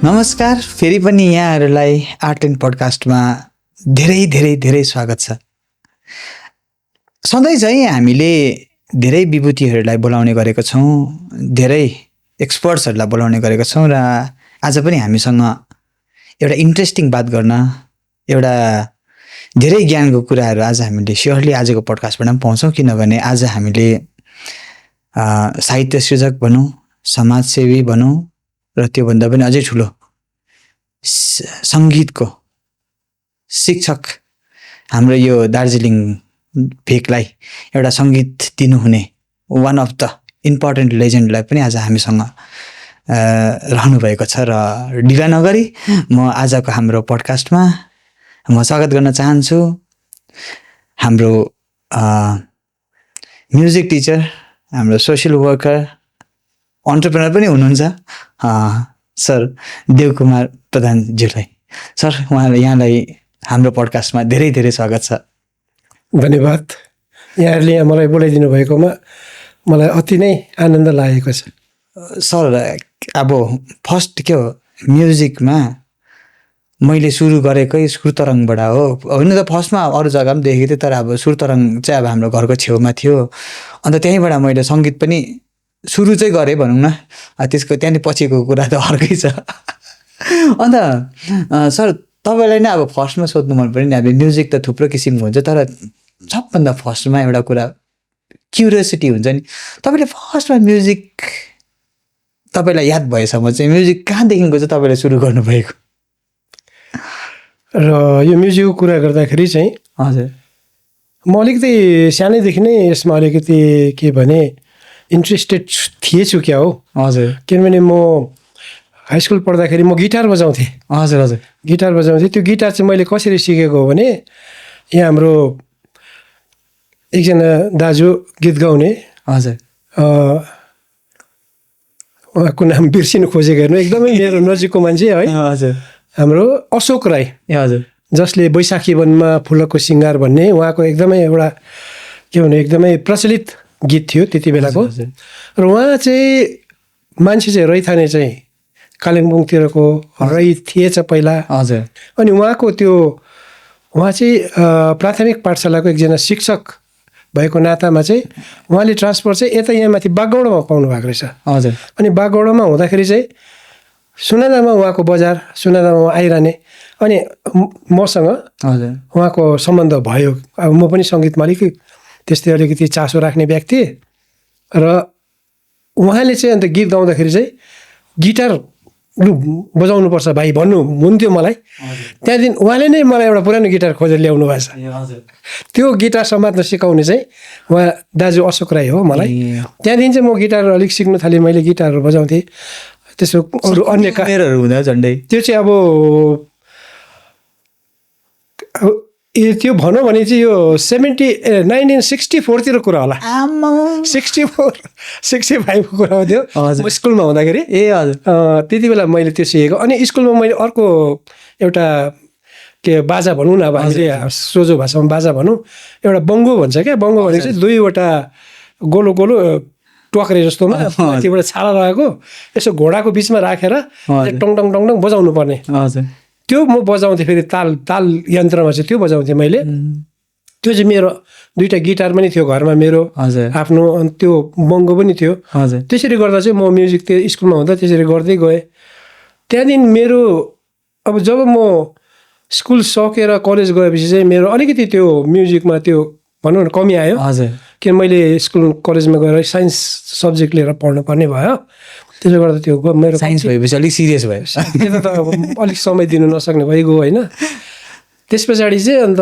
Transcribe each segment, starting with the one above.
नमस्कार, फेरि पनि यहाँहरूलाई आर्ट एन्ड पडकास्टमा धेरै धेरै धेरै स्वागत छ। सधैँ चाहिँ हामीले धेरै विभूतिहरूलाई बोलाउने गरेका छौँ, धेरै एक्सपर्ट्सहरूलाई बोलाउने गरेका छौँ र आज पनि हामीसँग एउटा इन्ट्रेस्टिङ बात गर्न, एउटा धेरै ज्ञानको कुराहरू आज हामीले स्योरली आजको पडकास्टबाट पनि पाउँछौँ। किनभने आज हामीले साहित्य सृजक भनौँ, समाजसेवी भनौँ र त्योभन्दा पनि अझै ठुलो सङ्गीतको शिक्षक, हाम्रो यो दार्जिलिङ भेकलाई एउटा सङ्गीत दिनुहुने वान अफ द इम्पोर्टेन्ट लेजेन्डलाई पनि आज हामीसँग रहनुभएको छ र ढिला नगरी म आजको हाम्रो पडकास्टमा म स्वागत गर्न चाहन्छु हाम्रो म्युजिक टिचर, हाम्रो सोसियल वर्कर, अन्टरप्रेनर पनि हुनुहुन्छ सर देवकुमार प्रधानज्यूलाई। सर, यहाँलाई हाम्रो पडकास्टमा धेरै धेरै स्वागत छ। धन्यवाद। यहाँहरूले मलाई बोलाइदिनु भएकोमा मलाई अति नै आनन्द लागेको छ। सर, अब फर्स्ट के हो, म्युजिकमा मैले सुरु गरेकै सुरतरङबाट हो। होइन त फर्स्टमा अरू जग्गा पनि देखेको थिएँ, तर अब सुरतरङ चाहिँ अब हाम्रो घरको छेउमा थियो। अन्त त्यहीँबाट मैले सङ्गीत पनि सुरु चाहिँ गरेँ भनौँ न। त्यसको त्यहाँदेखि पछिको कुरा त अर्कै छ। अन्त सर, तपाईँलाई नै अब फर्स्टमा सोध्नु मन पऱ्यो नि। अब म्युजिक त थुप्रो किसिमको हुन्छ, तर सबभन्दा फर्स्टमा एउटा कुरा क्युरियोसिटी हुन्छ नि, तपाईँले फर्स्टमा म्युजिक तपाईँलाई याद भएसम्म चाहिँ म्युजिक कहाँदेखिको चाहिँ तपाईँले सुरु गर्नुभएको? र यो म्युजिकको कुरा गर्दाखेरि चाहिँ हजुर, म अलिकति सानैदेखि नै यसमा अलिकति के भने इन्ट्रेस्टेड थिएछु क्या हो। हजुर, किनभने म हाई स्कुल पढ्दाखेरि म गिटार बजाउँथेँ। हजुर हजुर, गिटार बजाउँथेँ। त्यो गिटार चाहिँ मैले कसरी सिकेको हो भने, यहाँ हाम्रो एकजना दाजु गीत गाउने, हजुर, उहाँको नाम बिर्सिनु खोजेको हेर्नु, एकदमै मेरो नजिकको मान्छे है। हजुर, हाम्रो अशोक राई, हजुर, जसले बैशाखी वनमा फुलको सिङ्गार भन्ने उहाँको एकदमै एउटा के भने एकदमै प्रचलित गीत थियो त्यति बेलाको। र उहाँ चाहिँ मान्छे चाहिँ रैथाने चाहिँ कालिम्पोङतिरको रही थिएछ पहिला। हजुर, अनि उहाँ चाहिँ प्राथमिक पाठशालाको एकजना शिक्षक भएको नातामा चाहिँ उहाँले ट्रान्सफर चाहिँ यता यहाँ माथि बागगौडामा पाउनु भएको रहेछ। हजुर, अनि बागगौडामा हुँदाखेरि चाहिँ सुनादामा उहाँको बजार, सुनादामा आइरहने, अनि मसँग हजुर, उहाँको सम्बन्ध भयो। अब म पनि सङ्गीतमा त्यस्तै अलिकति चासो राख्ने व्यक्ति, र उहाँले चाहिँ अन्त गीत गाउँदाखेरि चाहिँ गिटार लु बजाउनुपर्छ भाइ भन्नुहुन्थ्यो मलाई। त्यहाँदेखि उहाँले नै मलाई एउटा पुरानो गिटार खोजेर ल्याउनु भएको छ। त्यो गिटार समात्न सिकाउने चाहिँ उहाँ दाजु अशोक राई हो मलाई। त्यहाँदेखि चाहिँ म गिटार अलिक सिक्नु थालेँ। मैले गिटारहरू बजाउँथेँ। त्यसो अरू अन्य कार्यहरू हुँदा झन्डै त्यो चाहिँ अब त्यो भनौँ भने चाहिँ यो 1964 कुरा होला। 65 कुरा हो त्यो। म स्कुलमा हुँदाखेरि। ए हजुर, त्यति बेला मैले त्यो सिकेको। अनि स्कुलमा मैले अर्को एउटा के बाजा भनौँ न, अब हामीले सोझो भाषामा बाजा भनौँ, एउटा बङ्गो भन्छ क्या। बङ्गो भनेको चाहिँ दुईवटा गोलो गोलो टक्रे जस्तोमा माथिबाट छाला लगाएको, यसो घोडाको बिचमा राखेर टङ टङ टङ टङ बजाउनु पर्ने। हजुर, त्यो म बजाउँथेँ। फेरि ताल यन्त्रमा चाहिँ त्यो बजाउँथेँ मैले। त्यो चाहिँ मेरो दुईवटा गिटार पनि थियो घरमा मेरो आफ्नो, अनि त्यो बङ्गो पनि थियो। त्यसरी गर्दा चाहिँ म म्युजिक त्यो स्कुलमा हुँदा त्यसरी गर्दै गएँ। त्यहाँदेखि मेरो अब जब म स्कुल सकेर कलेज गएपछि चाहिँ मेरो अलिकति त्यो म्युजिकमा त्यो भनौँ न कमी आयो। किन मैले स्कुल कलेजमा गएर साइन्स सब्जेक्ट लिएर पढ्नुपर्ने भयो। त्यसले गर्दा त्यो मेरो साइन्स भएपछि अलिक सिरियस भयो। त्यो त अब अलिक समय दिनु नसक्ने भइगयो होइन। त्यस पछाडि चाहिँ अन्त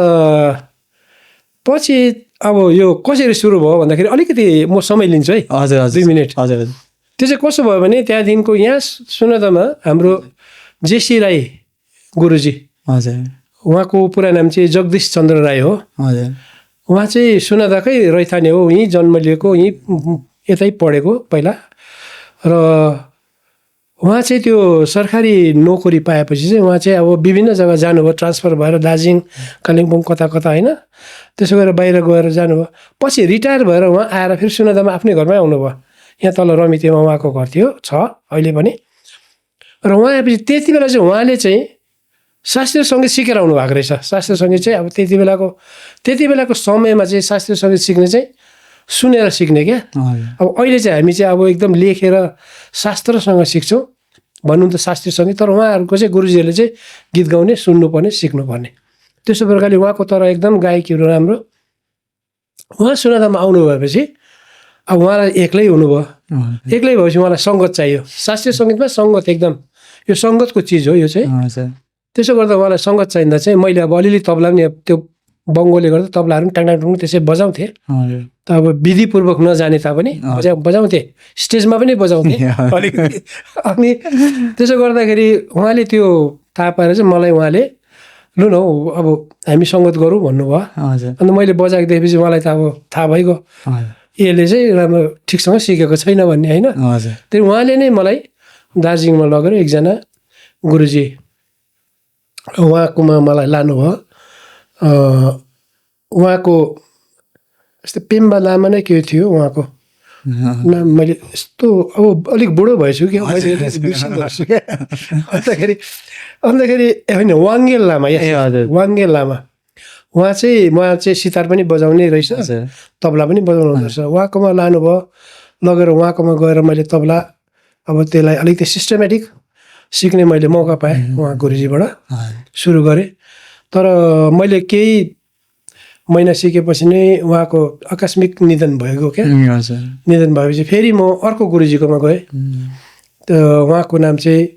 पछि अब यो कसरी सुरु भयो भन्दाखेरि अलिकति म समय लिन्छु है। हजुर, 2 मिनट। हजुर, त्यो चाहिँ कसो भयो भने, त्यहाँदेखिको यहाँ सुनादामा हाम्रो जेसी राई गुरुजी, हजुर, उहाँको पुरा नाम चाहिँ जगदीश चन्द्र राई हो। हजुर, उहाँ चाहिँ सुनादाकै रैथाने हो। यहीँ जन्म लिएको, यहीँ यतै पढेको पहिला। र उहाँ चाहिँ त्यो सरकारी नोकरी पाएपछि चाहिँ उहाँ चाहिँ अब विभिन्न जग्गा जानुभयो, ट्रान्सफर भएर दार्जिलिङ, कालिम्पोङ, कता कता होइन। त्यसो गरेर बाहिर गएर जानुभयो। पछि रिटायर भएर उहाँ आएर फेरि सुनादामा आफ्नै घरमै आउनुभयो। यहाँ तल रमितेमा उहाँको घर थियो, छ अहिले पनि। र उहाँ आएपछि त्यति बेला चाहिँ उहाँले चाहिँ शास्त्रीय सङ्गीत सिकेर आउनु भएको रहेछ। शास्त्रीय सङ्गीत चाहिँ अब त्यति बेलाको समयमा चाहिँ शास्त्रीय सङ्गीत सिक्ने चाहिँ सुनेर सिक्ने क्या। अब अहिले चाहिँ हामी चाहिँ अब एकदम लेखेर शास्त्रसँग सिक्छौँ भन्नु त शास्त्रीय सङ्गीत, तर उहाँहरूको चाहिँ गुरुजीहरूले चाहिँ गीत गाउने, सुन्नुपर्ने, सिक्नुपर्ने, त्यसो प्रकारले उहाँको तर एकदम गायकीहरू राम्रो। उहाँ सुनादामा आउनु भएपछि अब उहाँलाई एक्लै हुनुभयो, एक्लै भएपछि उहाँलाई सङ्गत चाहियो। शास्त्रीय सङ्गीतमा सङ्गत एकदम यो सङ्गतको चिज हो यो चाहिँ। त्यसो गर्दा उहाँलाई सङ्गत चाहिँदा चाहिँ मैले अब अलिअलि तबला पनि त्यो बङ्गोले गर्दा तबलाहरू पनि टाङटाङ टुङ त्यसै बजाउँथेँ। त अब विधिपूर्वक नजाने तापनि बजाउँथेँ, स्टेजमा पनि बजाउँथेँ अलिकति। अनि त्यसो गर्दाखेरि उहाँले त्यो थाहा पाएर चाहिँ मलाई उहाँले लु न हौ अब हामी सङ्गत गरौँ भन्नुभयो। अन्त मैले बजाएको देखेपछि मलाई त अब थाहा भइगयो यसले चाहिँ राम्रो ठिकसँग सिकेको छैन भन्ने होइन। त्यही उहाँले नै मलाई दार्जिलिङमा लगेर एकजना गुरुजी उहाँकोमा मलाई लानुभयो। उहाँको यस्तो पेम्बा लामा नै के थियो उहाँको नाम, मैले यस्तो अब अलिक बुढो भएछु कि अन्तखेरि होइन वाङ्गेल लामा, वाङ्गेल लामा उहाँ चाहिँ सितार पनि बजाउने रहेछ, तबला पनि बजाउनु रहेछ। उहाँकोमा लानुभयो, लगेर उहाँकोमा गएर मैले तबला अब त्यसलाई अलिकति सिस्टमेटिक सिक्ने मैले मौका पाएँ उहाँ गुरुजीबाट सुरु गरेँ। तर मैले केही महिना सिकेपछि नै उहाँको आकस्मिक निधन भएको क्या। निधन भएपछि फेरि म अर्को गुरुजीकोमा गएँ। त उहाँको नाम चाहिँ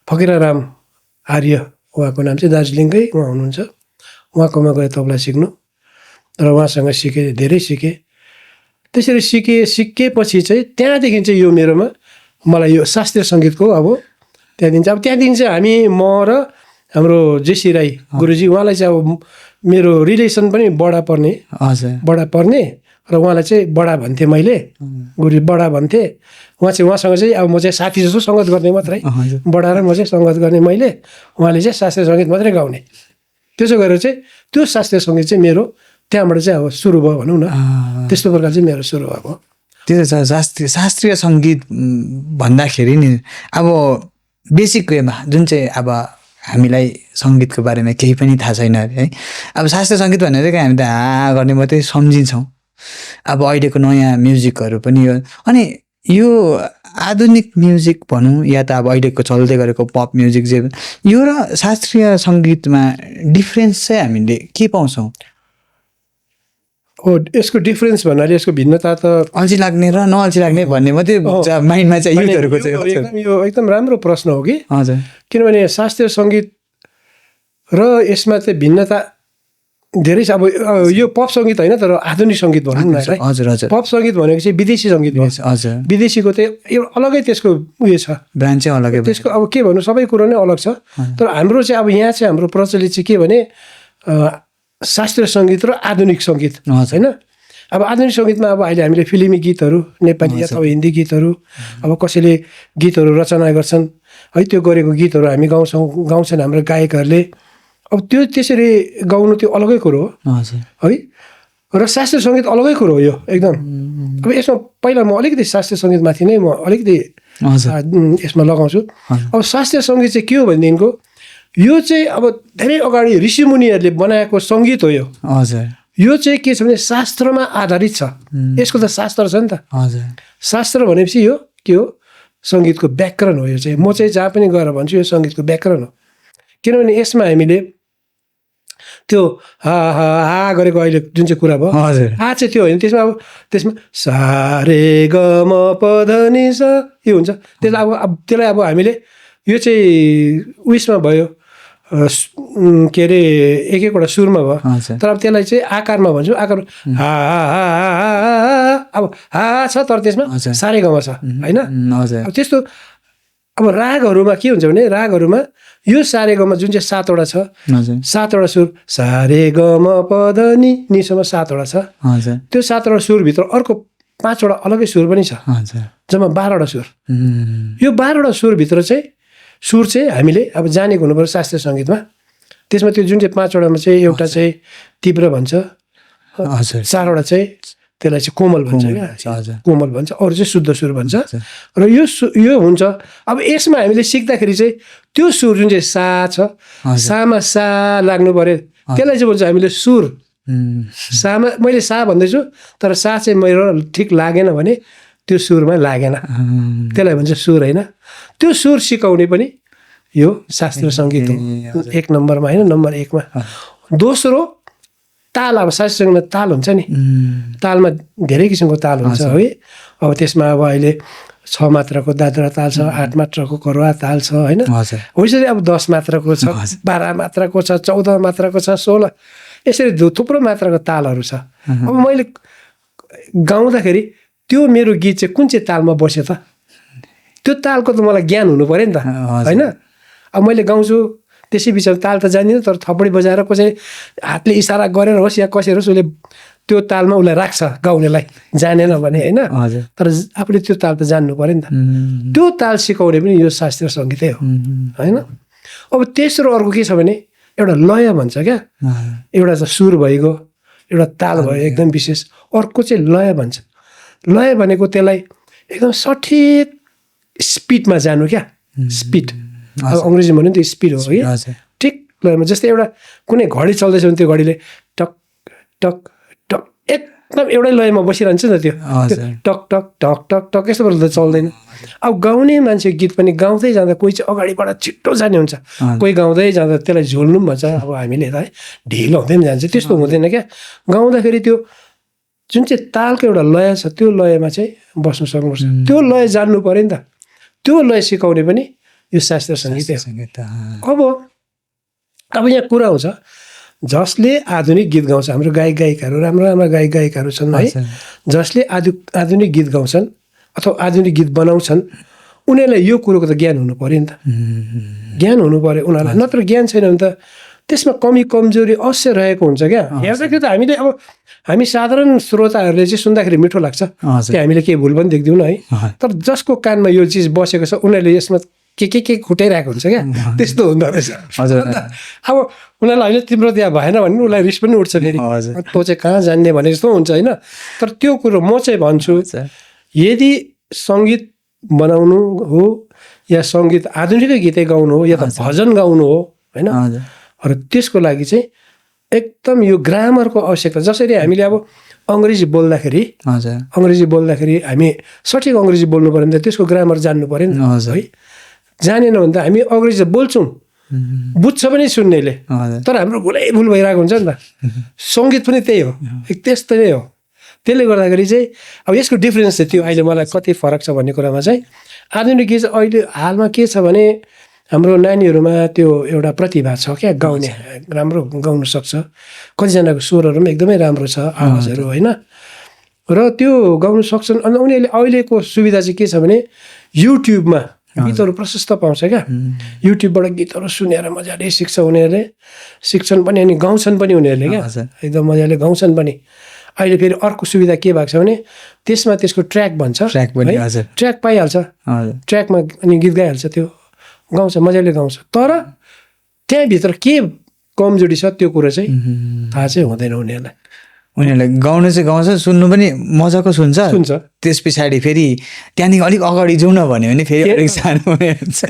फकिराराम आर्य, उहाँको नाम चाहिँ दार्जिलिङकै उहाँ हुनुहुन्छ। उहाँकोमा गएँ तबला सिक्नु र उहाँसँग सिकेँ, धेरै सिकेँ। त्यसरी सिकेपछि चाहिँ त्यहाँदेखि चाहिँ यो मेरोमा मलाई यो शास्त्रीय सङ्गीतको अब त्यहाँदेखि चाहिँ हामी म र हाम्रो जेसी राई गुरुजी, उहाँलाई चाहिँ अब मेरो रिलेसन पनि बडा पर्ने र उहाँलाई चाहिँ बडा भन्थेँ, मैले गुरुजी बडा भन्थेँ। उहाँसँग चाहिँ अब म चाहिँ साथी जस्तो सङ्गत गर्ने मात्रै, बडा र म चाहिँ सङ्गत गर्ने मैले, उहाँले चाहिँ शास्त्रीय सङ्गीत मात्रै गाउने। त्यसो गरेर चाहिँ त्यो शास्त्रीय सङ्गीत चाहिँ मेरो त्यहाँबाट चाहिँ अब सुरु भयो भनौँ न। त्यस्तो प्रकार चाहिँ मेरो सुरु भएको। त्यो छ शास्त्रीय सङ्गीत भन्दाखेरि नि अब बेसिक वेमा जुन चाहिँ अब हामीलाई सङ्गीतको बारेमा केही पनि थाहा छैन है। अब शास्त्रीय सङ्गीत भनेर चाहिँ हामी त गर्ने मात्रै सम्झिन्छौँ। अब अहिलेको नयाँ म्युजिकहरू पनि यो, अनि यो आधुनिक म्युजिक भनौँ या त अब अहिलेको चल्दै गरेको पप म्युजिक जे यो र शास्त्रीय सङ्गीतमा डिफ्रेन्स चाहिँ हामीले के पाउँछौँ? यसको डिफ्रेन्स भन्नाले यसको भिन्नता त अल्छी लाग्ने र नअल्छी लाग्ने भन्ने मात्रै माइन्डमा चाहिँ युथहरूको चाहिँ यो एकदम राम्रो प्रश्न हो कि। हजुर, किनभने शास्त्रीय सङ्गीत र यसमा चाहिँ भिन्नता धेरै छ। अब यो पप सङ्गीत होइन, तर आधुनिक सङ्गीत भनौँ न। हजुर हजुर, पप सङ्गीत भनेको चाहिँ विदेशी सङ्गीत हो। हजुर, विदेशीको चाहिँ एउटा अलगै त्यसको उयो छ, ब्रान्ड चाहिँ अलगै। त्यसको अब के भन्नु, सबै कुरो नै अलग छ। तर हाम्रो चाहिँ अब यहाँ चाहिँ हाम्रो प्रचलित चाहिँ के भने शास्त्रीय सङ्गीत र आधुनिक सङ्गीत होइन। अब आधुनिक सङ्गीतमा अब अहिले हामीले फिल्मी गीतहरू, नेपाली अथवा हिन्दी गीतहरू, अब कसैले गीतहरू रचना गर्छन् है, त्यो गरेको गीतहरू हामी गाउँछन् हाम्रो गायकहरूले। अब त्यो त्यसरी गाउनु त्यो अलगै कुरो हो है। र शास्त्रीय सङ्गीत अलगै कुरो हो यो एकदम। अब यसमा पहिला म अलिकति शास्त्रीय सङ्गीतमाथि नै म अलिकति यसमा लगाउँछु। अब शास्त्रीय सङ्गीत चाहिँ के हो भनेदेखिको यो चाहिँ अब धेरै अगाडि ऋषिमुनिहरूले बनाएको सङ्गीत हो यो। हजुर, यो चाहिँ के छ भने शास्त्रमा आधारित छ। यसको त शास्त्र छ नि त। हजुर, शास्त्र भनेपछि यो के हो, सङ्गीतको व्याकरण हो। यो चाहिँ म चाहिँ जहाँ पनि गएर भन्छु यो सङ्गीतको व्याकरण हो। किनभने यसमा हामीले त्यो हा हा हा गरेको अहिले जुन चाहिँ कुरा भयो, हा चाहिँ त्यो होइन। त्यसमा सा रे ग म प ध नि सा यो हुन्छ। त्यसलाई अब त्यसलाई अब हामीले यो चाहिँ उयसमा भयो, के अरे एक एकवटा सुरमा भयो। तर अब त्यसलाई चाहिँ आकारमा भन्छु, आकार हा हा हा अब हा छ, तर त्यसमा सारे गमा छ होइन। अब त्यस्तो अब रागहरूमा के हुन्छ भने रागहरूमा यो सारे गमा जुन चाहिँ 7वटा छ, 7वटा सुर, सारे गमा प ध नि निसम्म 7वटा छ। त्यो 7वटा सुरभित्र अर्को 5वटा अलगै सुर पनि छ, जम्मा 12वटा सुर। यो 12वटा सुरभित्र चाहिँ सुर चाहिँ हामीले अब जानेको हुनु पर्यो शास्त्रीय सङ्गीतमा। त्यसमा त्यो जुन चाहिँ 5वटामा चाहिँ एउटा चाहिँ तीव्र भन्छ, 4वटा चाहिँ त्यसलाई चाहिँ कोमल भन्छ क्या, कोमल भन्छ, अरू चाहिँ शुद्ध सुर भन्छ। र यो हुन्छ। अब यसमा हामीले सिक्दाखेरि चाहिँ त्यो सुर जुन चाहिँ सा छ, सामा सा लाग्नु पर्यो, त्यसलाई चाहिँ भन्छ हामीले सुर। सामा मैले सा भन्दैछु तर सा चाहिँ मेरो ठिक लागेन भने त्यो सुरमा लागेन, त्यसलाई भन्छ सुर होइन। त्यो सुर सिकाउने पनि यो शास्त्रीय सङ्गीत हो, 1 नम्बरमा होइन, नम्बर 1 मा। दोस्रो ताल। अब शास्त्रीय सङ्गीतमा ताल हुन्छ नि, तालमा धेरै किसिमको ताल हुन्छ है। अब त्यसमा अब अहिले 6 मात्राको दादरा ताल छ, 8 मात्राको करुवा ताल छ होइन। वैसरी अब 10 मात्राको छ, 12 मात्राको छ, 14 मात्राको छ, 16, यसरी थुप्रो मात्राको तालहरू छ। अब मैले गाउँदाखेरि त्यो मेरो गीत चाहिँ कुन चाहिँ तालमा बस्यो त, त्यो तालको त मलाई ज्ञान हुनु पऱ्यो नि त होइन। अब मैले गाउँछु त्यसै बिचमा ताल त जान्दिनँ, तर थपडी बजाएर कसै हातले इसारा गरेर होस् या कसरी होस् उसले त्यो तालमा उसलाई राख्छ गाउनेलाई, जानेन भने होइन। तर आफूले त्यो ताल त जान्नु पऱ्यो नि त। त्यो ताल सिकाउने पनि यो शास्त्रीय सङ्गीतै हो होइन। अब तेस्रो अर्को के छ भने एउटा लय भन्छ क्या, एउटा चाहिँ सुर भइगयो, एउटा ताल भयो एकदम विशेष, अर्को चाहिँ लय भन्छ। लय भनेको त्यसलाई एकदम सठिक स्पिडमा जानु क्या, स्पिड। अब अङ्ग्रेजी भन्यो नि त स्पिड हो कि, ठिक लयमा। जस्तै एउटा कुनै घडी चल्दैछ भने त्यो घडीले टक टक टक एकदम एउटै लयमा बसिरहन्छ नि त, त्यो टक टक टक टक टक यस्तो पाराले त चल्दैन। अब गाउने मान्छे गीत पनि गाउँदै जाँदा कोही चाहिँ अगाडिबाट छिट्टो जाने हुन्छ, कोही गाउँदै जाँदा त्यसलाई झोल्नु पनि भन्छ। अब हामीले त है ढिलो हुँदै पनि जान्छ, त्यस्तो हुँदैन क्या। गाउँदाखेरि त्यो जुन चाहिँ तालको एउटा लय छ त्यो लयमा चाहिँ बस्नु सक्नुपर्छ, त्यो लय जान्नु पऱ्यो नि त। त्यो लय सिकाउने पनि यो शास्त्रीय सङ्गीत हो। अब यहाँ कुरा आउँछ, जसले आधुनिक गीत गाउँछ, हाम्रो गायक गायिकाहरू राम्रो राम्रो गायक गायिकाहरू छन् है, जसले आधुनिक गीत गाउँछन् अथवा आधुनिक गीत बनाउँछन्, उनीहरूलाई यो कुरोको त ज्ञान हुनु पऱ्यो नि त, ज्ञान हुनु पऱ्यो उनीहरूलाई। नत्र ज्ञान छैन भने त त्यसमा कमी कमजोरी अवश्य रहेको हुन्छ क्या। हेर्दाखेरि त हामीले अब हामी साधारण श्रोताहरूले चाहिँ सुन्दाखेरि मिठो लाग्छ, त्यो हामीले केही भुल पनि देख्दैनौँ है। तर जसको कानमा यो चिज बसेको छ उनीहरूले यसमा के खुटाइरहेको हुन्छ क्या, त्यस्तो हुँदो रहेछ। अब उनीहरूलाई होइन तिम्रो त्यहाँ भएन भने उसलाई रिस पनि उठ्छ फेरि, तँ चाहिँ कहाँ जान्ने भने जस्तो हुन्छ होइन। तर त्यो कुरो म चाहिँ भन्छु, यदि सङ्गीत बनाउनु हो या सङ्गीत आधुनिकै गीतै गाउनु हो या त भजन गाउनु हो होइन, र त्यसको लागि चाहिँ एकदम यो ग्रामरको आवश्यकता। जसरी हामीले अब अङ्ग्रेजी बोल्दाखेरि हामी सठिक अङ्ग्रेजी बोल्नु पऱ्यो भने त त्यसको ग्रामर जान्नु पऱ्यो नि है। जानेन भने त हामी अङ्ग्रेजी बोल्छौँ, बुझ्छ पनि सुन्नेले, तर हाम्रो भुल भइरहेको हुन्छ नि त। सङ्गीत पनि त्यही हो, त्यस्तै नै हो। त्यसले गर्दाखेरि चाहिँ अब यसको डिफ्रेन्स चाहिँ त्यो अहिले मलाई कति फरक छ भन्ने कुरामा चाहिँ आधुनिक गीत अहिले हालमा के छ भने हाम्रो नानीहरूमा त्यो एउटा प्रतिभा छ क्या, गाउने राम्रो गाउन सक्छ, कतिजनाको स्वरहरू पनि एकदमै राम्रो छ, आवाजहरू होइन, र त्यो गाउन सक्छन्। अनि उनीहरूले अहिलेको सुविधा चाहिँ के छ भने युट्युबमा गीतहरू प्रशस्त पाउँछ क्या, युट्युबबाट गीतहरू सुनेर मजाले सिक्छ उनीहरूले, सिक्छन् पनि अनि गाउँछन् पनि उनीहरूले क्या, एकदम मजाले गाउँछन् पनि। अहिले फेरि अर्को सुविधा के भएको छ भने त्यसमा त्यसको ट्र्याक भन्छ, ट्र्याक पाइहाल्छ, ट्र्याकमा अनि गीत गाइहाल्छ, त्यो गाउँछ, मजाले गाउँछ। तर त्यहाँभित्र के कमजोरी छ त्यो कुरो चाहिँ थाहा चाहिँ हुँदैन उनीहरूलाई। उनीहरूलाई गाउनु चाहिँ गाउँछ, सुन्नु पनि मजाको सुन्छ, त्यस पछाडि फेरि त्यहाँदेखि अलिक अगाडि जाउँ न भन्यो भने फेरि अलिक सानो हुन्छ,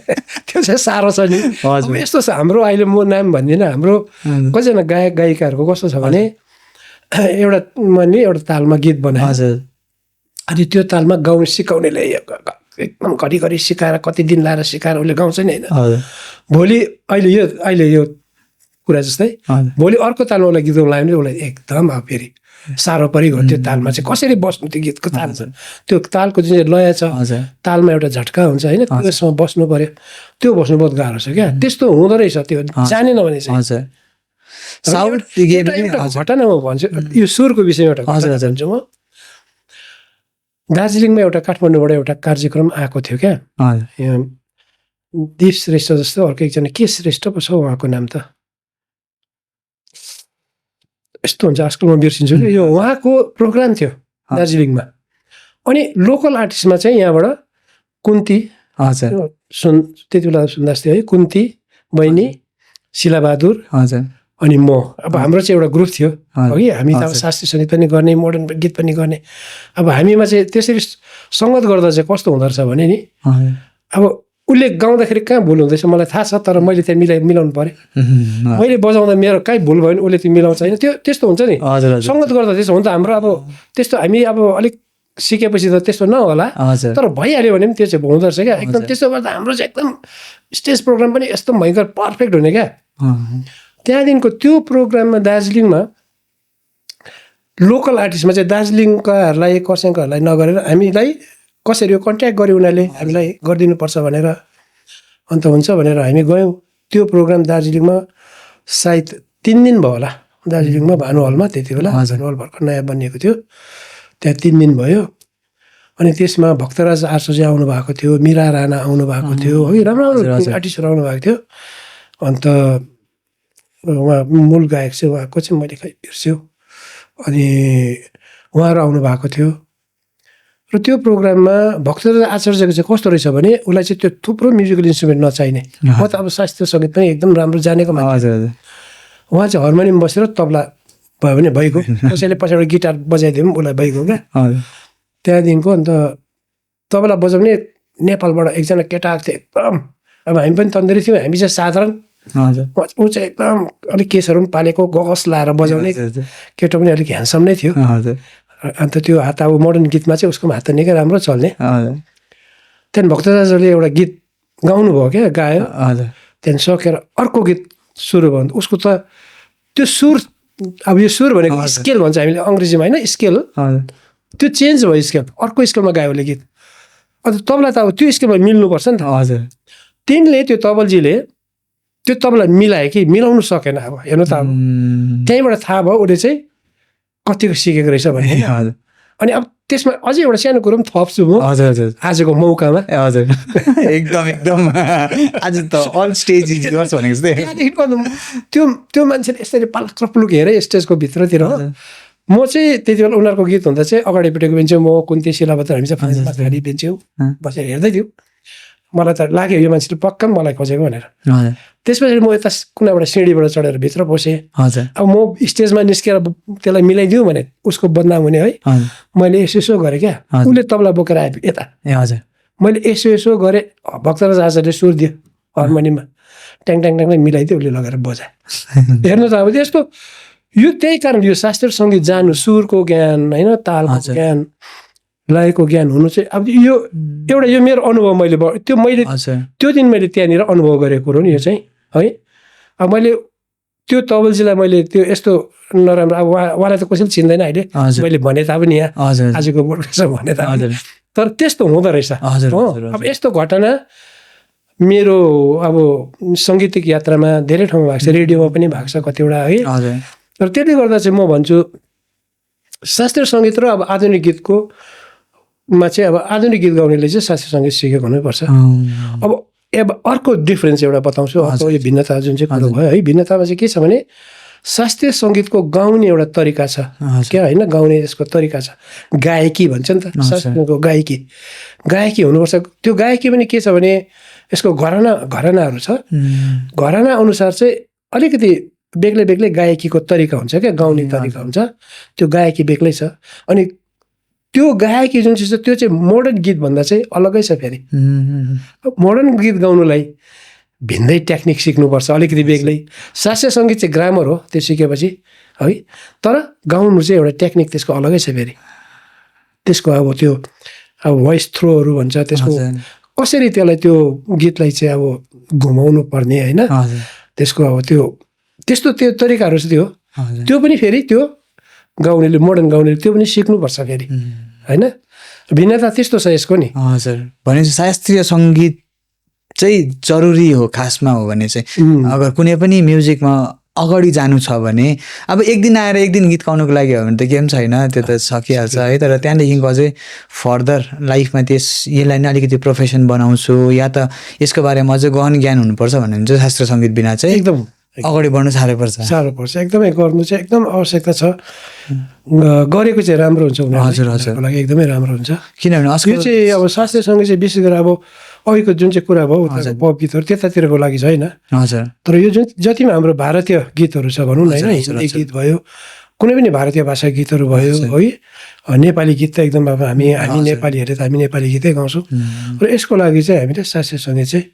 त्यो चाहिँ साह्रो छ नि। अब यस्तो छ हाम्रो अहिले, म नाम भन्दिनँ, हाम्रो कतिजना गायक गायिकाहरूको कस्तो छ भने एउटा तालमा गीत बनायो, अनि त्यो तालमा गाउनु सिकाउनेले एकदम घरिघरि सिकाएर कति दिन लाएर सिकाएर उसले गाउँछ नि होइन। भोलि अहिले यो कुरा जस्तै भोलि अर्को तालमा उसलाई गीत गाउनु लाग्यो भने उसलाई एकदम अब फेरि साह्रो परिगयो। त्यो तालमा चाहिँ कसरी बस्नु, त्यो गीतको ताल छ, त्यो तालको जुन चाहिँ लय छ, तालमा एउटा झट्का हुन्छ होइन, त्यसमा बस्नु पर्यो, त्यो बस्नु बहुत गाह्रो छ क्या। त्यस्तो हुँदो रहेछ, त्यो जानेन भने चाहिँ। घटना म भन्छु, यो सुरको विषयमा एउटा भन्छु म। दार्जिलिङमा एउटा काठमाडौँबाट एउटा कार्यक्रम आएको थियो क्या, दीप श्रेष्ठ जस्तो अर्को एकजना के श्रेष्ठ पो छ उहाँको नाम त, यस्तो हुन्छ आजकल म बिर्सिन्छु कि। यो उहाँको प्रोग्राम थियो दार्जिलिङमा, अनि लोकल आर्टिस्टमा चाहिँ यहाँबाट कुन्ती त्यति बेला सुन्दा है, कुन्ती बहिनी, शिलाबहादुर, अनि म अब हाम्रो चाहिँ एउटा ग्रुप थियो अघि हामी त अब शास्त्रीय सङ्गीत पनि गर्ने मोडर्न गीत पनि गर्ने अब हामीमा चाहिँ त्यसरी सङ्गत गर्दा चाहिँ कस्तो हुँदो रहेछ भने नि अब उसले गाउँदाखेरि कहाँ भुल हुँदैछ मलाई थाहा छ तर मैले त्यहाँ मिलाउनु पऱ्यो मैले बजाउँदा मेरो कहीँ भुल भयो भने उसले त्यो मिलाउँछ होइन त्यो त्यस्तो हुन्छ नि सङ्गत गर्दा त्यस्तो हुन्छ हाम्रो अब त्यस्तो हामी अब अलिक सिकेपछि त त्यस्तो नहोला तर भइहाल्यो भने पनि त्यो चाहिँ हुँदो रहेछ क्या एकदम त्यस्तो गर्दा हाम्रो चाहिँ एकदम स्टेज प्रोग्राम पनि यस्तो भयङ्कर पर्फेक्ट हुने क्या त्यहाँदेखिको त्यो प्रोग्राममा दार्जिलिङमा लोकल आर्टिस्टमा चाहिँ दार्जिलिङकाहरूलाई खरसाङकाहरूलाई नगरेर हामीलाई कसरी कन्ट्याक्ट गर्यो उनीहरूले हामीलाई गरिदिनुपर्छ भनेर अन्त हुन्छ भनेर हामी गयौँ त्यो प्रोग्राम दार्जिलिङमा सायद 3 दिन भयो होला दार्जिलिङमा भानु हलमा त्यति बेला भानु हल भर्खर नयाँ बनिएको थियो त्यहाँ 3 दिन भयो अनि त्यसमा भक्तराज आचार्य आउनु भएको थियो मीरा राणा आउनु भएको थियो है राम्रो आर्टिस्टहरू आउनु भएको थियो अन्त उहाँ मूल गायक चाहिँ उहाँको चाहिँ मैले खै बिर्स्यो अनि उहाँहरू आउनु भएको थियो र त्यो प्रोग्राममा भक्तराज आचार्यको चाहिँ कस्तो रहेछ भने उसलाई चाहिँ त्यो थुप्रो म्युजिकल इन्स्ट्रुमेन्ट नचाहिने म त अब शास्त्रीय सङ्गीत पनि एकदम राम्रो जानेको मान्छे उहाँ चाहिँ हार्मोनियम बसेर तबला भयो भने भइगयो कसैले पछाडि गिटार बजाइदियो पनि उसलाई भइगयो क्या त्यहाँदेखिको अन्त तबला बजाउने नेपालबाट एकजना केटा आएको थियो एकदम अब हामी पनि तन्दुरी थियौँ हामी चाहिँ साधारण ऊ चाहिँ एकदम अलिक केसहरू पनि पालेको गगस लाएर बजाउने केटो पनि अलिक ह्यान्डसम नै थियो अन्त त्यो हात अब मोडर्न गीतमा चाहिँ उसको हात निकै राम्रो चल्ने त्यहाँदेखि भक्तराजले एउटा गीत गाउनु भयो क्या गायो त्यहाँदेखि सकेर अर्को गीत सुरु भयो उसको त त्यो सुर अब यो सुर भनेको स्केल भन्छ हामीले अङ्ग्रेजीमा होइन स्केल त्यो चेन्ज भयो स्केल अर्को स्केलमा गायो उसले गीत अन्त तबला त अब त्यो स्केलमा मिल्नुपर्छ नि त तिनले त्यो तबलजीले त्यो तबला मिलायो कि मिलाउनु सकेन अब हेर्नु त अब त्यहीँबाट थाहा भयो उसले चाहिँ कतिको सिकेको रहेछ भने अनि अब त्यसमा अझै एउटा सानो कुरो पनि थप्छु म आजको मौकामा हजुर एकदम एकदम आज त अल स्टेज इज योर्स भनेको जस्तै त्यो त्यो मान्छेले यसरी पालक पुलुक हेरे स्टेजको भित्रतिर म चाहिँ त्यति बेला उनीहरूको गीत हुँदा चाहिँ अगाडिपट्टिको बेन्च्यौँ म कुन्ती शिलाबत हामी चाहिँ फाइनल बेन्च्यौँ बसेर हेर्दै थियौँ मलाई त लाग्यो यो मान्छेले पक्का मलाई खोजेको भनेर त्यसपछि म यता कुनाबाट सिँढीबाट चढेर भित्र पसेँ अब म स्टेजमा निस्केर त्यसलाई मिलाइदिउँ भने उसको बदनाम हुने है मैले यसो गरेँ क्या उसले तबला बोकेर आए यता मैले यसो गरेँ भक्तराज आचार्यले सुर दियो हार्मोनियममा ट्याङ ट्याङ ट्याङ मिलाइदियो उसले लगेर बजाए हेर्नु त अब त्यस्तो यो त्यही कारण यो शास्त्रीय सङ्गीत जानु सुरको ज्ञान होइन तालको ज्ञान लयको ज्ञान हुनु चाहिँ अब यो एउटा यो मेरो अनुभव मैले त्यो दिन मैले त्यहाँनिर अनुभव गरेको कुरो नि यो चाहिँ है अब मैले त्यो तबलजीलाई मैले त्यो यस्तो नराम्रो अब उहाँलाई त कसैले चिन्दैन अहिले मैले भने तापनि यहाँ आजको बोर्डमा भने तापनि तर त्यस्तो हुँदो रहेछ हो अब यस्तो घटना मेरो अब सङ्गीतिक यात्रामा धेरै ठाउँमा भएको छ रेडियोमा पनि भएको छ कतिवटा है र त्यसले गर्दा चाहिँ म भन्छु शास्त्रीय सङ्गीत र अब आधुनिक गीतको मा चाहिँ अब आधुनिक गीत गाउनेले चाहिँ शास्त्रीय सङ्गीत सिकेको हुनुपर्छ अब अर्को डिफ्रेन्स एउटा बताउँछु अर्को यो भिन्नता जुन चाहिँ कुरो भयो है भिन्नतामा चाहिँ के छ भने शास्त्रीय सङ्गीतको गाउने एउटा तरिका छ क्या होइन गाउने यसको तरिका छ गायकी भन्छ नि त शास्त्रीयको गायकी हुनुपर्छ त्यो गायकी पनि के छ भने यसको घरानाहरू छ घराना अनुसार चाहिँ अलिकति बेग्लै बेग्लै गायकीको तरिका हुन्छ क्या गाउने तरिका हुन्छ त्यो गायकी बेग्लै छ अनि त्यो गायकी जुन चाहिँ छ त्यो चाहिँ मोडर्न गीत भन्दा चाहिँ अलगै छ फेरि मोडर्न गीत गाउनुलाई भिन्दै टेक्निक सिक्नुपर्छ अलिकति बेग्लै शास्त्रीय सङ्गीत चाहिँ ग्रामर हो त्यो सिकेपछि है तर गाउनु चाहिँ एउटा टेक्निक त्यसको अलगै छ फेरि त्यसको अब त्यो अब भोइस थ्रोहरू भन्छ त्यसको कसरी त्यसलाई त्यो गीतलाई चाहिँ अब घुमाउनु पर्ने होइन त्यसको अब त्यस्तो त्यो तरिकाहरू छ त्यो पनि फेरि त्यो गाउनेले मोडर्न गाउनेले त्यो पनि सिक्नुपर्छ फेरि होइन भिन्नता त्यस्तो छ यसको नि हजुर भनेपछि शास्त्रीय सङ्गीत चाहिँ जरुरी हो खासमा हो भने चाहिँ अगर कुनै पनि म्युजिकमा अगाडि जानु छ भने अब एक दिन आएर एक दिन गीत गाउनुको लागि हो भने त केही पनि छैन त्यो त सकिहाल्छ है तर त्यहाँदेखिको अझै फर्दर लाइफमा यसलाई नै अलिकति प्रोफेसन बनाउँछु या त यसको बारेमा अझै गहन ज्ञान हुनुपर्छ भने चाहिँ शास्त्रीय सङ्गीत बिना चाहिँ एकदम अगाडि बढ्नु साह्रो पर्छ एकदमै गर्नु चाहिँ एकदम आवश्यकता छ गरेको चाहिँ राम्रो हुन्छ हजुरको लागि एकदमै राम्रो हुन्छ किनभने यो चाहिँ अब शास्त्रीय सङ्गीत चाहिँ विशेष गरेर अब अहिलेको जुन चाहिँ कुरा भयो उता पप गीतहरू त्यतातिरको लागि छैन। हजुर। तर यो जुन जतिमा हाम्रो भारतीय गीतहरू छ भनौँ न होइन, हिन्दी गीत भयो, कुनै पनि भारतीय भाषा गीतहरू भयो है, नेपाली गीत त एकदम अब हामी नेपालीहरूले त हामी नेपाली गीतै गाउँछौँ। र यसको लागि चाहिँ हामीले शास्त्रीय सङ्गीत चाहिँ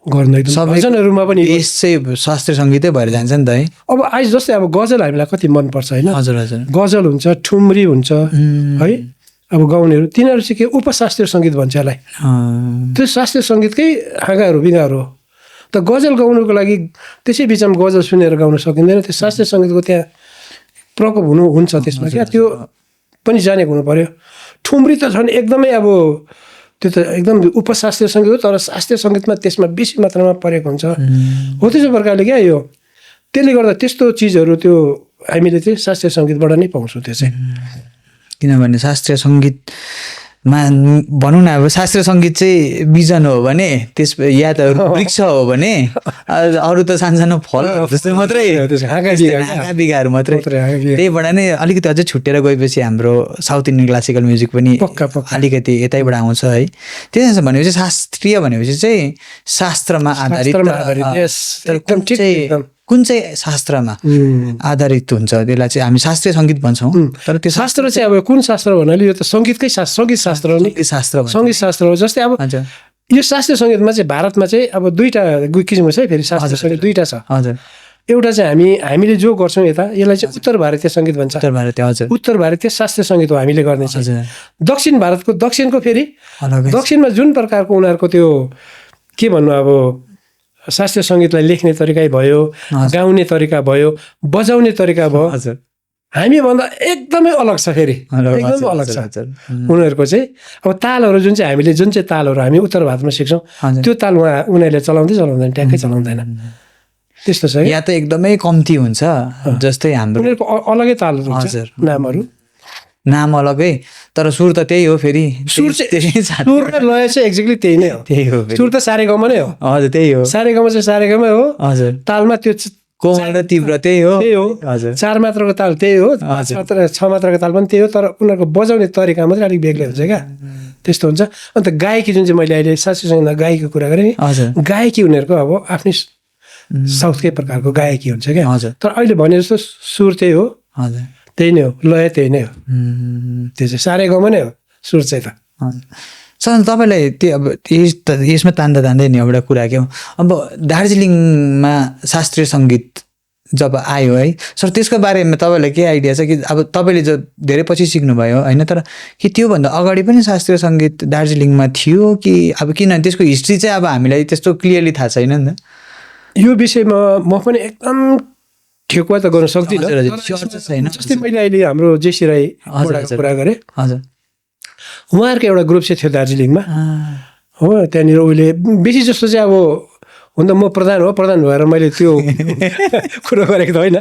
गर्नु एकदम भजनहरूमा पनि यस चाहिँ शास्त्रीय सङ्गीतै भएर जान्छ नि त है। अब आज जस्तै अब गजल हामीलाई कति मनपर्छ होइन। हजुर हजुर। गजल हुन्छ, ठुम्री हुन्छ है, अब गाउनेहरू तिनीहरू चाहिँ के उपशास्त्रीय सङ्गीत भन्छ यसलाई। त्यो शास्त्रीय सङ्गीतकै हाँगाहरू बिगाहरू हो। त गजल गाउनुको लागि त्यसै बिचमा गजल सुनेर गाउन सकिँदैन, त्यो शास्त्रीय सङ्गीतको त्यहाँ प्रकोप हुन्छ त्यसमा क्या, त्यो पनि जानेको हुनु पर्यो। ठुम्री त झन् एकदमै अब त्यो त एकदम उपशास्त्रीय सङ्गीत हो, तर शास्त्रीय सङ्गीतमा त्यसमा बेसी मात्रामा परेको हुन्छ हो। त्यसो प्रकारले क्या यो त्यसले गर्दा त्यस्तो चिजहरू त्यो हामीले चाहिँ शास्त्रीय सङ्गीतबाट नै पाउँछौँ त्यो चाहिँ। किनभने शास्त्रीय सङ्गीतमा भनौँ न अब शास्त्रीय सङ्गीत चाहिँ बिजन हो भने त्यस या त वृक्ष हो भने अरू त सानसानो फल जस्तै मात्रै हाँगा बिगाहरू मात्रै। त्यहीबाट नै अलिकति अझै छुट्टिएर गएपछि हाम्रो साउथ इन्डियन क्लासिकल म्युजिक पनि अलिकति यतैबाट आउँछ है। त्यही भनेपछि शास्त्रीय भनेपछि चाहिँ शास्त्रमा आधारित, कुन चाहिँ शास्त्रमा आधारित हुन्छ त्यसलाई चाहिँ हामी शास्त्रीय सङ्गीत भन्छौँ। तर त्यो शास्त्र चाहिँ अब कुन शास्त्र भन्नाले यो त सङ्गीतकै सङ्गीत शास्त्र हो नि, सङ्गीत शास्त्र हो। जस्तै अब यो शास्त्रीय सङ्गीतमा चाहिँ भारतमा चाहिँ अब दुईवटा किसिमको छ है, फेरि शास्त्रीय सङ्गीत दुईवटा छ। हजुर। एउटा चाहिँ हामीले जो गर्छौँ यता यसलाई चाहिँ उत्तर भारतीय सङ्गीत भन्छ। उत्तर भारतीय, हजुर, उत्तर भारतीय शास्त्रीय सङ्गीत हो हामीले गर्ने चाहिँ। दक्षिण भारतको दक्षिणको फेरि दक्षिणमा जुन प्रकारको उनीहरूको त्यो के भन्नु अब शास्त्रीय सङ्गीतलाई लेख्ने तरिका भयो, गाउने तरिका भयो, बजाउने तरिका भयो, हामीभन्दा एकदमै अलग छ। फेरि एकदमै अलग छ उनीहरूको चाहिँ। अब तालहरू जुन चाहिँ हामीले जुन चाहिँ तालहरू हामी उत्तर भारतमा सिक्छौँ त्यो ताल उनीहरूले चलाउँदैन, ट्याक्कै चलाउँदैन, त्यस्तो छ। यहाँ त एकदमै कम्ती हुन्छ। जस्तै हाम्रो उनीहरूको अलगै तालहरू हुन्छ, नाम अलगै, तर सुर त त्यही हो। फेरि सुर र लय चाहिँ एक्ज्याक्टली त्यही नै हो। त्यही हो, सुर त सारेगामा नै हो। हजुर, त्यही हो। सारेगामा चाहिँ सारेगामै हो। हजुर। तालमा त्यो कोमल र तीव्र त्यही हो। हजुर। 4 मात्राको ताल त्यही हो, 6 मात्राको ताल पनि त्यही हो, तर उनीहरूको बजाउने तरिका मात्रै अलिक बेग्लै हुन्छ क्या, त्यस्तो हुन्छ। अन्त गायकी जुन चाहिँ मैले अहिले शास्त्रीय सङ्गीतमा गायकीको कुरा गरेँ नि, गायकी उनीहरूको अब आफ्नै साउथकै प्रकारको गायकी हुन्छ क्या। तर अहिले भने जस्तो सुर त्यही हो, त्यही नै हो, लय त्यही नै हो, त्यो चाहिँ सारेगामा नै हो सुर चाहिँ त। सर तपाईँलाई त्यो अब यसमा तान्दै नि एउटा कुरा के हो, अब दार्जिलिङमा शास्त्रीय सङ्गीत जब आयो है सर, त्यसको बारेमा तपाईँलाई के आइडिया छ कि अब तपाईँले जो धेरै पछि सिक्नुभयो होइन, तर कि त्योभन्दा अगाडि पनि शास्त्रीय सङ्गीत दार्जिलिङमा थियो कि अब किनभने त्यसको हिस्ट्री चाहिँ अब हामीलाई त्यस्तो क्लियरली थाहा छैन नि त। यो विषयमा म पनि एकदम ठेकुवा त गर्न सक्दिनँ। जस्तै मैले अहिले हाम्रो जेसी राई कुरा गरेँ, हजुर, उहाँहरूको एउटा ग्रुप चाहिँ थियो दार्जिलिङमा हो। त्यहाँनिर उहिले बेसी जस्तो चाहिँ अब हुन त म प्रधान भएर मैले त्यो कुरो गरेको त होइन।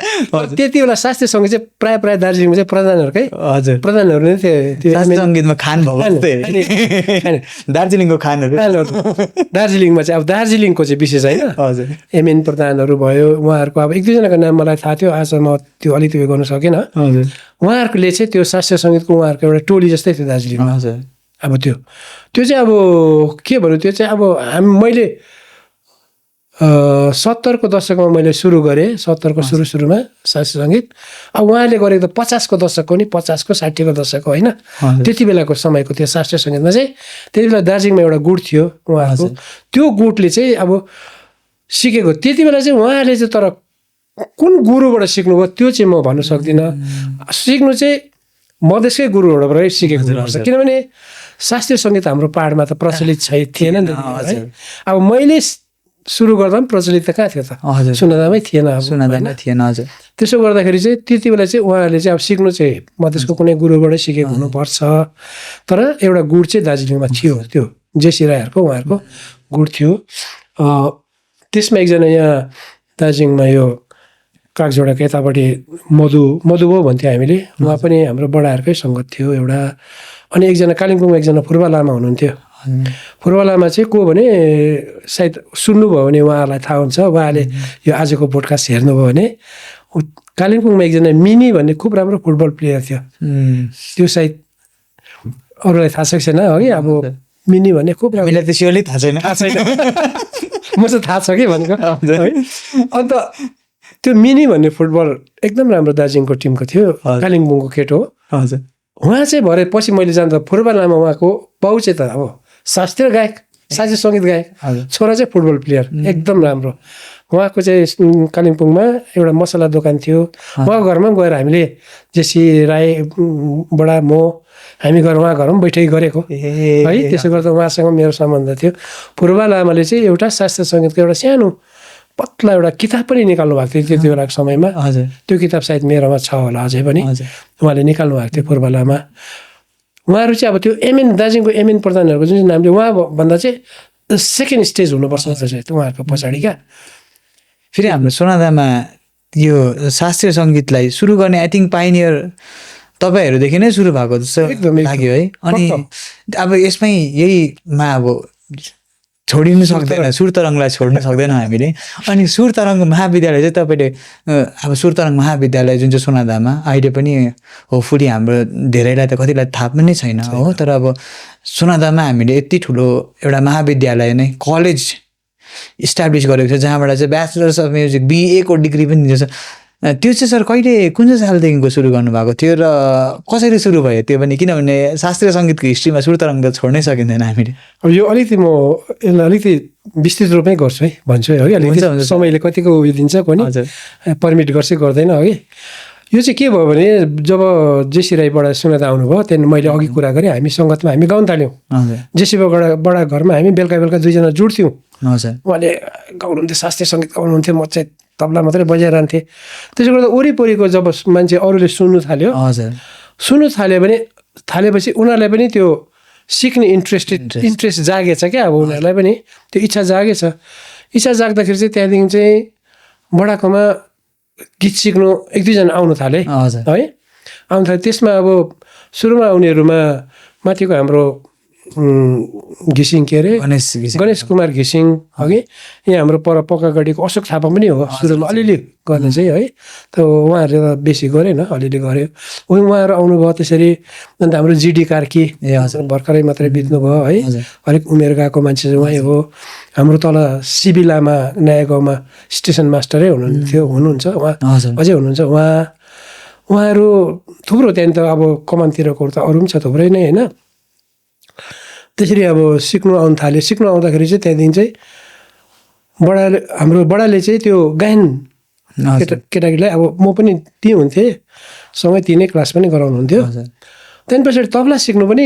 त्यति बेला शास्त्रीय सङ्गीत चाहिँ प्रायः दार्जिलिङमा चाहिँ प्रधानहरू नै थियो। सङ्गीतमा खान दार्जिलिङको खानहरू दार्जिलिङमा चाहिँ अब दार्जिलिङको चाहिँ विशेष होइन। हजुर। एमएन प्रधानहरू भयो, उहाँहरूको अब 1-2जनाको नाम मलाई थाहा थियो, आज म त्यो अलिकति गर्न सकेन। हजुर। उहाँहरूले चाहिँ त्यो शास्त्रीय सङ्गीतको उहाँहरूको एउटा टोली जस्तै थियो दार्जिलिङमा। हजुर। अब त्यो चाहिँ अब के भन्नु, त्यो चाहिँ अब मैले 70को दशकमा मैले सुरु गरेँ, 70को सुरुमा शास्त्रीय सङ्गीत। अब उहाँले गरेको त 50को दशकको नि, 50को 60को दशकको होइन, त्यति बेलाको समयको त्यो शास्त्रीय सङ्गीतमा चाहिँ। त्यति बेला दार्जिलिङमा एउटा गुट थियो उहाँहरूको, त्यो गुटले चाहिँ अब सिकेको। त्यति बेला चाहिँ उहाँले चाहिँ तर कुन गुरुबाट सिक्नुभयो त्यो चाहिँ म भन्न सक्दिनँ। सिक्नु चाहिँ मधेसकै गुरुहरूबाट सिकेको हुनुपर्छ, किनभने शास्त्रीय सङ्गीत हाम्रो पाहाडमा त प्रचलित थिएन नि त। अब मैले सुरु गर्दा पनि प्रचलित त कहाँ थियो त, सुनादामै थिएन। हजुर। त्यसो गर्दाखेरि चाहिँ त्यति बेला चाहिँ उहाँहरूले चाहिँ अब सिक्नु चाहिँ मधेसको कुनै गुरुबाटै सिकेको हुनुपर्छ। तर एउटा गुड चाहिँ दार्जिलिङमा थियो, त्यो जेसी राईहरूको उहाँहरूको गुड थियो। त्यसमा एकजना यहाँ दार्जिलिङमा यो कागझोडाको यतापट्टि मधुबो भन्थ्यो हामीले, उहाँ पनि हाम्रो बडाहरूकै सङ्गत थियो एउटा। अनि एकजना कालिम्पोङमा एकजना फुर्बा लामा हुनुहुन्थ्यो। फुर्बा लामा चाहिँ को भने सायद सुन्नुभयो भने उहाँहरूलाई थाहा हुन्छ, उहाँले यो आजको पोडकास्ट हेर्नुभयो भने कालिम्पोङमा एकजना मिनी भन्ने खुब राम्रो फुटबल प्लेयर थियो। त्यो सायद अरूलाई थाहा छ कि छैन है, अब मिनी भन्ने खुब हामीलाई त स्योरली थाहा छैन म चाहिँ थाहा छ कि भनेको है। अन्त त्यो मिनी भन्ने फुटबल एकदम राम्रो दार्जिलिङको टिमको थियो, कालिम्पोङको केटो हो। हजुर उहाँ चाहिँ भरे पछि मैले जान्दा फुटबल लामा उहाँको बाउ चाहिँ त अब शास्त्रीय गायक, शास्त्रीय सङ्गीत गायक, छोरा चाहिँ फुटबल प्लेयर एकदम राम्रो। उहाँको चाहिँ कालिम्पोङमा एउटा मसला दोकान थियो, उहाँको घरमा गएर हामीले जेसी राई बडा म हामी गएर उहाँ घरमा बैठक गरेको है। त्यसो गर्दा उहाँसँग मेरो सम्बन्ध थियो। फुटबल आमाले चाहिँ एउटा शास्त्रीय सङ्गीतको एउटा सानो पतला एउटा किताब पनि निकाल्नु भएको थियो त्यति बेलाको समयमा। हजुर त्यो किताब सायद मेरोमा छ होला अझै पनि, उहाँले निकाल्नु भएको थियो फुटबल आमा। उहाँहरू चाहिँ अब त्यो एमएन दार्जिलिङको एमएन प्रधानहरूको जुन नामले उहाँ भन्दा चाहिँ सेकेन्ड स्टेज हुनुपर्छ जस्तो उहाँहरूको पछाडि क्या। फेरि हाम्रो सोनादामा यो शास्त्रीय सङ्गीतलाई सुरु गर्ने आई थिङ्क पाइनियर तपाईँहरूदेखि नै सुरु भएको जस्तो लाग्यो है। अनि अब यसमै यहीमा अब छोडिनु सक्दैन, सुर तरङ्गलाई छोड्नु सक्दैन हामीले। अनि सुर तरङ्ग महाविद्यालय चाहिँ तपाईँले अब सुर तरङ्ग महाविद्यालय जुन चाहिँ सोनादामा अहिले पनि होपफुली हाम्रो धेरैलाई त कतिलाई थाहा पनि छैन हो, तर अब सोनादामा हामीले यति ठुलो एउटा महाविद्यालय नै कलेज इस्टाब्लिस गरेको छ जहाँबाट चाहिँ ब्याचलर्स अफ म्युजिक BA को डिग्री पनि दिन्छ। त्यो चाहिँ सर कहिले कुन चाहिँ सालदेखिको सुरु गर्नुभएको थियो र कसरी सुरु भयो त्यो पनि? किनभने शास्त्रीय सङ्गीतको हिस्ट्रीमा सुर तरङ्ग त छोड्नै सकिँदैन हामीले। अब यो अलिकति म यसलाई अलिकति विस्तृत रूपमै गर्छु है, भन्छु है, अलिकति समयले कतिको उयो दिन्छ पनि पर्मिट गर्छ गर्दैन है। यो चाहिँ के भयो भने जब जेसी राईबाट सुनादा आउनुभयो त्यहाँदेखि मैले अघि कुरा गरेँ, हामी सङ्गतमा हामी गाउन थाल्यौँ। जेसी बडा घरमा हामी बेलुका बेलुका दुईजना जुट्थ्यौँ। उहाँले गाउनुहुन्थ्यो, शास्त्रीय सङ्गीत गाउनुहुन्थ्यो, म चाहिँ तबला मात्रै बजाइरहन्थेँ। त्यसो गर्दा वरिपरिको जब मान्छे अरूले सुन्नु थाल्यो, सुन्नु थालेपछि उनीहरूलाई पनि त्यो सिक्ने इन्ट्रेस्ट जागेछ क्या। अब उनीहरूलाई पनि त्यो इच्छा जागेछ। इच्छा जाग्दाखेरि चाहिँ त्यहाँदेखि चाहिँ बडाकोमा गीत सिक्नु एक दुईजना आउनु थाले है, आउनु थाले। त्यसमा अब सुरुमा आउनेहरूमा माथिको हाम्रो घिसिङ के अरे गणेश कुमार घिसिङ अघि, यहाँ हाम्रो पर पक्कागढीको अशोक थापा पनि हो सुरुमा अलिअलि गर्ने चाहिँ है। त उहाँहरूले त बेसी गरेन, अलिअलि गऱ्यो। उहाँहरू आउनुभयो त्यसरी। अन्त हाम्रो जिडी कार्की भर्खरै मात्रै बित्नुभयो है, अलिक उमेर गएको मान्छे चाहिँ उहाँ हो। हाम्रो तल सिबी लामा नयाँ गाउँमा स्टेसन मास्टरै हुनुहुन्छ उहाँ, अझै हुनुहुन्छ उहाँहरू थुप्रो। त्यहाँदेखि त अब कमानतिरको त अरू पनि छ थुप्रै नै होइन। त्यसरी अब सिक्नु आउनु थाल्यो। सिक्नु आउँदाखेरि चाहिँ त्यहाँदेखि चाहिँ हाम्रो बडाले चाहिँ त्यो गायन केटाकेटीलाई, अब म पनि त्यहीँ हुन्थेँ सँगै तिनै क्लास पनि गराउनुहुन्थ्यो। त्यहाँदेखि पछाडि तबला सिक्नु पनि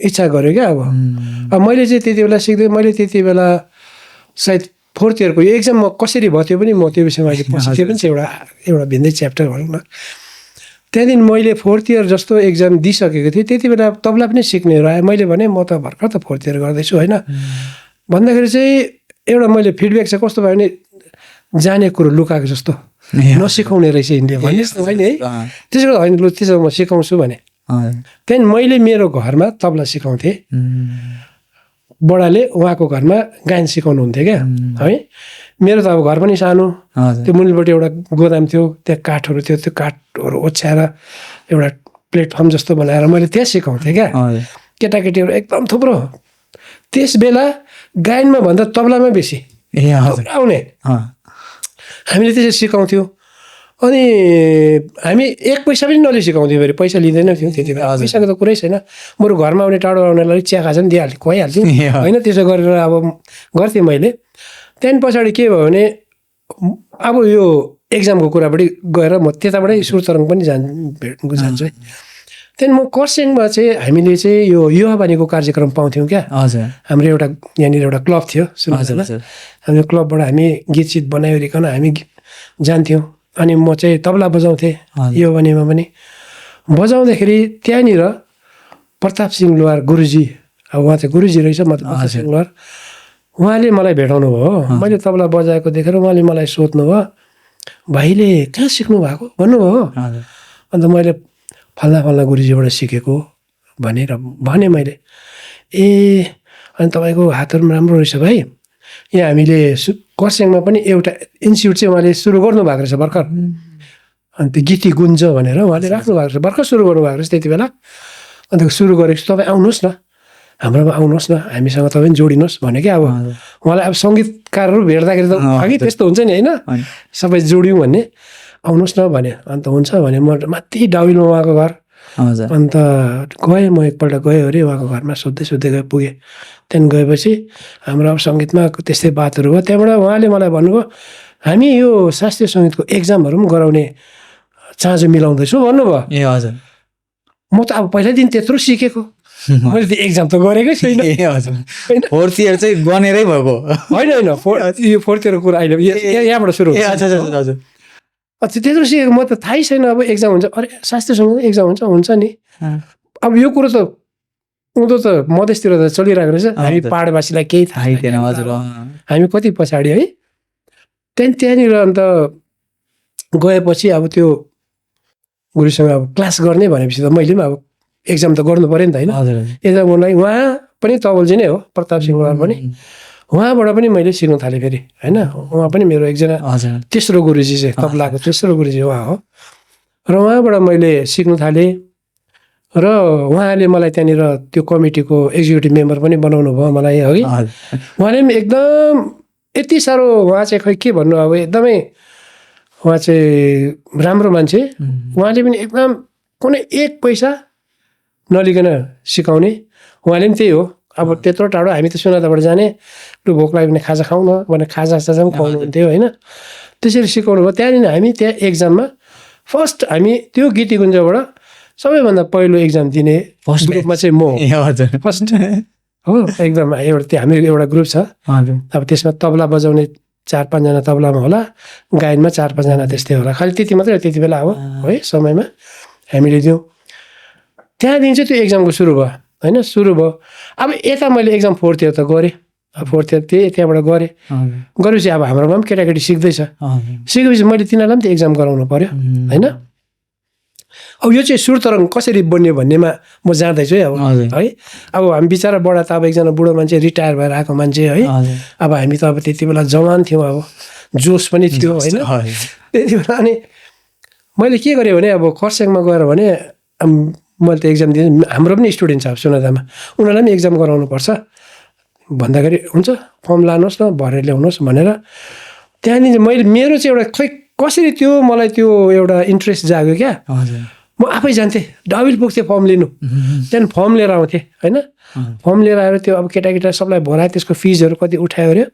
इच्छा गऱ्यो क्या। अब मैले चाहिँ त्यति बेला सिक्दै, मैले त्यति बेला सायद 4th इयरको यो एक्जाम म कसरी भयो त्यो पनि म त्यो विषयमा अहिले पछि त्यो पनि चाहिँ एउटा भिन्दै च्याप्टर भनौँ न। त्यहाँदेखि मैले 4th इयर जस्तो एक्जाम दिइसकेको थिएँ। त्यति बेला तबला पनि सिक्नेहरू आयो। मैले भने म त भर्खर त 4th इयर गर्दैछु होइन भन्दाखेरि चाहिँ एउटा मैले फिडब्याक चाहिँ कस्तो भयो भने जाने कुरो लुकाएको जस्तो, नसिकाउने रहेछ यिनले भने होइन है। त्यसो गर्दा होइन, लु त्यसो म सिकाउँछु भने। त्यहाँदेखि मैले मेरो घरमा तबला सिकाउँथेँ, बडाले उहाँको घरमा गायन सिकाउनुहुन्थ्यो क्या है। मेरो त अब घर पनि सानो, त्यो मुनिपट्टि एउटा गोदाम थियो, त्यहाँ काठहरू थियो, त्यो काठहरू ओछ्याएर एउटा प्लेटफर्म जस्तो बनाएर मैले त्यहाँ सिकाउँथेँ क्या। केटाकेटीहरू एकदम थुप्रो। त्यस बेला गायनमा भन्दा तबलामा बेसी आउने हामीले त्यसरी सिकाउँथ्यौँ। अनि हामी 1 पैसा पनि नलिई सिकाउँथ्यौँ, फेरि पैसा लिँदैन थियौँ त्यति बेला। पैसाको त कुरै छैन, बरु घरमा आउने टाढो आउनेलाई चिया खाजा पनि दिइहाल्थ्यो, खुवाइहाल्थ्यौँ होइन। त्यसो गरेर अब गर्थेँ मैले। त्यहाँदेखि पछाडि के भयो भने अब यो एक्जामको कुरापट्टि गएर म त्यताबाटै सुर तरङ्ग पनि जान्छु है। त्यहाँदेखि म खरसाङमा चाहिँ हामीले चाहिँ यो युवावाणीको कार्यक्रम पाउँथ्यौँ क्या। हाम्रो एउटा यहाँनिर एउटा क्लब थियो सुन्नुहोस्, हाम्रो क्लबबाट हामी गीतसित बनाइवरिकन हामी जान्थ्यौँ। अनि म चाहिँ तबला बजाउँथेँ युवावाणीमा पनि। बजाउँदाखेरि त्यहाँनिर प्रताप सिंह लोहार गुरुजी, अब उहाँ चाहिँ गुरुजी रहेछ, म प्रताप सिंह लोहार, उहाँले मलाई भेटाउनु भयो। मैले तबला बजाएको देखेर उहाँले मलाई सोध्नु भयो, भाइले कहाँ सिक्नु भएको भन्नुभयो। अन्त मैले फल्ना गुरुजीबाट सिकेको भनेर भने मैले। अनि तपाईँको हातहरू राम्रो रहेछ भाइ। यहाँ हामीले खरसाङमा पनि एउटा इन्स्टिट्युट चाहिँ उहाँले सुरु गर्नुभएको रहेछ भर्खर, अनि त्यो गीती गुन्ज भनेर उहाँले राख्नु भएको रहेछ, भर्खर सुरु गर्नुभएको रहेछ त्यति बेला। अन्त सुरु गरेको छु, तपाईँ आउनुहोस् न। हाम्रोमा आउनुहोस् न, हामीसँग तपाईँ जोडिनुहोस् भने क्या। अब उहाँलाई अब सङ्गीतकारहरू भेट्दाखेरि त अघि त्यस्तो हुन्छ नि होइन, सबै जोड्यौँ भन्ने, आउनुहोस् न भने। अन्त हुन्छ भने म माथि डाउनमा उहाँको घर। अन्त गएँ, म एकपल्ट गएँ अरे उहाँको घरमा, सोध्दै गएँ, पुगेँ। त्यहाँदेखि गएपछि हाम्रो अब सङ्गीतमा त्यस्तै बातहरू भयो। त्यहाँबाट उहाँले मलाई भन्नुभयो हामी यो शास्त्रीय सङ्गीतको एक्जामहरू पनि गराउने चाँजो मिलाउँदैछु भन्नुभयो। ए हजुर। म त अब पहिल्यैदेखि त्यत्रो सिकेको, मैले त एक्जाम त गरेकै छैन। ए हजुर, फोर्थ इयर चाहिँ गनेरै भएको होइन यो फोर्थ इयरको कुरा अहिले यहाँबाट सुरु हुन्छ। हजुर, त्यत्रो सिकेको, म त थाहै छैन अब एक्जाम हुन्छ। अरे शास्त्रीय सङ्गीत एक्जाम हुन्छ नि। अब यो कुरो त उँधो त मधेसतिर त चलिरहेको रहेछ, हामी पाहाडवासीलाई केही थाहै थिएन। हजुर, हामी कति पछाडि है। त्यहाँनिर अन्त गएपछि अब त्यो गुरुसँग अब क्लास गर्ने भनेपछि त मैले पनि अब एक्जाम त गर्नु पऱ्यो नि त होइन। एक्जाम गर्नलाई उहाँ पनि तवलजी नै हो, प्रताप सिंह उहाँ पनि, उहाँबाट पनि मैले सिक्नु थालेँ फेरि होइन। उहाँ पनि मेरो एकजना तेस्रो गुरुजी चाहिँ, तबलाको तेस्रो गुरुजी उहाँ हो। र उहाँबाट मैले सिक्नु थालेँ। र उहाँले मलाई त्यहाँनिर त्यो कमिटीको एक्जिक्युटिभ मेम्बर पनि बनाउनु भयो मलाई है। उहाँले पनि एकदम यति साह्रो, उहाँ चाहिँ खै के भन्नु अब, एकदमै उहाँ चाहिँ राम्रो मान्छे। उहाँले पनि एकदम कुनै एक पैसा नलिकन सिकाउने। उहाँले पनि त्यही हो, अब त्यत्रो टाढो हामी त सुनादाबाट जाने, लु भोक लाग्यो भने खाजा खाउँ न भने खाजा पनि खुवाउनु हुन्थ्यो होइन। त्यसरी सिकाउनु भयो। त्यहाँदेखि हामी त्यहाँ एक्जाममा फर्स्ट हामी त्यो गीतिकुञ्जबाट सबैभन्दा पहिलो एक्जाम दिने फर्स्ट ग्रुपमा चाहिँ म फर्स्ट हो एकदम। एउटा हाम्रो एउटा ग्रुप छ, अब त्यसमा तबला बजाउने 4-5 जना तबलामा होला, गायनमा 4-5 जना त्यस्तै होला, खालि त्यति मात्रै त्यति बेला हो है समयमा हामीले दियौँ। त्यहाँदेखि चाहिँ त्यो एक्जामको सुरु भयो होइन, सुरु भयो। अब यता मैले एक्जाम फोर्थ इयर त गरेँ, फोर्थ इयर त्यहाँबाट गरेँ, गरेपछि अब हाम्रोमा पनि केटाकेटी सिक्दैछ, सिकेपछि मैले तिनीहरूलाई पनि त्यो एक्जाम गराउनु पऱ्यो होइन। अब यो चाहिँ सुर तरङ्ग कसरी बन्यो भन्नेमा म जाँदैछु है अब है। अब हामी बिचरा बडा त अब एकजना बुढो मान्छे रिटायर भएर आएको मान्छे है। अब हामी त अब त्यति बेला जवान थियौँ, अब जोस पनि थियो होइन त्यति बेला। अनि मैले के गरेँ भने अब खरसाङमा गएर भने मैले त एक्जाम दिएँ, हाम्रो पनि स्टुडेन्ट छ सुनादामा, उनीहरूलाई पनि एक्जाम गराउनुपर्छ भन्दाखेरि हुन्छ फर्म लानुहोस् न भरेर ल्याउनुहोस् भनेर। त्यहाँदेखि मैले मेरो चाहिँ एउटा खै कसरी त्यो मलाई त्यो एउटा इन्ट्रेस्ट जाग्यो क्या। म आफै जान्थेँ, डाविल पुग्थेँ फर्म लिनु, त्यहाँदेखि फर्म लिएर आउँथेँ होइन। फर्म लिएर आएर त्यो अब केटा सबलाई भरायो, त्यसको फिजहरू कति उठायो अरे,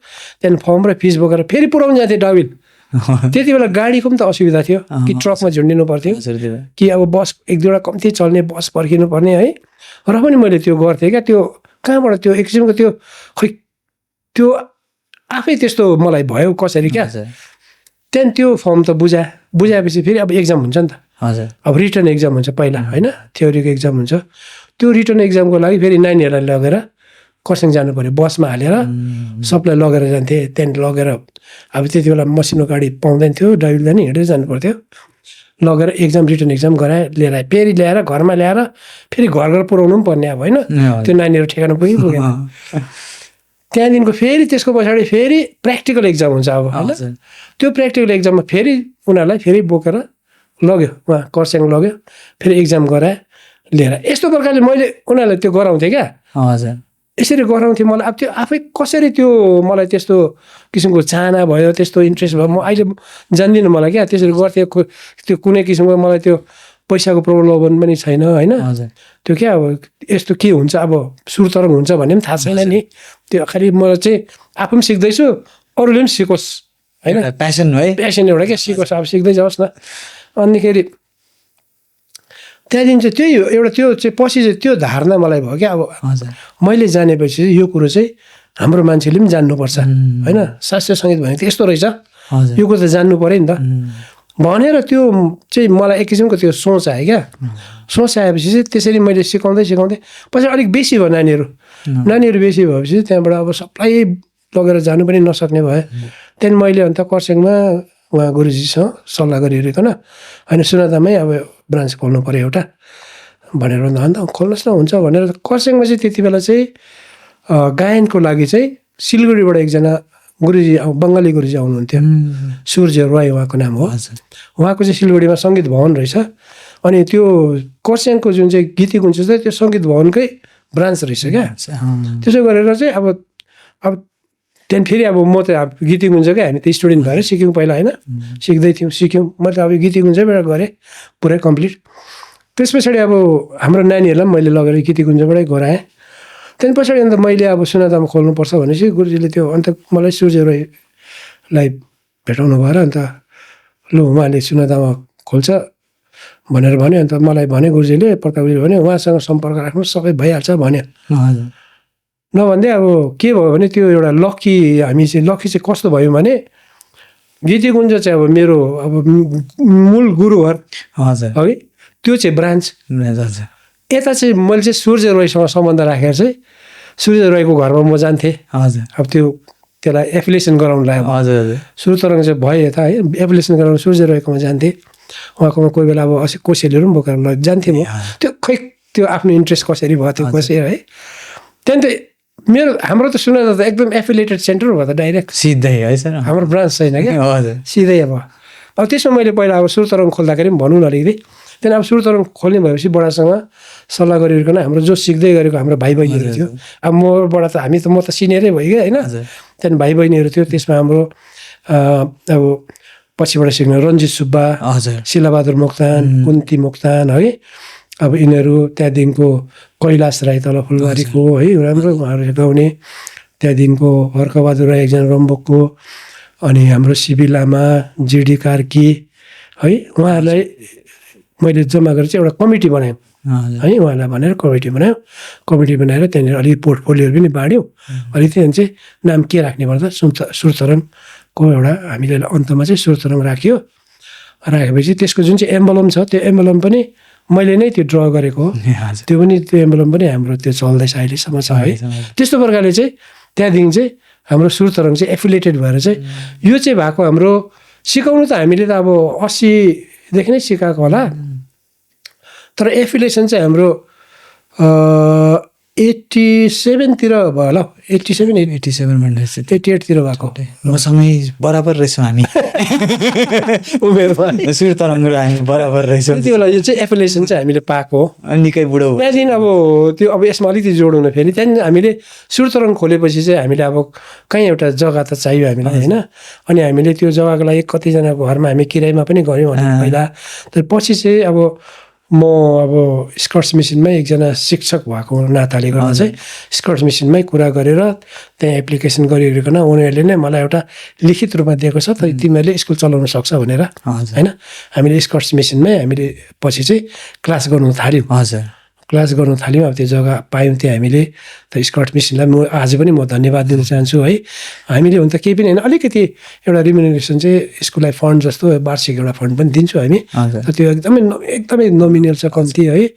त्यहाँदेखि फर्म र फिज बोकेर फेरि पुऱ्याउनु जान्थेँ डाविल। त्यति बेला गाडीको पनि त असुविधा थियो, कि ट्रकमा झुन्डिनु पर्थ्यो कि अब बस 1-2वटा कम्ती चल्ने बस पर्खिनु पर्ने है। र पनि मैले त्यो गर्थेँ क्या। त्यो कहाँबाट त्यो एक किसिमको त्यो खै त्यो आफै त्यस्तो मलाई भयो कसरी क्या। त्यहाँदेखि त्यो फर्म त बुझाएपछि फेरि अब एक्जाम हुन्छ नि त। अब रिटर्न एक्जाम हुन्छ पहिला होइन, थ्योरीको एक्जाम हुन्छ। त्यो रिटर्न एक्जामको लागि फेरि नानीहरूलाई लगेर खरसाङ जानु पऱ्यो, बसमा हालेर सबलाई लगेर जान्थेँ। त्यहाँदेखि लगेर अब त्यति बेला मसिनो गाडी पाउँदैन थियो, ड्राइभर जाने हिँडेर जानु पर्थ्यो, लगेर एक्जाम रिटर्न एक्जाम गराएर लिएर आएँ। फेरि ल्याएर घरमा ल्याएर फेरि घर पुऱ्याउनु पनि पर्ने अब होइन, त्यो नानीहरू ठेगाना पुगेन। त्यहाँदेखिको फेरि त्यसको पछाडि फेरि प्र्याक्टिकल एक्जाम हुन्छ अब होइन। त्यो प्र्याक्टिकल एक्जाममा फेरि उनीहरूलाई फेरि बोकेर लग्यो उहाँ खरसाङ लग्यो, फेरि एक्जाम गराएँ लिएर। यस्तो प्रकारले मैले उनीहरूलाई त्यो गराउँथेँ क्या। यसरी गराउँथेँ। मलाई अब त्यो आफै कसरी त्यो मलाई त्यस्तो किसिमको चाहना भयो, त्यस्तो इन्ट्रेस्ट भयो, म अहिले जान्दिनँ मलाई क्या। त्यसरी गर्थेँ, त्यो कुनै किसिमको मलाई त्यो पैसाको प्रलोभन पनि छैन होइन। त्यो क्या अब यस्तो के हुन्छ, अब सुर तरङ्ग हुन्छ भन्ने पनि थाहा छैन नि। त्यो खालि मलाई चाहिँ आफू पनि सिक्दैछु, अरूले पनि सिकोस् होइन, प्यासन है, प्यासन एउटा क्या, सिकोस् अब सिक्दै जाओस् न। अनिखेरि त्यहाँदेखि चाहिँ त्यही एउटा त्यो चाहिँ पछि चाहिँ त्यो धारणा मलाई भयो क्या। अब मैले जानेपछि यो कुरो चाहिँ हाम्रो मान्छेले पनि जान्नुपर्छ होइन, शास्त्रीय सङ्गीत भनेको त यस्तो रहेछ, यो कुरो त जान्नु पऱ्यो नि त भनेर त्यो चाहिँ मलाई एक किसिमको त्यो सोच आयो क्या। सोच आएपछि चाहिँ त्यसरी मैले सिकाउँदै पछि अलिक बेसी भयो नानीहरू बेसी भएपछि त्यहाँबाट अब सबलाई लगेर जानु पनि नसक्ने भयो। त्यहाँदेखि मैले अन्त खरसाङमा उहाँ गुरुजीसँग सल्लाह गरिकन होइन सुनादामै अब ब्रान्च खोल्नु पऱ्यो एउटा भनेर भन्दा अन्त खोल्नुहोस् न हुन्छ भनेर। खरसाङमा चाहिँ त्यति बेला चाहिँ गायनको लागि चाहिँ सिलगढीबाट एकजना गुरुजी बङ्गाली गुरुजी आउनुहुन्थ्यो, सूर्य रोय उहाँको नाम हो। उहाँको चाहिँ सिलगढीमा सङ्गीत भवन रहेछ। अनि त्यो खरसाङको जुन चाहिँ गीतिकुञ्ज छ त्यो सङ्गीत भवनकै ब्रान्च रहेछ क्या। त्यसो गरेर चाहिँ अब त्यहाँदेखि फेरि अब म त गीती गुन्जकै हामी त स्टुडेन्ट भएर सिक्यौँ पहिला होइन, सिक्दै थियौँ सिक्यौँ। म त अब गीती गुन्जैबाट गरेँ पुरै कम्प्लिट। त्यस पछाडि अब हाम्रो नानीहरूलाई पनि मैले लगेर गीती गुन्जबाटै गराएँ। त्यहाँदेखि पछाडि अन्त मैले अब सुनादामा खोल्नुपर्छ भनेपछि गुरुजीले त्यो अन्त मलाई सूर्य रोयलाई भेटाउनु भएर अन्त लु उहाँले सुनादामा खोल्छ भनेर भन्यो। अन्त मलाई भने गुरुजीले, प्रतापजीले भन्यो उहाँसँग सम्पर्क राख्नु सबै भइहाल्छ भन्यो। नभन्दै अब के भयो भने त्यो एउटा लक्की, हामी चाहिँ लक्की चाहिँ कस्तो भयो भने गीती गुन्ज चाहिँ अब मेरो अब मूल गुरुवर है, त्यो चाहिँ ब्रान्च। यता चाहिँ मैले चाहिँ सूर्य रोयसँग सम्बन्ध राखेर चाहिँ सूर्य रोयको घरमा म जान्थेँ। अब त्यसलाई एफिलिएसन गराउनु लाग्यो। सुरु तरङ्ग चाहिँ भयो यता है, एफिलिएसन गराउनु सूर्य रोयकोमा जान्थेँ। उहाँकोमा कोही बेला अब कोसेलीहरू पनि बोकेर जान्थेँ म। त्यो खै त्यो आफ्नो इन्ट्रेस्ट कसरी भयो त्यो कसरी है। त्यहाँदेखि हाम्रो त सुनादा त एकदम एफिलिएटेड सेन्टर भयो त डाइरेक्ट सिधै है सर, हाम्रो ब्रान्च छैन क्या, सिधै अब त्यसमा मैले पहिला अब सुरु तरङ्ग खोल्दाखेरि पनि भनौँ न अलिकति। त्यहाँदेखि अब सुरु तरङ्ग खोल्ने भएपछि बडासँग सल्लाह गरिकन हाम्रो जो सिक्दै गरेको हाम्रो भाइ बहिनीहरू थियो, अब मबाट त म त सिनियरै भइगयो होइन। त्यहाँदेखि भाइ बहिनीहरू थियो, त्यसमा हाम्रो अब पछिबाट सिक्ने रन्जित सुब्बा, शिलाबहादुर मोक्तान, कुन्ती मोक्तान है। अब यिनीहरू त्यहाँदेखिको कैलाश राई तल फुलबारीको है, राम्रो उहाँहरू गाउने। त्यहाँदेखिको हर्कबहादुर राई एकजना रम्बोकको, अनि हाम्रो सिबी लामा, जिडी कार्की है, उहाँहरूलाई मैले जम्मा गरेर चाहिँ एउटा कमिटी बनायौँ है। उहाँलाई भनेर कमिटी बनायौँ। कमिटी बनाएर त्यहाँनिर अलिक पोर्टफोलियोहरू पनि बाँड्यौँ। अलिक त्यहाँदेखि चाहिँ नाम के राख्ने भन्दा सुरतरङको एउटा हामीले अन्तमा चाहिँ सुरतरङ राख्यो। राखेपछि त्यसको जुन चाहिँ एम्बलम छ त्यो एम्बलम पनि मैले नै त्यो ड्र गरेको हो। त्यो पनि त्यो एम्बलम पनि हाम्रो त्यो चल्दैछ अहिलेसम्म छ है। त्यस्तो प्रकारले चाहिँ त्यहाँदेखि चाहिँ हाम्रो सुरतरङ चाहिँ एफिलिएटेड भएर चाहिँ यो चाहिँ भएको हाम्रो सिकाउनु त हामीले त अब 80देखि नै सिकाएको होला, तर एफिलिएसन चाहिँ हाम्रो 87तिर भयो होला, 87 भन्दैछ, 88तिर भएको। मसँगै बराबर रहेछौँ हामी उमेरमा, सुरतरङ र हामी बराबर रहेछौँ। त्यति बेला यो चाहिँ एफिलिएसन चाहिँ हामीले पाएको निकै बुढो। त्यहाँदेखि अब त्यो अब यसमा अलिकति जोडौँ न फेरि। त्यहाँदेखि हामीले सुरतरङ खोलेपछि चाहिँ हामीले अब कहीँ एउटा जग्गा त चाहियो हामीलाई होइन। अनि हामीले त्यो जग्गाको लागि कतिजनाको घरमा हामी किरायमा पनि गऱ्यौँ भने पहिला। तर पछि चाहिँ अब म अब स्कर्ट्स मिसिनमै एकजना शिक्षक भएको नाताले गर्दा चाहिँ स्कर्ट्स मिसिनमै कुरा गरेर त्यहाँ एप्लिकेसन गरिकन उनीहरूले नै मलाई एउटा लिखित रूपमा दिएको छ, त तिमीहरूले स्कुल चलाउन सक्छ भनेर होइन। हामीले स्कर्ट्स मिसिनमै हामीले पछि चाहिँ क्लास गर्नु थाल्यौँ। क्लास गर्नु थाल्यौँ। अब त्यो जग्गा पायौँ त्यहाँ हामीले। त स्कर्ट्स मिसिनलाई म आज पनि म धन्यवाद दिन चाहन्छु है। हामीले हुन त केही पनि होइन, अलिकति एउटा रिम्युनरेसन चाहिँ स्कुललाई फन्ड जस्तो वार्षिक एउटा फन्ड पनि दिन्छौँ हामी। त त्यो एकदमै नोमिनल छ, कम्ती है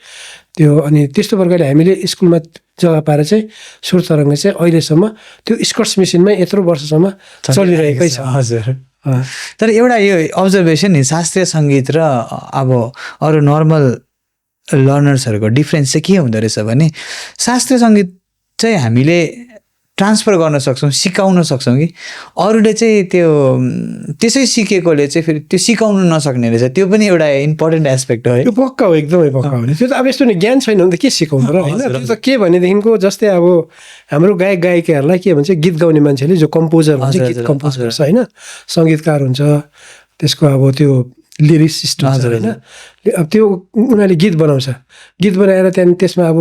त्यो। अनि त्यस्तो प्रकारले हामीले स्कुलमा जग्गा पाएर चाहिँ सुरतरङ्ग चाहिँ अहिलेसम्म त्यो स्कर्ट्स मिसिनमै यत्रो वर्षसम्म चलिरहेकै छ। तर एउटा यो अब्जर्भेसन नि, शास्त्रीय सङ्गीत र अब अरू नर्मल लर्नर्सहरूको डिफ्रेन्स चाहिँ के हुँदो रहेछ भने शास्त्रीय सङ्गीत चाहिँ हामीले ट्रान्सफर गर्न सक्छौँ, सिकाउन सक्छौँ कि अरूले चाहिँ त्यो त्यसै सिकेकोले चाहिँ फेरि त्यो सिकाउनु नसक्ने रहेछ। त्यो पनि एउटा इम्पोर्टेन्ट एस्पेक्ट हो है। त्यो पक्का हो, एकदमै पक्का हो। त्यो त अब यस्तो नि ज्ञान छैन भने त के सिकाउनु र होइन। त्यो त के भनेदेखिको जस्तै अब हाम्रो गायक गायिकाहरूलाई के भन्छ, गीत गाउने मान्छेले जो कम्पोजर भन्छ, गीत कम्पोज गर्छ होइन, सङ्गीतकार हुन्छ, त्यसको अब त्यो लिरिसिस्ट हुन्छ होइन। अब त्यो उनीहरूले गीत बनाउँछ, गीत बनाएर त्यहाँदेखि त्यसमा अब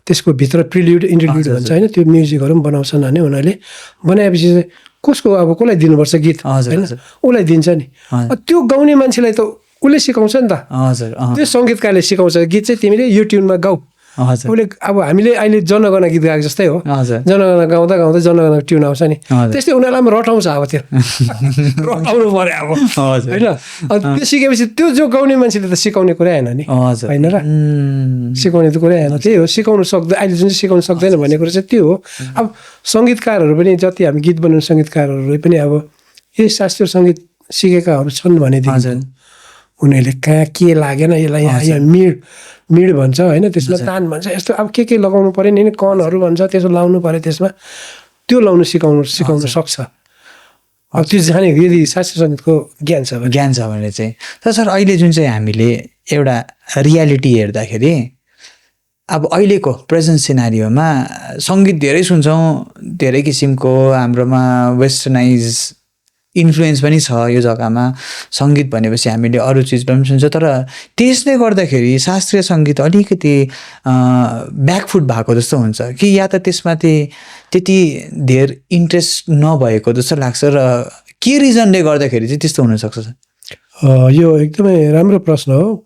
त्यसको भित्र प्रिल्युड इन्टरल्युड भन्छ होइन, त्यो म्युजिकहरू पनि बनाउँछन् भने उनीहरूले बनाएपछि चाहिँ कसको अब कसलाई दिनुपर्छ गीत होइन, उसलाई दिन्छ नि। त्यो गाउने मान्छेलाई त उसले सिकाउँछ नि त। त्यो सङ्गीतकारले सिकाउँछ गीत चाहिँ तिमीले यो ट्युनमा गाऊ। उसले अब हामीले अहिले जनगणना गीत गाएको जस्तै हो, जनगणना गाउँदा गाउँदा जनगणना ट्युन आउँछ नि, त्यस्तै उनीहरूलाई पनि रटाउँछ। अब त्यो रटाउनु पर्यो अब होइन। त्यो सिकेपछि त्यो जो गाउने मान्छेले त सिकाउने कुरै आएन नि होइन र, सिकाउने त कुरै आएन। त्यही हो, सिकाउनु सक्दैन अहिले जुन चाहिँ सिकाउनु सक्दैन भन्ने कुरो चाहिँ त्यो हो। अब सङ्गीतकारहरू पनि जति हामी गीत बनाउने सङ्गीतकारहरू पनि अब यही शास्त्रीय सङ्गीत सिकेकाहरू छन् भनेदेखि उनीहरूले कहाँ के लागेन यसलाई, यहाँ मिड भन्छ होइन, त्यसमा तान भन्छ, यस्तो अब के लगाउनु पऱ्यो नि, कनहरू भन्छ, त्यसो लाउनु पऱ्यो, त्यसमा त्यो लाउनु सिकाउन सक्छ। अब त्यो जाने यदि शास्त्रीय सङ्गीतको ज्ञान छ भने चाहिँ। तर सर अहिले जुन चाहिँ हामीले एउटा रियालिटी हेर्दाखेरि अब अहिलेको प्रेजेन्ट सिनारियोमा सङ्गीत धेरै सुन्छौँ, धेरै किसिमको हाम्रोमा वेस्टर्नाइज इन्फ्लुएन्स पनि छ यो जग्गामा। सङ्गीत भनेपछि हामीले अरू चिज पनि सुन्छ, तर त्यसले गर्दाखेरि शास्त्रीय सङ्गीत अलिकति ब्याकफुट भएको जस्तो हुन्छ कि या त त्यसमाथि त्यति धेर इन्ट्रेस्ट नभएको जस्तो लाग्छ। र के रिजनले गर्दाखेरि चाहिँ त्यस्तो हुनसक्छ? यो एकदमै राम्रो प्रश्न हो।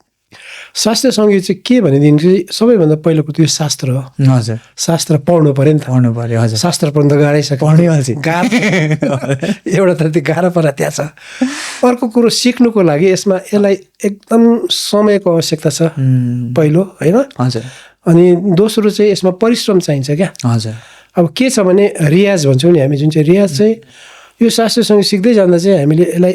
शास्त्रीय सङ्गीत चाहिँ के भनेदेखि चाहिँ सबैभन्दा पहिलोको त्यो शास्त्र हो। हजुर, शास्त्र पढ्नु पऱ्यो नि त। पढ्नु पऱ्यो। हजुर, शास्त्र पढ्नु त गाह्रै छ, पढ्नै हाल्छ। एउटा त त्यो गाह्रो पर त्यहाँ छ। अर्को कुरो सिक्नुको लागि यसलाई एकदम समयको आवश्यकता छ पहिलो, होइन? हजुर। अनि दोस्रो चाहिँ यसमा परिश्रम चाहिन्छ क्या। हजुर। अब के छ भने रियाज भन्छौँ नि हामी, जुन चाहिँ रियाज चाहिँ यो शास्त्रीय सङ्गीत सिक्दै जाँदा चाहिँ हामीले यसलाई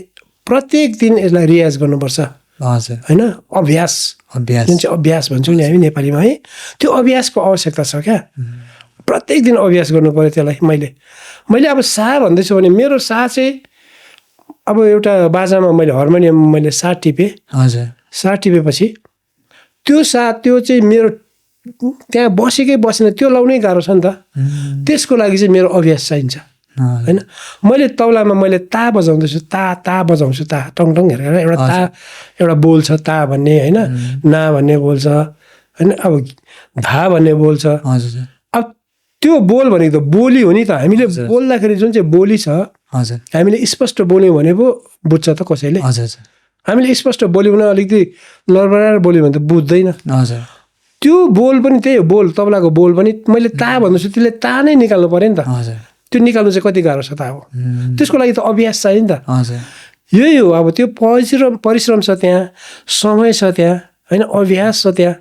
प्रत्येक दिन यसलाई रियाज गर्नुपर्छ। हजुर, होइन? अभ्यास जुन चाहिँ अभ्यास भन्छौँ नि हामी नेपालीमा, है, त्यो अभ्यासको आवश्यकता छ क्या। प्रत्येक दिन अभ्यास गर्नु पऱ्यो त्यसलाई। मैले अब सा भन्दैछु भने मेरो सा चाहिँ अब एउटा बाजामा मैले हार्मोनियम मैले सा टिपेँ। हजुर। सा टिपेपछि त्यो चाहिँ मेरो त्यहाँ बसेकै बसेन, त्यो लाउनै गाह्रो छ नि त। त्यसको लागि चाहिँ मेरो अभ्यास चाहिन्छ, होइन? मैले तबलामा मैले ता बजाउँदैछु, ता बजाउँछु, ता टङ टङ हेरेर एउटा बोल छ ता भन्ने, होइन? ना भन्ने बोल छ, होइन? अब धा भन्ने बोल छ। अब त्यो बोल भनेको त बोली हो नि त। हामीले बोल्दाखेरि जुन चाहिँ बोली छ, हामीले स्पष्ट बोल्यौँ भने पो बुझ्छ त कसैले। हामीले स्पष्ट बोल्यौँ भने अलिकति लरबराएर बोल्यो भने त बुझ्दैन। त्यो बोल पनि त्यही हो, बोल तबलाको बोल पनि मैले ता भन्दैछु, त्यसले ता नै निकाल्नु पऱ्यो नि त। त्यो निकाल्नु चाहिँ कति गाह्रो छ त। अब त्यसको लागि त अभ्यास चाहियो नि त। यही हो, अब त्यो परिश्रम छ त्यहाँ, समय छ त्यहाँ, होइन? अभ्यास छ त्यहाँ।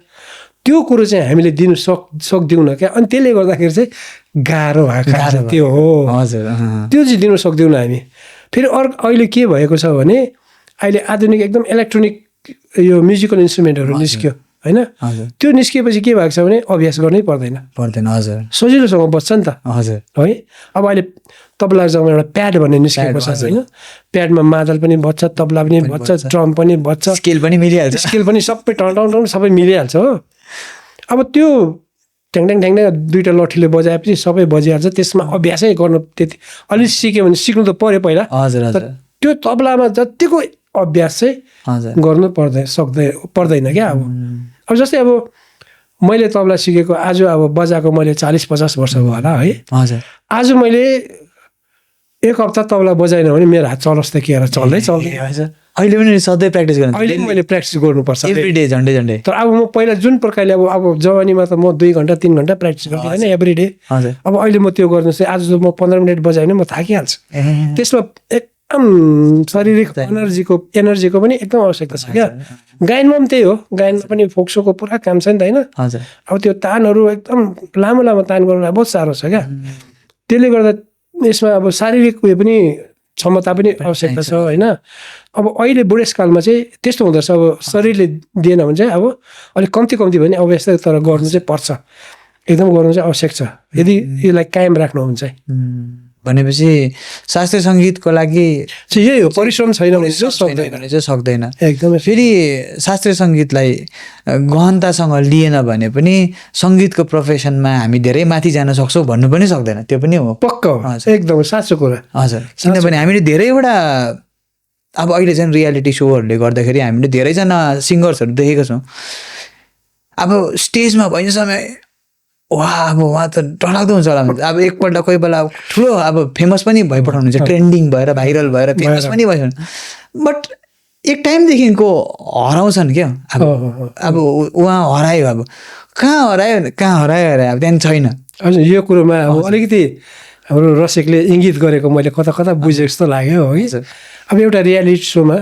त्यो कुरो चाहिँ हामीले दिनु सक्दैनौँ क्या। अनि त्यसले गर्दाखेरि चाहिँ गाह्रो भएको त्यो हो। त्यो चाहिँ दिनु सक्दैनौँ हामी। फेरि अहिले के भएको छ भने अहिले आधुनिक एकदम इलेक्ट्रोनिक यो म्युजिकल इन्स्ट्रुमेन्टहरू निस्क्यो, होइन? त्यो निस्किएपछि के भएको छ भने अभ्यास गर्नै पर्दैन। हजुर, सजिलोसँग बस्छ नि त। हजुर, है। अब अहिले तबला जग्गामा एउटा प्याड भन्ने निस्केको छ, होइन? प्याडमा मादल पनि बज्छ, तबला पनि बज्छ, ड्रम पनि बज्छ, स्केल पनि मिलिहाल्छ, स्केल पनि सबै टङ सबै मिलिहाल्छ हो। अब त्यो ढ्याङ दुईवटा लठीले बजाएपछि सबै बजिहाल्छ। त्यसमा अभ्यासै गर्नु त्यति अलिक सिक्यो भने सिक्नु त पऱ्यो पहिला। त्यो तबलामा जतिको अभ्यास चाहिँ गर्नु पर्दैन क्या। अब जस्तै अब मैले तबला सिकेको आज अब बजाएको मैले 40-50 वर्ष भयो होला, है? आज मैले एक हप्ता तबला बजाएन भने मेरो हात चलोस् त के चल्दै अहिले पनि सधैँ प्र्याक्टिस गर्नु। अहिले मैले प्र्याक्टिस गर्नुपर्छ एभ्रिडे, झन्डै। तर अब म पहिला जुन प्रकारले अब जवानीमा त म 2 घन्टा 3 घन्टा प्र्याक्टिस गर्थेँ, होइन? एभ्रिडे। अब अहिले म त्यो गर्नु चाहिँ आज म 15 मिनट बजाएँ भने म थाकिहाल्छु। त्यसमा एकदम शारीरिक एनर्जीको पनि एकदम आवश्यकता छ क्या। गायनमा पनि त्यही हो, गायनमा पनि फोक्सोको पुरा काम छ नि त, होइन? अब त्यो तानहरू एकदम लामो तान गर्नुलाई बहुत साह्रो छ क्या। त्यसले गर्दा यसमा अब शारीरिक उयो पनि क्षमता पनि आवश्यकता छ, होइन? अब अहिले बुढेसकालमा चाहिँ त्यस्तो हुँदो रहेछ। अब शरीरले दिएन भने चाहिँ अब अलिक कम्ती भने अभ्यास तर गर्नु चाहिँ पर्छ, एकदम गर्नु चाहिँ आवश्यक छ यदि यसलाई कायम राख्नु हुन्छ। भनेपछि शास्त्रीय सङ्गीतको लागि चाहिँ यही हो, परिश्रम छैन भने चाहिँ सक्दैन एकदमै। फेरि शास्त्रीय सङ्गीतलाई गहनतासँग लिएन भने पनि सङ्गीतको प्रोफेसनमा हामी धेरै माथि जान सक्छौँ भन्नु पनि सक्दैन, त्यो पनि हो। पक्का हो, एकदमै साँचो कुरा। हजुर, किनभने हामीले धेरैवटा अब अहिले चाहिँ रियालिटी सोहरूले गर्दाखेरि हामीले धेरैजना सिङ्गर्सहरू देखेका छौँ। अब स्टेजमा भइने समय अब उहाँ त डरलाग्दो हुन्छ होला। अब एकपल्ट कोही बेला ठुलो अब फेमस पनि भइपठाउनुहुन्छ, ट्रेन्डिङ भएर भाइरल भएर फेमस पनि भइसक्नु, बट एक टाइमदेखिको हराउँछन् क्या। अब उहाँ हरायो, अब कहाँ हरायो अब त्यहाँदेखि छैन। हजुर, यो कुरोमा अब अलिकति हाम्रो रसिकले इङ्गित गरेको मैले कता बुझेको जस्तो लाग्यो हो कि। अब एउटा रियालिटी सोमा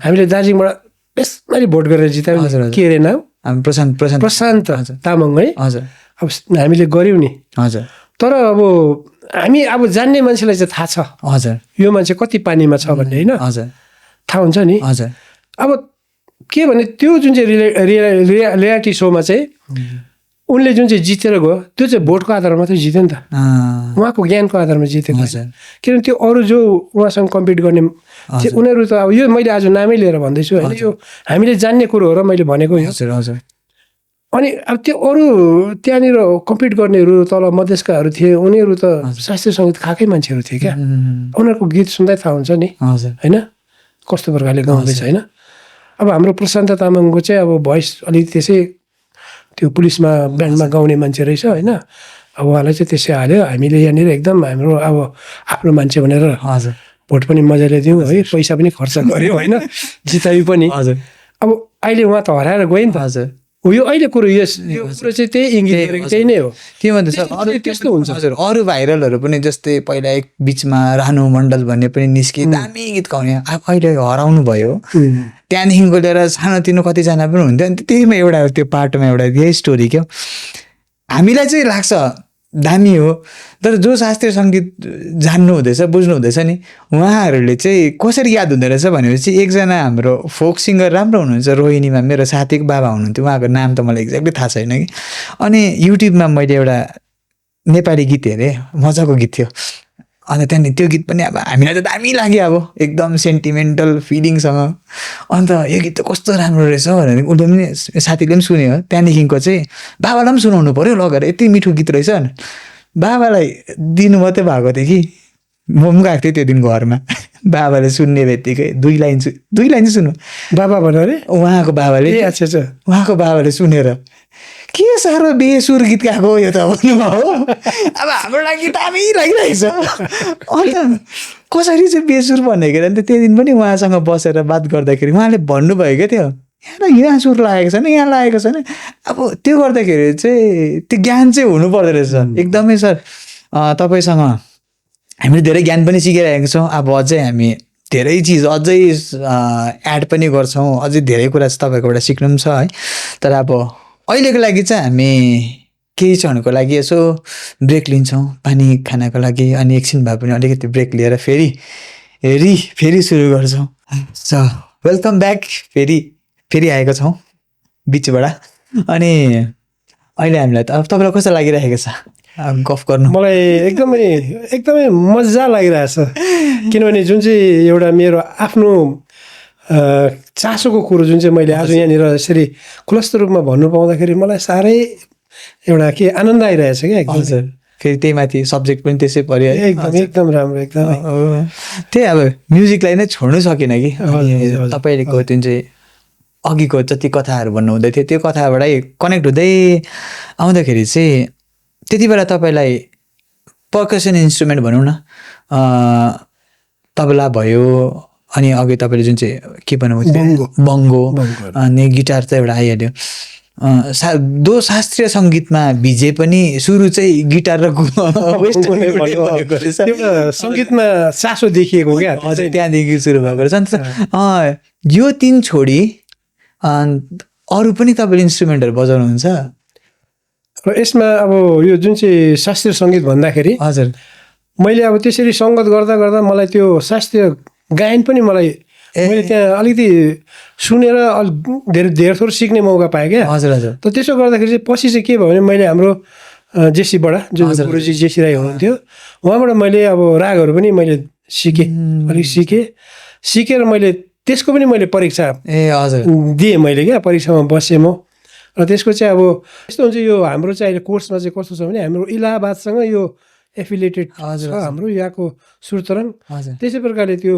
हामीले दार्जिलिङबाट बेसरी भोट गरेर जितायौँ, के अरे नाम? प्रशान्त तामाङ, है? हजुर। अब हामीले गऱ्यौँ नि। हजुर। तर अब हामी अब जान्ने मान्छेलाई चाहिँ थाहा छ, हजुर, यो मान्छे कति पानीमा छ भन्ने, होइन? हजुर, थाहा हुन्छ नि। हजुर। अब के भने त्यो जुन चाहिँ रियालिटी सोमा चाहिँ उनले जुन चाहिँ जितेर गयो त्यो चाहिँ भोटको आधारमा मात्रै जित्यो नि त, उहाँको ज्ञानको आधारमा जितेको। किनभने त्यो अरू जो उहाँसँग कम्पिट गर्ने उनीहरू त अब यो मैले आज नामै लिएर भन्दैछु, होइन? यो हामीले जान्ने कुरो हो र मैले भनेको यो। अनि अब त्यो अरू त्यहाँनिर कम्पिट गर्नेहरू तल मधेसकाहरू थिए, उनीहरू त शास्त्रीय सङ्गीत खाएकै मान्छेहरू थिए क्या। उनीहरूको गीत सुन्दै थाहा हुन्छ नि होइन कस्तो प्रकारले गाउँदैछ होइन। अब हाम्रो प्रशान्त तामाङको चाहिँ अब भोइस अलिक त्यसै त्यो पुलिसमा ब्यान्डमा गाउने मान्छे रहेछ होइन। अब उहाँलाई चाहिँ त्यसै हाल्यो, हामीले यहाँनिर एकदम हाम्रो अब आफ्नो मान्छे भनेर भोट पनि मजाले दिउँ है, पैसा पनि खर्च गऱ्यौँ होइन, जितायौँ पनि। अब अहिले उहाँ त हराएर गयो नि त। हो यो अहिले कुरो यो कुरो चाहिँ त्यही इङ्गित गरेको त्यही नै हो। त्यो भन्दा सर अरू त्यस्तो हुन्छ हजुर अरू भाइरलहरू पनि जस्तै पहिला एक बिचमा रानु मण्डल भन्ने पनि निस्के, दामी गीत गाउने, अब अहिले हराउनु भयो। त्यहाँदेखिको लिएर सानोतिनो कतिजना पनि हुन्थ्यो। अनि त्यहीमा एउटा त्यो पार्टमा एउटा यही स्टोरी क्या, हामीलाई चाहिँ लाग्छ दामी हो, तर जो शास्त्रीय सङ्गीत जान्नु हुँदैछ बुझ्नु हुँदैछ नि उहाँहरूले चाहिँ कसरी याद हुँदो रहेछ भनेपछि एकजना हाम्रो फोक सिङ्गर राम्रो हुनुहुन्छ रोहिणीमा, मेरो साथीको बाबा हुनुहुन्थ्यो, उहाँको नाम त मलाई एक्ज्याक्टली थाहा छैन कि। अनि युट्युबमा मैले एउटा नेपाली गीत हेरेँ, मजाको गीत थियो। अन्त त्यहाँदेखि त्यो गीत पनि अब हामीलाई त दामी लाग्यो, अब एकदम सेन्टिमेन्टल फिलिङसँग। अन्त यो गीत त कस्तो राम्रो रहेछ भनेर उसले पनि साथीले पनि सुन्यो। त्यहाँदेखिको चाहिँ बाबालाई पनि सुनाउनु पऱ्यो लगेर, यति मिठो गीत रहेछ। बाबालाई दिनु मात्रै भएको थियो कि म पनि गएको थिएँ त्यो दिन घरमा। बाबाले सुन्ने बित्तिकै दुई लाइन चाहिँ सुन्नु बाबा भन्यो अरे उहाँको बाबाले। उहाँको बाबाले सुनेर के साह्रो बेसुर गीत गाएको यो त भन्नुभयो। अब हाम्रो लागि दामी लागिरहेको छ। अन्त कसरी चाहिँ बेसुर भनेको अन्त त्यो दिन पनि उहाँसँग बसेर बात गर्दाखेरि उहाँले भन्नुभयो क्या, त्यो यहाँ सुर लागेको छैन, यहाँ लागेको छैन। अब त्यो गर्दाखेरि चाहिँ त्यो ज्ञान चाहिँ हुनु पर्दो रहेछ एकदमै। सर तपाईँसँग हामीले धेरै ज्ञान पनि सिकिरहेको छौँ, अब अझै हामी धेरै चिज अझै एड पनि गर्छौँ, अझै धेरै कुरा चाहिँ तपाईँकोबाट सिक्नु पनि छ है। तर अब अहिलेको लागि चाहिँ हामी केही क्षणको लागि यसो ब्रेक लिन्छौँ पानी खानको लागि, अनि एकछिन भए पनि अलिकति ब्रेक लिएर फेरि सुरु गर्छौँ। वेलकम ब्याक, फेरि आएको छौँ बिचबाट। अनि अहिले हामीलाई अब तपाईँलाई कस्तो लागिरहेको छ गफ गर्नु? मलाई एकदमै मजा लागिरहेछ, किनभने जुन चाहिँ एउटा मेरो आफ्नो चासोको कुरो जुन चाहिँ मैले आज यहाँनिर यसरी खुलस्त रूपमा भन्नु पाउँदाखेरि मलाई साह्रै एउटा के आनन्द आइरहेछ क्या एकदम। फेरि त्यही माथि सब्जेक्ट पनि त्यसै पऱ्यो एकदम राम्रो एकदम। त्यही अब म्युजिकलाई नै छोड्नु सकेन कि तपाईँको जुन चाहिँ अघिको जति कथाहरू भन्नु हुँदै थियो त्यो कथाबाटै कनेक्ट हुँदै आउँदाखेरि चाहिँ त्यति बेला तपाईँलाई पर्कसन इन्स्ट्रुमेन्ट भनौँ न, तबला भयो, अनि अघि तपाईँले जुन चाहिँ के भन्नुभयो बङ्गो, अनि गिटार त एउटा आइहाल्यो। दो शास्त्रीय सङ्गीतमा भिजे पनि सुरु चाहिँ गिटार र सङ्गीतमा चासो देखिएको क्या, त्यहाँदेखि सुरु भएको रहेछ। यो तिन छोडी अरू पनि तपाईँले इन्स्ट्रुमेन्टहरू बजाउनुहुन्छ? र यसमा अब यो जुन चाहिँ शास्त्रीय सङ्गीत भन्दाखेरि हजुर मैले अब त्यसरी सङ्गत गर्दा गर्दा मलाई त्यो शास्त्रीय गायन पनि मैले त्यहाँ अलिकति सुनेर धेरै थोर सिक्ने मौका पाएँ क्या। हजुर हजुर। त त्यसो गर्दाखेरि चाहिँ पछि चाहिँ के भयो भने मैले हाम्रो जेसीबाट जुन गुरुजी जेसी राई हुनुहुन्थ्यो उहाँबाट मैले अब रागहरू पनि मैले अलिक सिकेर मैले त्यसको पनि मैले परीक्षा दिएँ मैले क्या, परीक्षामा बसेँ म। र त्यसको चाहिँ अब यस्तो हुन्छ यो हाम्रो चाहिँ अहिले कोर्समा चाहिँ कस्तो छ भने हाम्रो इलाहाबादसँग यो एफिलिएटेड छ हाम्रो यहाँको सुरतरङ। त्यसै प्रकारले त्यो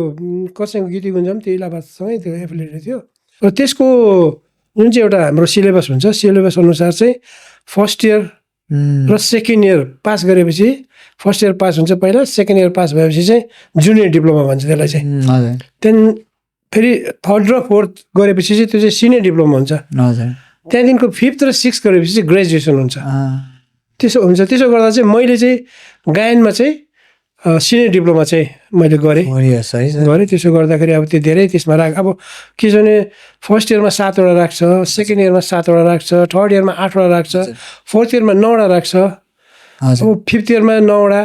कसैको गीती गुन्जम त्यो इलाहाबादसँगै त्यो एफिलिएटेड थियो। र त्यसको जुन चाहिँ एउटा हाम्रो सिलेबस हुन्छ, सिलेबस अनुसार चाहिँ फर्स्ट इयर र सेकेन्ड इयर पास गरेपछि, फर्स्ट इयर पास हुन्छ पहिला, सेकेन्ड इयर पास भएपछि चाहिँ जुनियर डिप्लोमा भन्छ त्यसलाई चाहिँ। त्यहाँदेखि फेरि थर्ड र फोर्थ गरेपछि चाहिँ त्यो चाहिँ सिनियर डिप्लोमा हुन्छ। त्यहाँदेखिको फिफ्थ र सिक्स्थ गरेपछि चाहिँ ग्रेजुएसन हुन्छ। त्यसो हुन्छ। त्यसो गर्दा चाहिँ मैले चाहिँ गायनमा चाहिँ सिनियर डिप्लोमा चाहिँ मैले गरेँ। त्यसो गर्दाखेरि अब त्यो धेरै त्यसमा राग अब के छ भने फर्स्ट इयरमा 7वटा राग छ, सेकेन्ड इयरमा 7वटा राग छ, थर्ड इयरमा 8वटा राग छ, फोर्थ इयरमा 9वटा राग छ, अब फिफ्थ इयरमा 9वटा,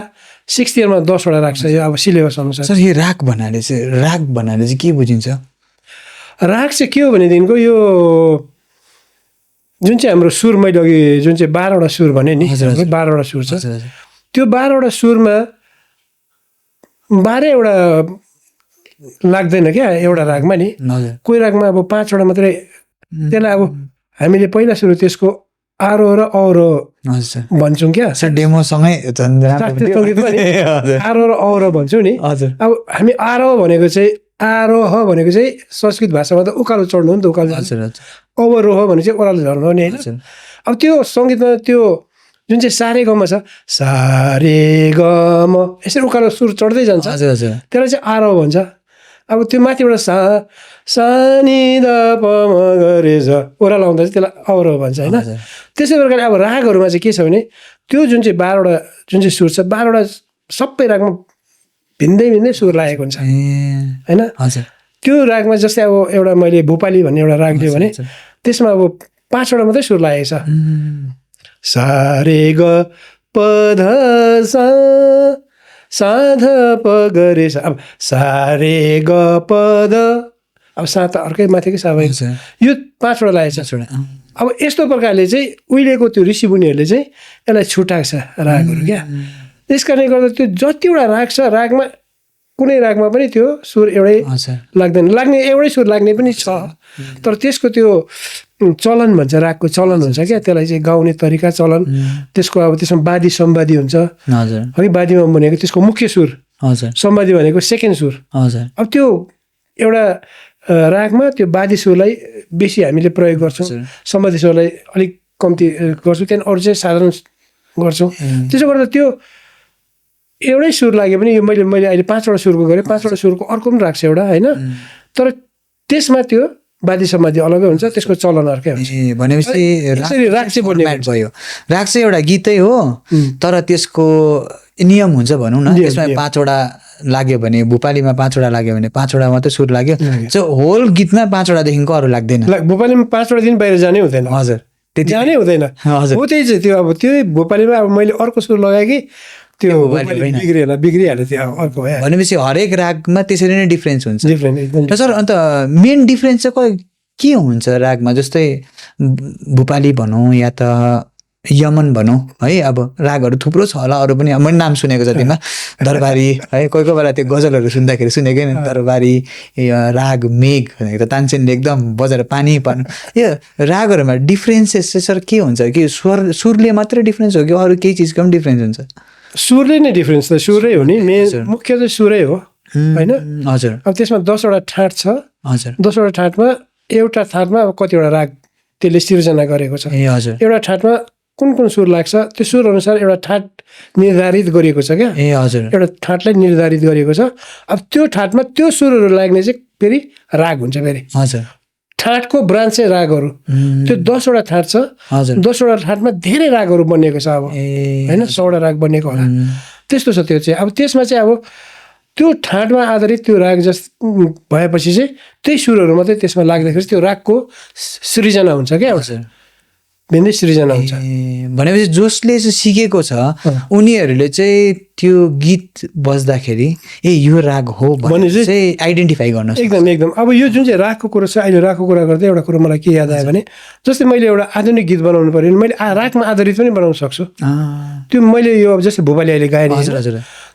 सिक्स्थ इयरमा 10वटा राग छ। यो अब सिलेबस अनुसार। सर यो राग भन्नाले चाहिँ के बुझिन्छ? राग चाहिँ के हो भनेदेखिको यो जुन चाहिँ हाम्रो सुर मैले अघि जुन चाहिँ 12वटा सुर भने नि, 12वटा सुर छ, त्यो 12वटा सुरमा 12वटा लाग्दैन क्या एउटा रागमा नि। कोही रागमा अब 5वटा मात्रै। त्यसलाई अब हामीले पहिला सुरु त्यसको आरो र औरो हजुर भन्छौँ क्या सर डेमोसँगै झन् शास्त्रीय सङ्गीतमा नि हजुर आरो र औरो भन्छौँ नि। हजुर अब हामी आरोह भनेको चाहिँ संस्कृत भाषामा त उकालो चढ्नु हो नि त, उकालो हजुर हजुर अवरोह भने चाहिँ ओह्रालो झर्नु हो नि होइन। हजुर अब त्यो सङ्गीतमा त्यो जुन चाहिँ सारे गमा छ सारे ग म यसरी उकालो सुर चढ्दै जान्छ, हजुर हजुर त्यसलाई चाहिँ आरोह भन्छ। अब त्यो माथिबाट सा नि द प म ग रे ज ओह्रालो आउँदा चाहिँ त्यसलाई अवरोह भन्छ होइन। हजुर त्यसै प्रकारले अब रागहरूमा चाहिँ के छ भने त्यो जुन चाहिँ 12वटा जुन चाहिँ सुर छ 12वटा सबै रागमा भिन्दै भिन्दै सुर लागेको हुन्छ होइन। हजुर त्यो रागमा जस्तै अब एउटा मैले भूपाली भन्ने एउटा राग दियो भने त्यसमा अब 5वटा मात्रै सुर लागेको छ। सा रे ग प ध सा सा ध प ग रे सा। अब सा रे ग प ध अब सा त अर्कै माथिकै सा भयो, यो 5वटा लागेको छ। अब यस्तो प्रकारले चाहिँ उहिलेको त्यो ऋषिमुनिहरूले चाहिँ यसलाई छुट्याएको छ रागहरू क्या। त्यस कारणले गर्दा त्यो जतिवटा राग छ रागमा कुनै रागमा पनि त्यो सुर एउटै लाग्दैन, लाग्ने एउटै सुर लाग्ने पनि छ, तर त्यसको त्यो चलन भन्छ, रागको चलन हुन्छ क्या, त्यसलाई चाहिँ गाउने तरिका चलन, त्यसको अब त्यसमा वादी सम्वादी हुन्छ है। वादीमा भनेको त्यसको मुख्य सुर, सम्वादी भनेको सेकेन्ड सुर। अब त्यो एउटा रागमा त्यो वादी सुरलाई बेसी हामीले प्रयोग गर्छौँ, सम्वादी सुरलाई अलिक कम्ती गर्छौँ, त्यहाँदेखि अरू चाहिँ साधारण गर्छौँ। त्यसो गर्दा त्यो एउटै सुर लाग्यो भने यो मैले अहिले 5वटा सुरको गरेँ, 5वटा सुरको अर्को पनि राख्छ एउटा होइन, तर त्यसमा त्यो वादी सम्वादी अलग्गै हुन्छ, त्यसको चलन अर्कै हुन्छ। भनेपछि राग चाहिँ भयो, राग चाहिँ एउटा गीतै हो तर त्यसको नियम हुन्छ भनौँ न। त्यसमा 5वटा लाग्यो भने भूपालीमा 5वटा लाग्यो भने 5वटा मात्रै सुर लाग्यो, होल गीतमा 5वटादेखिको अरू लाग्दैन। भूपालीमा 5वटा दिन बाहिर जानै हुँदैन। हजुर जानै हुँदैन। हो त्यही चाहिँ त्यो अब त्यो भूपालीमा अब मैले अर्को सुर लगाएँ कि त्यो बिग्रिहाल्यो त्यो अर्को भयो। भनेपछि हरेक रागमा त्यसरी नै डिफ्रेन्स हुन्छ। डिफ्रेन्ट सर अन्त मेन डिफ्रेन्स चाहिँ के हुन्छ रागमा? जस्तै भूपाली भनौँ या त यमन भनौँ है, अब रागहरू थुप्रो छ होला अरू पनि, मैले नाम सुनेको जतिमा दरबारी है, कोही कोही बेला त्यो गजलहरू सुन्दाखेरि सुनेकै नि, दरबारी राग मेघ भनेको त तानसेनले एकदम बजाएर पानी पार्नु। यो रागहरूमा डिफ्रेन्सेस चाहिँ सर के हुन्छ कि सुरले मात्रै डिफ्रेन्स हो कि अरू केही चिजको पनि डिफ्रेन्स हुन्छ? सुरले नै डिफ्रेन्स त सुरै हो नि, मेन मुख्य चाहिँ सुरै हो होइन। हजुर अब त्यसमा 10वटा ठाट छ। हजुर 10वटा ठाटमा एउटा ठाटमा अब कतिवटा राग त्यसले सिर्जना गरेको छ। हजुर एउटा ठाटमा कुन कुन सुर लाग्छ त्यो सुर अनुसार एउटा ठाट निर्धारित गरिएको छ क्या। हजुर एउटा ठाटलाई निर्धारित गरिएको छ। अब त्यो ठाटमा त्यो सुरहरू लाग्ने चाहिँ फेरि राग हुन्छ। फेरि हजुर ठाटको ब्रान्च चाहिँ रागहरू, त्यो 10वटा ठाट छ। 10वटा ठाटमा धेरै रागहरू बनिएको छ अब होइन, 100वटा राग बनिएको होला त्यस्तो छ त्यो चाहिँ। अब त्यसमा चाहिँ अब त्यो ठाटमा आधारित त्यो राग भएपछि चाहिँ त्यही सुरहरू मात्रै त्यसमा लाग्दाखेरि त्यो रागको सृजना हुन्छ क्या, भिन्दै सृजना हुन्छ। भनेपछि जसले चाहिँ सिकेको छ उनीहरूले चाहिँ त्यो गीत बज्दाखेरि ए यो राग हो भने चाहिँ आइडेन्टिफाई गर्न सक्छ। एकदम। अब यो जुन चाहिँ रागको कुरो छ, अहिले रागको कुरा गर्दा एउटा कुरो मलाई के याद आयो भने जस्तै मैले एउटा आधुनिक गीत बनाउनु पर्यो भने मैले रागमा आधारित पनि बनाउन सक्छु। त्यो मैले यो अब जस्तै भूपाली अहिले गाएँ,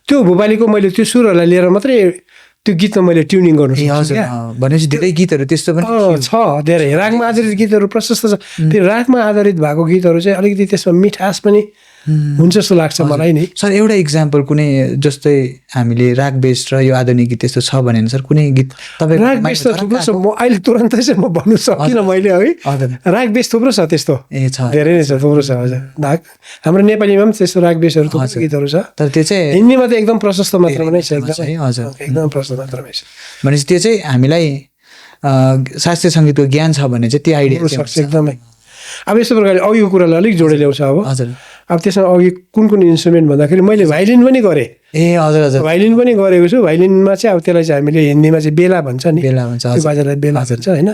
त्यो भूपालीको मैले त्यो सुरहरूलाई लिएर मात्रै त्यो गीतमा मैले ट्युनिङ गर्नु सक्छु। भनेपछि धेरै गीतहरू त्यस्तो पनि छ, धेरै रागमा आधारित गीतहरू प्रशस्त छ। त्यो रागमा आधारित भएको गीतहरू चाहिँ अलिकति त्यसमा मिठास पनि हुन्छ जस्तो लाग्छ मलाई नि। सर एउटा इक्जाम्पल कुनै जस्तै हामीले राग बेस्ड र यो आधुनिक गीत त्यस्तो छ भने सर कुनै गीत तपाईँ? राग बेस्ड त थुप्रो छ, म अहिले तुरन्तै चाहिँ म भन्नु सकिनँ मैले है। राग बेस्ड थुप्रो छ, त्यस्तो धेरै नै छ, थुप्रो छ। हजुर हाम्रो नेपालीमा पनि त्यस्तो राग बेस्डहरू थुप्रो गीतहरू छ, तर त्यो चाहिँ हिन्दीमा त एकदम प्रशस्त मात्रामा नै छ। एकदम प्रशस्त मात्रामा छ। भनेपछि त्यो चाहिँ हामीलाई शास्त्रीय सङ्गीतको ज्ञान छ भने चाहिँ त्यो आइडिया सक्छ एकदमै। अब यस्तो प्रकारले अघिको कुरालाई अलिक जोडेर ल्याउँछ। अब हजुर अब त्यसमा अघि कुन कुन इन्स्ट्रुमेन्ट भन्दाखेरि मैले भाइलिन पनि गरेँ। हजुर हजुर भाइलिन पनि गरेको छु। भाइलिनमा चाहिँ अब त्यसलाई चाहिँ हामीले हिन्दीमा चाहिँ बेला भन्छ नि, बेला भन्छ, त्यो बाजालाई बेला भन्छ होइन।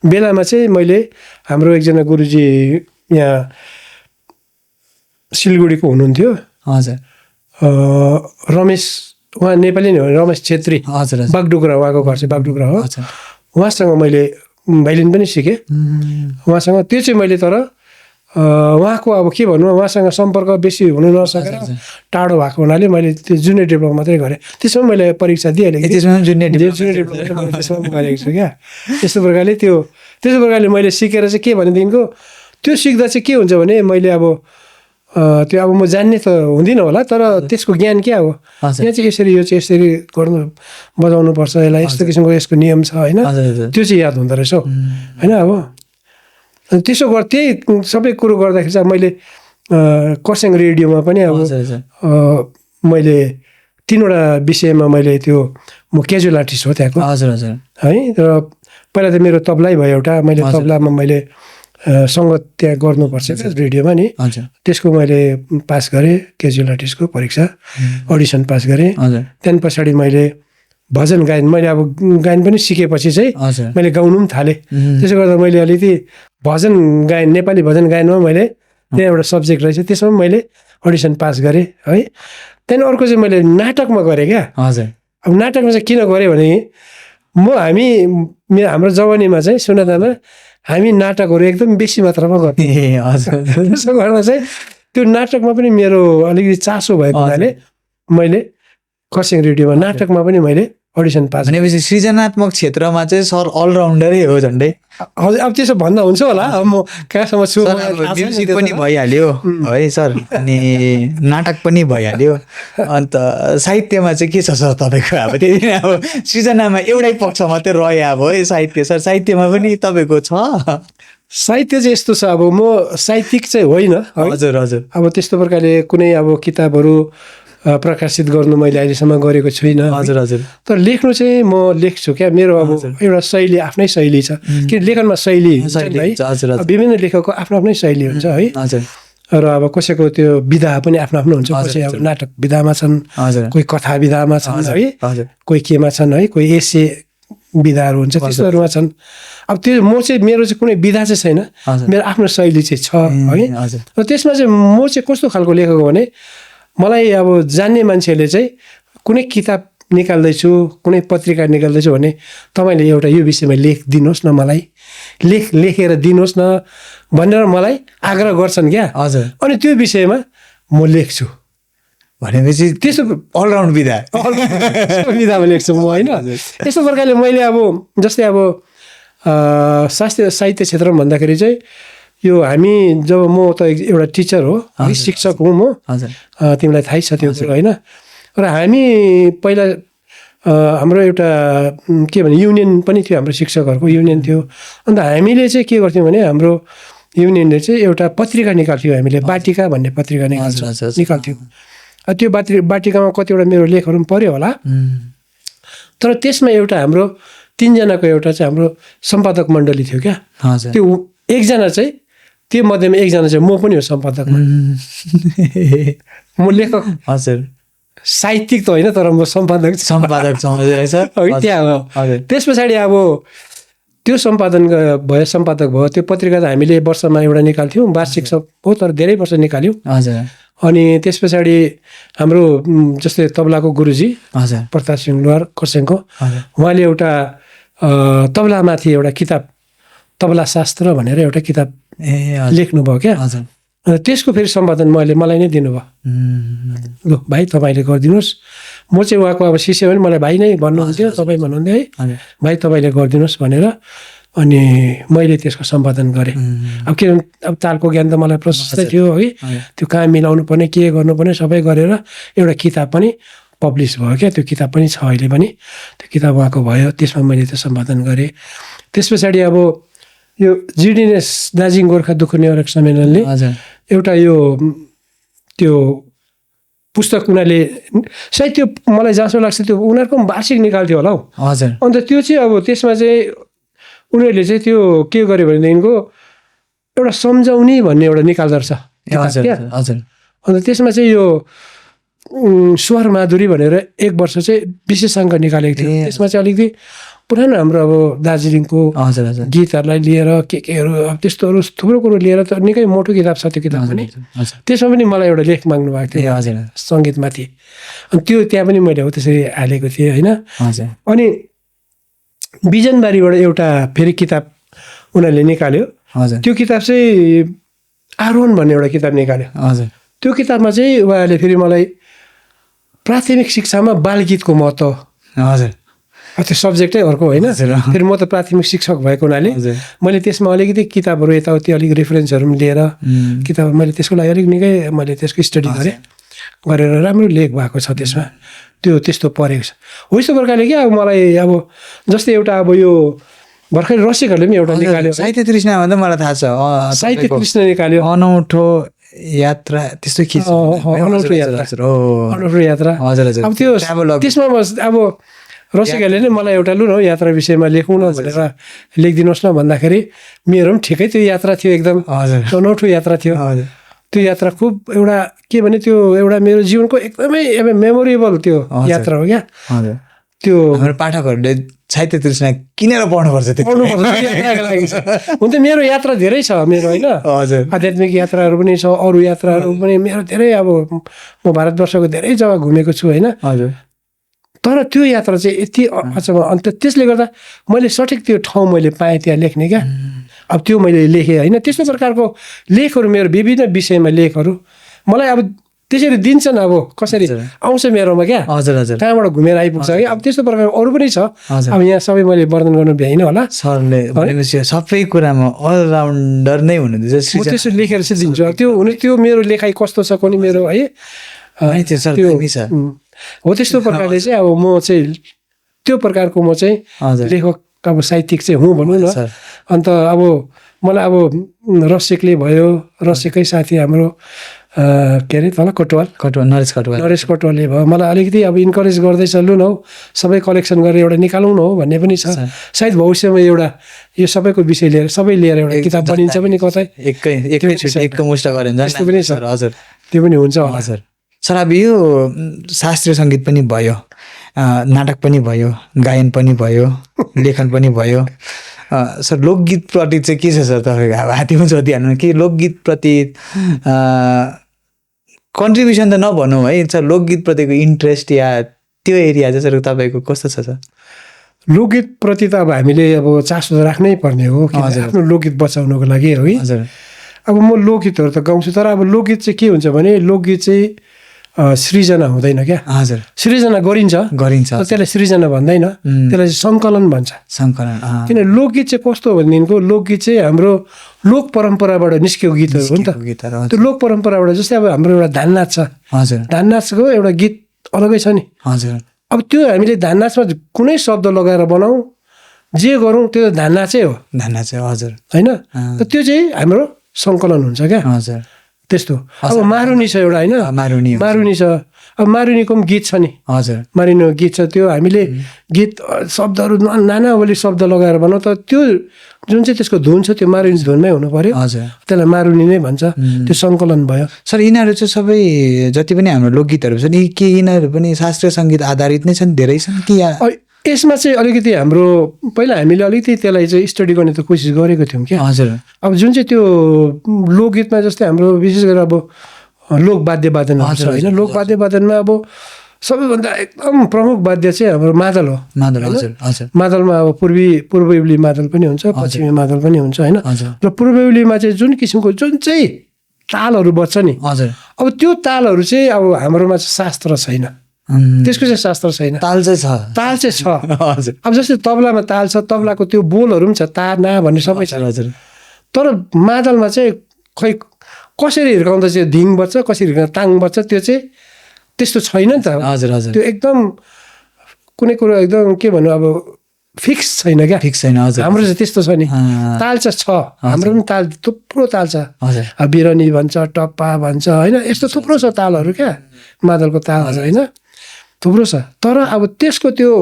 बेलामा चाहिँ मैले हाम्रो एकजना गुरुजी यहाँ सिलगढीको हुनुहुन्थ्यो, हजुर रमेश, उहाँ नेपाली नै हो, रमेश छेत्री। हजुर बागडुग्रा, उहाँको घर चाहिँ बागडुग्रा हो। उहाँसँग मैले भाइलिन पनि सिकेँ उहाँसँग। त्यो चाहिँ मैले तर उहाँको अब के भन्नु, उहाँसँग सम्पर्क बेसी हुनु नसकेर टाढो भएको हुनाले मैले त्यो जुनियर डिप्लोमा मात्रै गरेँ। त्यसमा मैले परीक्षा दिइहालेँ, त्यसमा जुनियर डिप्लोमा त्यसमा गरेको छु क्या। त्यस्तो प्रकारले मैले सिकेर चाहिँ के भनेदेखिको त्यो सिक्दा चाहिँ के हुन्छ भने मैले अब त्यो अब म जान्ने त हुँदिनँ होला, तर त्यसको ज्ञान के अब यहाँ चाहिँ यसरी यो चाहिँ यसरी गर्नु बजाउनु पर्छ, यसलाई यस्तो किसिमको यसको नियम छ होइन, त्यो चाहिँ याद हुँदो रहेछ होइन। अब अनि त्यसो त्यही सबै कुरो गर्दाखेरि चाहिँ मैले खरसाङ रेडियोमा पनि अब मैले 3वटा विषयमा मैले त्यो म क्याजुअल आर्टिस्ट हो त्यहाँको है। र पहिला त मेरो तबलै भयो एउटा, मैले तबलामा मैले सङ्गत त्यहाँ गर्नुपर्छ रेडियोमा नि, त्यसको मैले पास गरेँ क्याजुअल आर्टिस्टको परीक्षा, अडिसन पास गरेँ। त्यहाँदेखि पछाडि मैले भजन गायन मैले अब गायन पनि सिकेपछि चाहिँ मैले गाउनु पनि थालेँ। त्यसो गर्दा मैले अलिकति भजन गायन, नेपाली भजन गायनमा मैले त्यहाँ एउटा सब्जेक्ट रहेछ, त्यसमा पनि मैले अडिसन पास गरेँ है। त्यहाँदेखि अर्को चाहिँ मैले नाटकमा गरेँ क्या। अब नाटकमा चाहिँ किन गरेँ भने हाम्रो जवानीमा चाहिँ सुनादामा हामी नाटकहरू एकदम बेसी मात्रामा गर्थ्यौँ। त्यसो गर्दा चाहिँ त्यो नाटकमा पनि मेरो अलिकति चासो भएको हुनाले मैले खरसाङ रेडियोमा नाटकमा पनि मैले अडिसन पास। भनेपछि सृजनात्मक क्षेत्रमा चाहिँ सर अलराउन्डरै हो झन्डै। हजुर, अब त्यसो भन्दा हुन्छ होला, अब म कहाँसम्म छु। म्युजिक पनि भइहाल्यो है सर, अनि नाटक पनि भइहाल्यो, अन्त साहित्यमा चाहिँ के छ सर तपाईँको? अब त्यही अब सृजनामा एउटै पक्ष मात्रै रह्यो अब है साहित्य। सर साहित्यमा पनि तपाईँको छ? साहित्य चाहिँ यस्तो छ, अब म साहित्यिक चाहिँ होइन। हजुर हजुर। अब त्यस्तो प्रकारले कुनै अब किताबहरू प्रकाशित गर्नु मैले अहिलेसम्म गरेको छुइनँ। हजुर हजुर। तर लेख्नु चाहिँ म लेख्छु क्या, मेरो अब एउटा शैली, आफ्नै शैली छ। कि लेखनमा शैली है, विभिन्न लेखकको आफ्नो आफ्नै शैली हुन्छ है। र अब कसैको त्यो विधा पनि आफ्नो आफ्नो हुन्छ, कसै अब नाटक विधामा छन्, कोही कथा विधामा छन् है, कोही केमा छन् है, कोही एसे विधाहरू हुन्छ, त्यस्तोहरूमा छन्। अब त्यो मेरो चाहिँ कुनै विधा चाहिँ छैन, मेरो आफ्नो शैली चाहिँ छ है। र त्यसमा चाहिँ म चाहिँ कस्तो खालको लेखक हो भने, मलाई अब जान्ने मान्छेले चाहिँ कुनै किताब निकाल्दैछु, कुनै पत्रिका निकाल्दैछु भने तपाईँले एउटा यो विषयमा लेखिदिनुहोस् न, मलाई लेखेर दिनुहोस् न भनेर मलाई आग्रह गर्छन् क्या। हजुर। अनि त्यो विषयमा म लेख्छु। भनेपछि त्यस्तो अलराउन्ड विधामा लेख्छु म होइन। यस्तो प्रकारले मैले अब जस्तै अब साहित्य क्षेत्रमा भन्दाखेरि चाहिँ यो हामी जब म त एउटा टिचर हो, शिक्षक हुँ म, तिमीलाई थाहै छ त्यो कुरो होइन। र हामी पहिला हाम्रो एउटा के भने युनियन पनि थियो, हाम्रो शिक्षकहरूको युनियन थियो। अन्त हामीले चाहिँ के गर्थ्यौँ भने हाम्रो युनियनले चाहिँ एउटा पत्रिका निकाल्थ्यौँ, हामीले बाटिका भन्ने पत्रिका निकाल्थ्यौँ। त्यो बाटिकामा कतिवटा मेरो लेखहरू पनि पऱ्यो होला। तर त्यसमा एउटा हाम्रो 3जनाको एउटा चाहिँ हाम्रो सम्पादक मण्डली थियो क्या। त्यो एकजना चाहिँ, त्यो मध्येमा एकजना चाहिँ म पनि हो सम्पादकमा। म लेखक हजुर, साहित्यिक त होइन, तर म सम्पादक रहेछ त्यहाँ हो। त्यस पछाडि अब त्यो सम्पादक भयो। त्यो पत्रिका त हामीले वर्षमा एउटा निकाल्थ्यौँ, वार्षिक हो, तर धेरै वर्ष निकाल्यौँ। अनि त्यस पछाडि हाम्रो जस्तै तबलाको गुरुजी प्रताप सिंह लुहार खरसाङको, उहाँले एउटा तबलामाथि एउटा किताब, तबला शास्त्र भनेर एउटा किताब लेख्नुभयो क्या। त्यसको फेरि सम्पादन मलाई नै दिनुभयो। ल भाइ तपाईँले गरिदिनुहोस्। म चाहिँ उहाँको अब शिष्य पनि, मलाई भाइ नै भन्नुहुन्थ्यो, तपाईँ भन्नुहुन्थ्यो है, भाइ तपाईँले गरिदिनुहोस् भनेर। अनि मैले त्यसको सम्पादन गरेँ। अब के अब तालको ज्ञान त मलाई प्रशस्तै थियो है, त्यो कहाँ मिलाउनु पर्ने, के गर्नुपर्ने सबै गरेर एउटा किताब पनि पब्लिस भयो क्या। त्यो किताब पनि छ अहिले पनि, त्यो किताब उहाँको भयो, त्यसमा मैले त्यो सम्पादन गरेँ। त्यस पछाडि अब यो जिडिएनएस दार्जिलिङ गोर्खा दुःख निवारक सम्मेलनले एउटा यो त्यो पुस्तक उनीहरूले सायद त्यो मलाई जहाँसम्म लाग्छ त्यो उनीहरूको पनि वार्षिक निकाल्थ्यो होला हौ। अन्त त्यो चाहिँ अब त्यसमा चाहिँ उनीहरूले चाहिँ त्यो के गर्यो भनेदेखिको एउटा सम्झाउने भन्ने एउटा निकाल्दो रहेछ। अन्त त्यसमा चाहिँ यो स्वर माधुरी भनेर 1 वर्ष चाहिँ विशेषाङ्क निकालेको थियो। त्यसमा चाहिँ अलिकति पुरानो हाम्रो अब दार्जिलिङको गीतहरूलाई लिएर केहरू अब त्यस्तोहरू थुप्रो कुरो लिएर त निकै मोटो किताब छ त्यो किताब पनि। त्यसमा पनि मलाई एउटा लेख माग्नु भएको थियो सङ्गीतमाथि। अनि त्यो त्यहाँ पनि मैले हो त्यसरी हालेको थिएँ होइन। अनि बिजनबारीबाट एउटा फेरि किताब उनीहरूले निकाल्यो। त्यो किताब चाहिँ आरोहण भन्ने एउटा किताब निकाल्यो। त्यो किताबमा चाहिँ उहाँहरूले फेरि मलाई प्राथमिक शिक्षामा बालगीतको महत्त्व त्यो सब्जेक्टै अर्को होइन। फेरि म त प्राथमिक शिक्षक भएको हुनाले मैले त्यसमा अलिकति किताबहरू यताउति अलिक रेफरेन्सहरू पनि लिएर किताब मैले त्यसको लागि अलिक निकै मैले त्यसको स्टडी गरेर राम्रो लेख भएको छ त्यसमा, त्यो त्यस्तो परेको छ। हो यस्तो प्रकारले क्या अब मलाई अब जस्तै एउटा अब यो भर्खरै रसिकहरूले पनि एउटा निकाल्यो साहित्य तृष्णा भन्दा मलाई थाहा छ, साहित्य तृष्णा निकाल्यो, अनौठो यात्रा त्यस्तो के अनौठो यात्रा। अब त्यो त्यसमा अब रसिकहरूले नै मलाई एउटा लु न यात्रा विषयमा लेखौँ न भनेर लेखिदिनुहोस् न भन्दाखेरि मेरो पनि ठिकै त्यो यात्रा थियो, एकदम अनौठो यात्रा थियो। त्यो यात्रा खुब एउटा के भने त्यो एउटा मेरो जीवनको एकदमै मेमोरेबल त्यो यात्रा हो क्या। त्यो हाम्रो पाठकहरूले साहित्य तृष्णा किनेर पढ्नुपर्छ, हुन त मेरो यात्रा धेरै छ मेरो होइन, आध्यात्मिक यात्राहरू पनि छ, अरू यात्राहरू पनि मेरो धेरै। अब म भारतवर्षको धेरै जग्गा घुमेको छु होइन, तर त्यो यात्रा चाहिँ यति अचम्म। अन्त त्यसले गर्दा मैले सठिक त्यो ठाउँ मैले पाएँ त्यहाँ लेख्ने क्या। अब त्यो मैले लेखेँ होइन, त्यस्तो प्रकारको लेखहरू मेरो विभिन्न विषयमा लेखहरू मलाई अब त्यसरी दिन्छन्। अब कसरी आउँछ मेरोमा क्या, कहाँबाट घुमेर आइपुग्छ कि। अब त्यस्तो प्रकारको अरू पनि छ, अब यहाँ सबै मैले वर्णन गर्नु भ्याइनँ होला। सरले सबै कुरामा अलराउन्डर नै हुनुहुन्छ, म त्यसो लेखेर चाहिँ दिन्छु। अब त्यो हुने त्यो मेरो लेखाइ कस्तो छ कुनै मेरो है हो त्यस्तो प्रकारले चाहिँ अब म चाहिँ त्यो प्रकारको म चाहिँ लेखक अब साहित्यिक चाहिँ हुँ भनौँ न। अन्त अब मलाई अब रसिकले भयो, रसिकै साथी हाम्रो के अरे तल नरेश कटुवालले भयो, मलाई अलिकति अब इन्करेज गर्दैछ, लु न हौ सबै कलेक्सन गरेर एउटा निकालौँ न हौ भन्ने पनि छ। सायद भविष्यमा एउटा यो सबैको विषय लिएर सबै लिएर एउटा किताब बनिन्छ पनि कतै एकमुष्ट गरे त्यस्तो पनि छ। हजुर त्यो पनि हुन्छ हजुर। सर अब यो शास्त्रीय सङ्गीत पनि भयो, नाटक पनि भयो, गायन पनि भयो, लेखन पनि भयो। सर लोकगीतप्रति चाहिँ के छ सर तपाईँको? अब हात्तीमा जोडिहाल्नु कि लोकगीतप्रति कन्ट्रिब्युसन त नभनौँ है, सर लोकगीतप्रतिको इन्ट्रेस्ट या त्यो एरिया चाहिँ सर तपाईँको कस्तो छ सर? लोकगीतप्रति त अब हामीले अब चासो राख्नै पर्ने हो, आफ्नो लोकगीत बचाउनको लागि है। अब म लोकगीतहरू त गाउँछु, तर अब लोकगीत चाहिँ के हुन्छ भने लोकगीत चाहिँ सृजना हुँदैन क्या। हजुर, सृजना गरिन्छ त्यसलाई सृजना भन्दैन, त्यसलाई सङ्कलन भन्छ। सङ्कलन किन लोकगीत चाहिँ कस्तो भनेदेखिको लोकगीत चाहिँ हाम्रो लोक परम्पराबाट निस्केको गीतहरू हो नि त। त्यो लोक परम्पराबाट जस्तै अब हाम्रो एउटा धान नाच छ, हजुर, धान नाचको एउटा गीत अलगै छ नि। हजुर, अब त्यो हामीले धान नाचमा कुनै शब्द लगाएर बनाऊ जे गरौँ त्यो धान नाचै हो, धान नाच हजुर होइन। त्यो चाहिँ हाम्रो सङ्कलन हुन्छ क्या। हजुर त्यस्तो। अब मारुनी छ एउटा होइन, मारुनी छ। अब मारुनीको पनि गीत छ नि। हजुर, मारुनीको गीत छ, त्यो हामीले गीत शब्दहरू नानावली शब्द लगाएर बनाऊ, त त्यो जुन चाहिँ त्यसको धुन छ त्यो मारुनी धुनमै हुनु पर्यो। हजुर, त्यसलाई मारुनी नै भन्छ, त्यो सङ्कलन भयो। सर यिनीहरू चाहिँ सबै जति पनि हाम्रो लोकगीतहरू छन् के यिनीहरू पनि शास्त्रीय सङ्गीत आधारित नै छन्, धेरै छन् कि यसमा चाहिँ अलिकति हाम्रो पहिला हामीले अलिकति त्यसलाई चाहिँ स्टडी गर्ने त कोसिस गरेको थियौँ क्या। हजुर, अब जुन चाहिँ त्यो लोकगीतमा जस्तै हाम्रो विशेष गरेर अब लोकवाद्य वादन छ होइन, लोकवाद्य वादनमा अब सबैभन्दा एकदम प्रमुख वाद्य चाहिँ हाम्रो मादल हो। मादलमा अब पूर्वयुली मादल पनि हुन्छ, पश्चिमी मादल पनि हुन्छ होइन। र पूर्वयुलीमा चाहिँ जुन किसिमको जुन चाहिँ तालहरू बज्छ नि, हजुर, अब त्यो तालहरू चाहिँ अब हाम्रोमा शास्त्र छैन, त्यसको चाहिँ शास्त्र छैन। ताल चाहिँ छ हजुर। अब जस्तै तबलामा ताल छ, तबलाको त्यो बोलहरू पनि छ, ता ना भन्ने सबै छ। हजुर, तर मादलमा चाहिँ खै कसरी हिर्काउँदा चाहिँ धिङ बज्छ, कसरी हिर्काउँदा ताङ बज्छ, त्यो चाहिँ त्यस्तो छैन नि त। हजुर हजुर, त्यो एकदम कुनै कुरो एकदम के भन्नु अब फिक्स छैन क्या, फिक्स छैन। हजुर, हाम्रो चाहिँ त्यस्तो छ नि, ताल चाहिँ छ, हाम्रो पनि ताल थुप्रो ताल छ। हजुर, बिरनी भन्छ, टप्पा भन्छ होइन, यस्तो थुप्रो छ तालहरू क्या, मादलको तालहरू होइन थुप्रो छ। तर अब त्यसको त्यो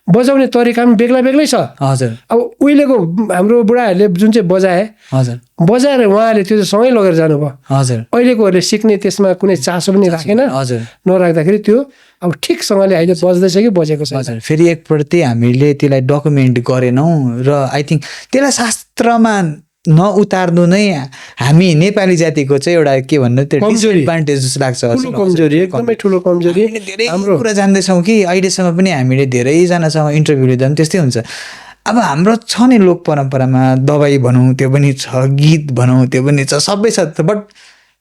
बजाउने तरिका पनि बेग्ला बेग्लै छ। हजुर, अब उहिलेको हाम्रो बुढाहरूले जुन चाहिँ बजाए, हजुर, बजाएर उहाँले त्यो सँगै लगेर जानुभयो। हजुर, अहिलेकोहरूले सिक्ने त्यसमा कुनै चासो पनि राखेन। हजुर, नराख्दाखेरि त्यो अब ठिकसँगले अहिले बज्दैछ कि बजेको छ। हजुर, फेरि एकप्रति हामीले त्यसलाई डकुमेन्ट गरेनौँ र आई थिङ्क त्यसलाई शास्त्रमा नउतार्नु नै हामी नेपाली जातिको चाहिँ एउटा के भन्नु त्यो डिसएडभान्टेज जस्तो लाग्छ। कमजोरी, एकदमै ठुलो कमजोरी। धेरै कुरा जान्दैछौँ कि अहिलेसम्म पनि हामीले धेरैजनासँग इन्टरभ्यू लिँदा पनि त्यस्तै हुन्छ। अब हाम्रो छ नि लोक परम्परामा दबाई भनौँ त्यो पनि छ, गीत भनौँ त्यो पनि छ, सबै छ, बट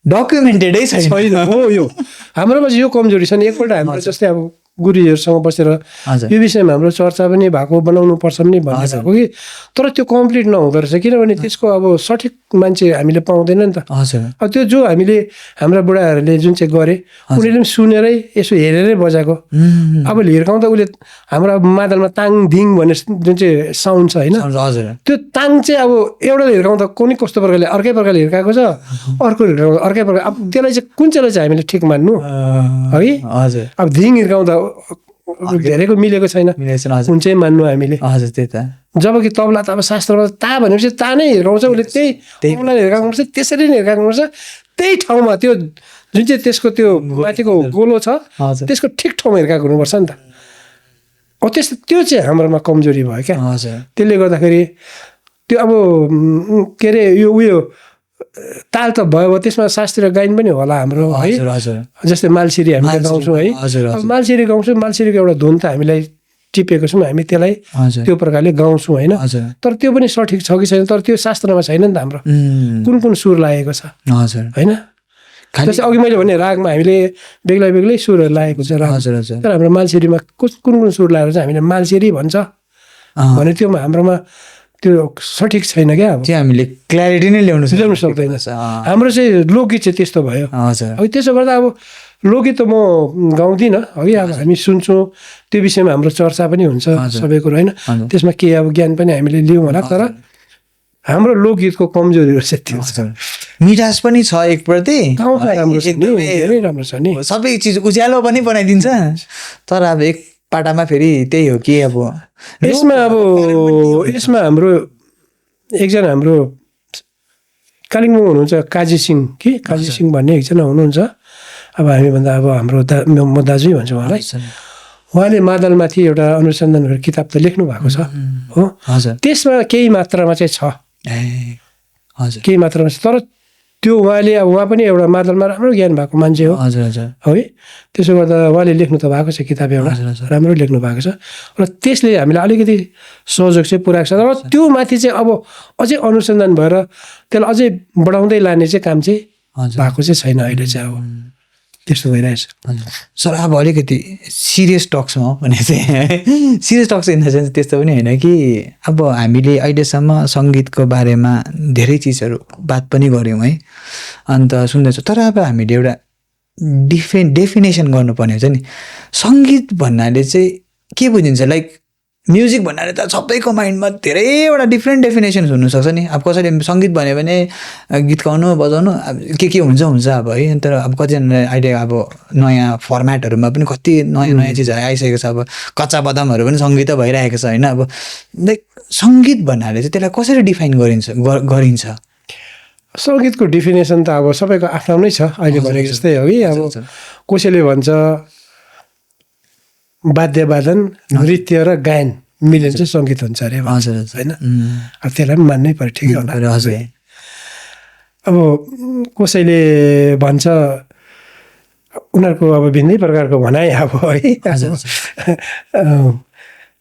डकुमेन्टेडै छैन। हो यो हाम्रोमा चाहिँ यो कमजोरी छ नि। एकपल्ट हाम्रो जस्तै अब गुरुजीहरूसँग बसेर हजुर यो विषयमा हाम्रो चर्चा पनि भएको बनाउनु पर्छ पनि भन्ने भएको कि तर त्यो कम्प्लिट नहुँदो रहेछ किनभने त्यसको अब सठिक मान्छे हामीले पाउँदैन नि त हजुर अब त्यो जो हामीले हाम्रा बुढाहरूले जुन चाहिँ गरे उनीहरूले पनि सुनेरै यसो हेरेरै बजाएको अब हिर्काउँदा उसले हाम्रो अब मादलमा ताङ धिङ भन्ने जुन चाहिँ साउन्ड छ होइन हजुर त्यो ताङ चाहिँ अब एउटाले हिर्काउँदा कुनै कस्तो प्रकारले अर्कै प्रकारले हिर्काएको छ अर्को हिर्काउँदा अर्कै प्रकार अब त्यसलाई चाहिँ कुन चाहिँलाई चाहिँ हामीले ठिक मान्नु है हजुर अब धिङ हिर्काउँदा धेरैको मिलेको छैन कुन चाहिँ मान्नु हामीले हजुर त्यही त जबकि तबला त अब शास्त्रमा ता भनेपछि ता नै हिर्काउँछ उसले त्यही तबलाले हिर्काउनुपर्छ त्यसरी नै हिर्काउनुपर्छ त्यही ठाउँमा त्यो जुन चाहिँ त्यसको त्यो माथिको गोलो छ त्यसको ठिक ठाउँमा हिर्काएको हुनुपर्छ नि त अब त्यस्तो त्यो चाहिँ हाम्रोमा कमजोरी भयो क्या त्यसले गर्दाखेरि त्यो अब के अरे यो उयो ताल त भयो त्यसमा शास्त्रीय गायन पनि होला हाम्रो है जस्तै मालसिरी हामीले गाउँछौँ है अब मालसिरी गाउँछौँ मालसिरीको एउटा धुन त हामीलाई टिपेको छौँ हामी त्यसलाई त्यो प्रकारले गाउँछौँ होइन तर त्यो पनि सठिक छ कि छैन तर त्यो शास्त्रमा छैन नि त हाम्रो कुन कुन सुर लागेको छ होइन जस्तै अघि मैले भने रागमा हामीले बेग्लै बेग्लै सुरहरू लागेको छ राग तर हाम्रो मालसिरीमा कुन कुन सुर लागेर चाहिँ हामीले मालसिरी भन्छ भने त्यो हाम्रोमा त्यो सठिक छैन क्या अब त्यो हामीले क्ल्यारिटी नै ल्याउनु सक्दैन हाम्रो चाहिँ लोकगीत चाहिँ त्यस्तो भयो अब त्यसो गर्दा अब लोकगीत त म गाउँदिनँ है अब हामी सुन्छौँ त्यो विषयमा हाम्रो चर्चा पनि हुन्छ सबै कुरो होइन त्यसमा के अब ज्ञान पनि हामीले लियौँ होला तर हाम्रो लोकगीतको कमजोरीहरू चाहिँ त्यो मिठास पनि छ एकप्रति धेरै राम्रो छ नि सबै चिज उज्यालो पनि बनाइदिन्छ तर अब एक पाटामा फेरि त्यही हो कि अब यसमा हाम्रो एकजना हाम्रो कालिम्पोङ हुनुहुन्छ काजी सिंह काजी सिंह भन्ने एकजना हुनुहुन्छ अब हामीभन्दा अब हाम्रो म दाजु भन्छु उहाँलाई उहाँले मादलमाथि एउटा अनुसन्धान गरेर किताब त लेख्नु भएको छ हो त्यसमा केही मात्रामा चाहिँ छ केही मात्रामा छ तर त्यो उहाँले अब उहाँ पनि एउटा मादलमा राम्रो ज्ञान भएको मान्छे हो है त्यसो गर्दा उहाँले लेख्नु त भएको छ किताब एउटा राम्रो लेख्नु भएको छ र त्यसले हामीलाई अलिकति सहयोग चाहिँ पुऱ्याएको छ र त्यो माथि चाहिँ अब अझै अनुसन्धान भएर त्यसलाई अझै बढाउँदै लाने चाहिँ काम चाहिँ भएको चाहिँ छैन अहिले चाहिँ अब त्यस्तो भइरहेछ सर अब अलिकति सिरियस टक्समा भने चाहिँ serious talks in the sense त्यस्तो पनि होइन कि अब हामीले अहिलेसम्म सङ्गीतको बारेमा धेरै चिजहरू बात पनि गऱ्यौँ है अन्त सुन्दैछौँ तर अब हामीले एउटा डेफिनेसन गर्नुपर्ने हुन्छ नि सङ्गीत भन्नाले चाहिँ के बुझिन्छ लाइक म्युजिक भन्नाले त सबैको माइन्डमा धेरैवटा डिफ्रेन्ट डेफिनेसन्स हुनसक्छ नि अब कसैले सङ्गीत भन्यो भने गीत गाउनु बजाउनु अब के हुन्छ अब है तर अब कतिजना अहिले अब नयाँ फर्मेटहरूमा पनि कति नयाँ नयाँ चिजहरू आइसकेको छ अब कच्चा बदामहरू पनि सङ्गीत भइरहेको छ होइन अब लाइक सङ्गीत भन्नाले चाहिँ त्यसलाई कसरी डिफाइन गरिन्छ सङ्गीतको डिफिनेसन त अब सबैको आफ्नो नै छ अहिले भनेको जस्तै हो कि अब कसैले भन्छ वाद्यवादन नृत्य र गायन मिलेर चाहिँ सङ्गीत हुन्छ अरे होइन अब त्यसलाई पनि मान्नै पर्यो ठिकै होला अब कसैले भन्छ उनीहरूको अब भिन्नै प्रकारको भनाइ अब है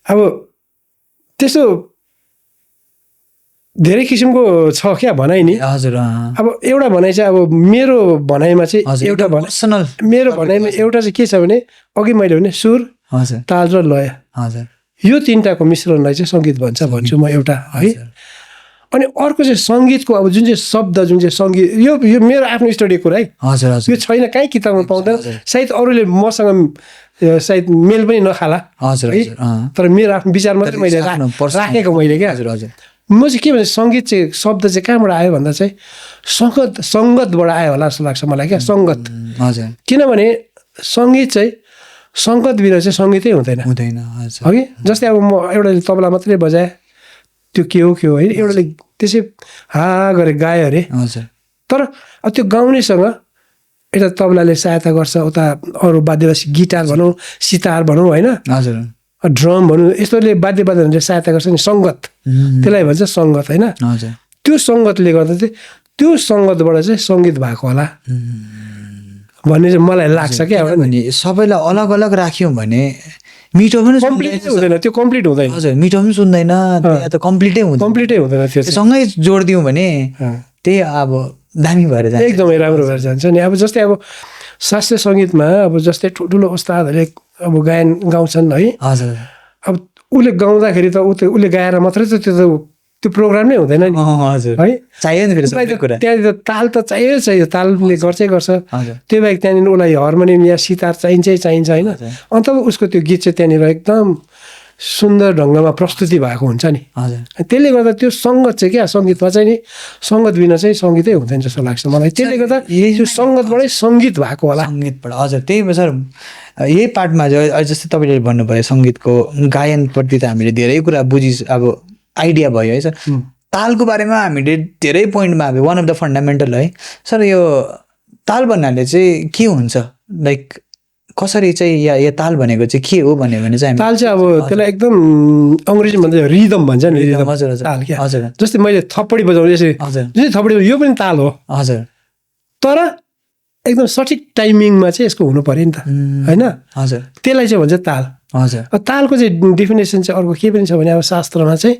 अब त्यस्तो धेरै किसिमको छ क्या भनाइ नि अब एउटा भनाइ चाहिँ अब मेरो भनाइमा चाहिँ एउटा मेरो भनाइमा एउटा चाहिँ के छ भने अघि मैले भने सुर ताल र लय यो तिनटाको मिश्रणलाई चाहिँ सङ्गीत भन्छु म एउटा है अनि अर्को चाहिँ सङ्गीतको अब जुन चाहिँ शब्द जुन चाहिँ सङ्गीत यो मेरो आफ्नो स्टडी कुरा है यो छैन कहीँ किताबमा पाउँदैन सायद अरूले मसँग सायद मेल पनि नखाला तर मेरो आफ्नो विचार मात्रै मैले राखेको मैले क्या म चाहिँ के भन्छ सङ्गीत चाहिँ शब्द चाहिँ कहाँबाट आयो भन्दा चाहिँ सङ्गतबाट आयो होला जस्तो लाग्छ मलाई क्या सङ्गत किनभने सङ्गीत चाहिँ सङ्गत बिना चाहिँ सङ्गीतै हुँदैन हगि जस्तै अब म एउटाले तबला मात्रै बजाएँ त्यो के हो है एउटाले त्यसै हा गरे गायो अरे तर अब त्यो गाउनेसँग एउटा तबलाले सहायता गर्छ उता अरू वाद्यवासी गिटार भनौँ सितार भनौँ होइन ड्रम भनौँ यस्तोले वाद्यवादनहरूले सहायता गर्छ नि सङ्गत त्यसलाई भन्छ सङ्गत होइन त्यो सङ्गतले गर्दा चाहिँ त्यो सङ्गतबाट चाहिँ सङ्गीत भएको होला भन्ने चाहिँ मलाई लाग्छ क्या भने सबैलाई अलग अलग राख्यौँ भने मिठो पनि हुँदैन त्यो कम्प्लिट हुँदैन हजुर मिठो पनि सुन्दैन या त कम्प्लिटै हुँदैन त्यो सँगै जोडिदिउँ भने त्यही अब दामी भएर जान्छ एकदमै राम्रो भएर जान्छ नि अब जस्तै अब शास्त्रीय सङ्गीतमा अब जस्तै ठुल्ठुलो उस्तादहरूले अब गायन गाउँछन् है। हजुर अब उसले गाउँदाखेरि त उसले गाएर मात्रै त त्यो प्रोग्राम नै हुँदैन नि हजुर है। चाहियो नि फेरि सबै कुरा त्यहाँनिर ताल त चाहियो तालले गर्छ हजुर त्यो बाहेक त्यहाँनिर उसलाई हार्मोनियम या सितार चाहिन्छ होइन। अन्त उसको त्यो गीत चाहिँ त्यहाँनिर एकदम सुन्दर ढङ्गमा प्रस्तुति भएको हुन्छ नि। हजुर त्यसले गर्दा त्यो सङ्गत चाहिँ क्या सङ्गीतमा चाहिँ नि सङ्गत बिना चाहिँ सङ्गीतै हुँदैन जस्तो लाग्छ मलाई। त्यसले गर्दा यो सङ्गतबाटै सङ्गीत भएको होला। सङ्गीतबाट हजुर त्यही हो सर। यही पार्टमा जस्तै तपाईँले भन्नुभयो सङ्गीतको गायनप्रति त हामीले धेरै कुरा अब आइडिया भयो है सर। तालको बारेमा हामीले धेरै पोइन्टमा अब वान अफ द फन्डामेन्टल है सर। यो ताल भन्नाले चाहिँ के हुन्छ लाइक कसरी चाहिँ या ताल भनेको चाहिँ के हो भन्यो भने चाहिँ ताल चाहिँ अब त्यसलाई एकदम अङ्ग्रेजीमा भन्छ रिदम भन्छ नि। रिदम हजुर हजुर ताल क्या हजुर। जस्तै मैले थप्पडी बजाउने यसरी हजुर जुन थप्पडी यो पनि ताल हो हजुर। तर एकदम सठिक टाइमिङमा चाहिँ यसको हुनु पर्यो नि त होइन। हजुर त्यसलाई चाहिँ भन्छ ताल। हजुर तालको चाहिँ डेफिनेसन चाहिँ अर्को के पनि छ भने अब शास्त्रमा चाहिँ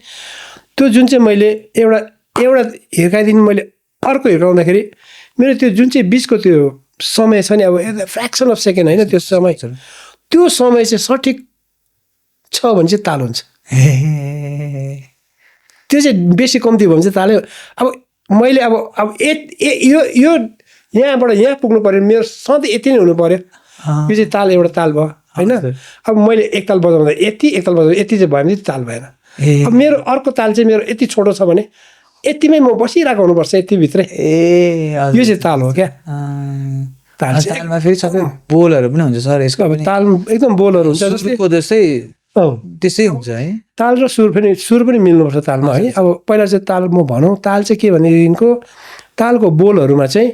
त्यो जुन चाहिँ मैले एउटा हिर्काइदिनु मैले अर्को हिर्काउँदाखेरि मेरो त्यो जुन चाहिँ बिचको त्यो समय छ नि अब फ्रेक्सन अफ सेकेन्ड होइन त्यो समय चाहिँ सठिक छ भने चाहिँ ताल हुन्छ। त्यो चाहिँ बेसी कम्ती भयो भने चाहिँ तालै। अब मैले अब यो यहाँबाट यहाँ पुग्नु पऱ्यो मेरो सधैँ यति नै हुनु पऱ्यो यो चाहिँ ताल एउटा ताल भयो होइन। अब मैले एक ताल बजाउँदा एक ताल बजाउँदा यति चाहिँ भयो भने ताल भएन। अब मेरो अर्को ताल चाहिँ मेरो यति छोटो छ भने यतिमै म बसिरहेको हुनुपर्छ यतिभित्रै यो चाहिँ ताल हो क्या। तालमा फेरि सबै बोलहरू पनि हुन्छ सर यसको। अब ताल एकदम बोलहरू हुन्छ जस्तै त्यसै हुन्छ है। ताल र सुर पनि मिल्नुपर्छ तालमा है। अब पहिला चाहिँ ताल म भनौँ ताल चाहिँ के भनेदेखिको तालको बोलहरूमा चाहिँ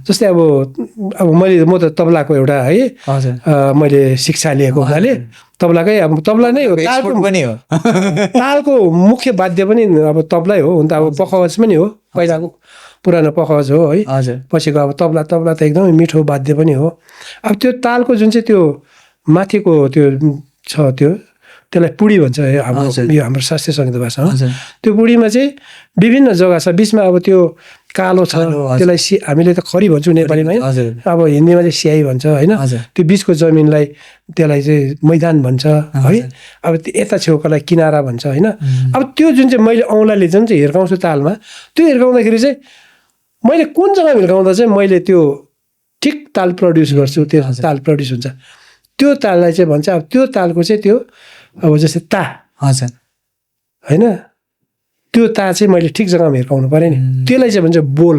जस्तै अब म त तबलाको एउटा है मैले शिक्षा लिएको हुनाले तबलाकै अब तबला नै हो तालको मुख्य वाद्य पनि अब तबलै हो। हुन त अब पखवाज पनि हो पहिलाको पुरानो पखवाज हो है। पछिको अब तबला त एकदमै मिठो वाद्य पनि हो। अब त्यो तालको जुन चाहिँ त्यो माथिको त्यो छ त्यसलाई पुडी भन्छ हाम्रो शास्त्रीय सङ्गीत भाषामा। त्यो पुडीमा चाहिँ विभिन्न जग्गा छ बिचमा अब त्यो कालो छ त्यसलाई हामीले त खरी भन्छौँ नेपालीमा है। अब हिन्दीमा चाहिँ स्याही भन्छ होइन। त्यो बिचको जमिनलाई त्यसलाई चाहिँ मैदान भन्छ है। अब यता छेउकालाई किनारा भन्छ होइन। अब त्यो जुन चाहिँ मैले औँलाले जुन चाहिँ हिर्काउँछु तालमा त्यो हिर्काउँदाखेरि चाहिँ मैले कुन जग्गामा हिर्काउँदा चाहिँ मैले त्यो ठिक ताल प्रड्युस गर्छु त्यो ताल प्रड्युस हुन्छ। त्यो ताललाई चाहिँ भन्छ अब त्यो तालको चाहिँ त्यो अब जस्तै ता होइन त्यो ता चाहिँ मैले ठिक जग्गामा हिर्काउनु पऱ्यो नि त्यसलाई चाहिँ भन्छ बोल।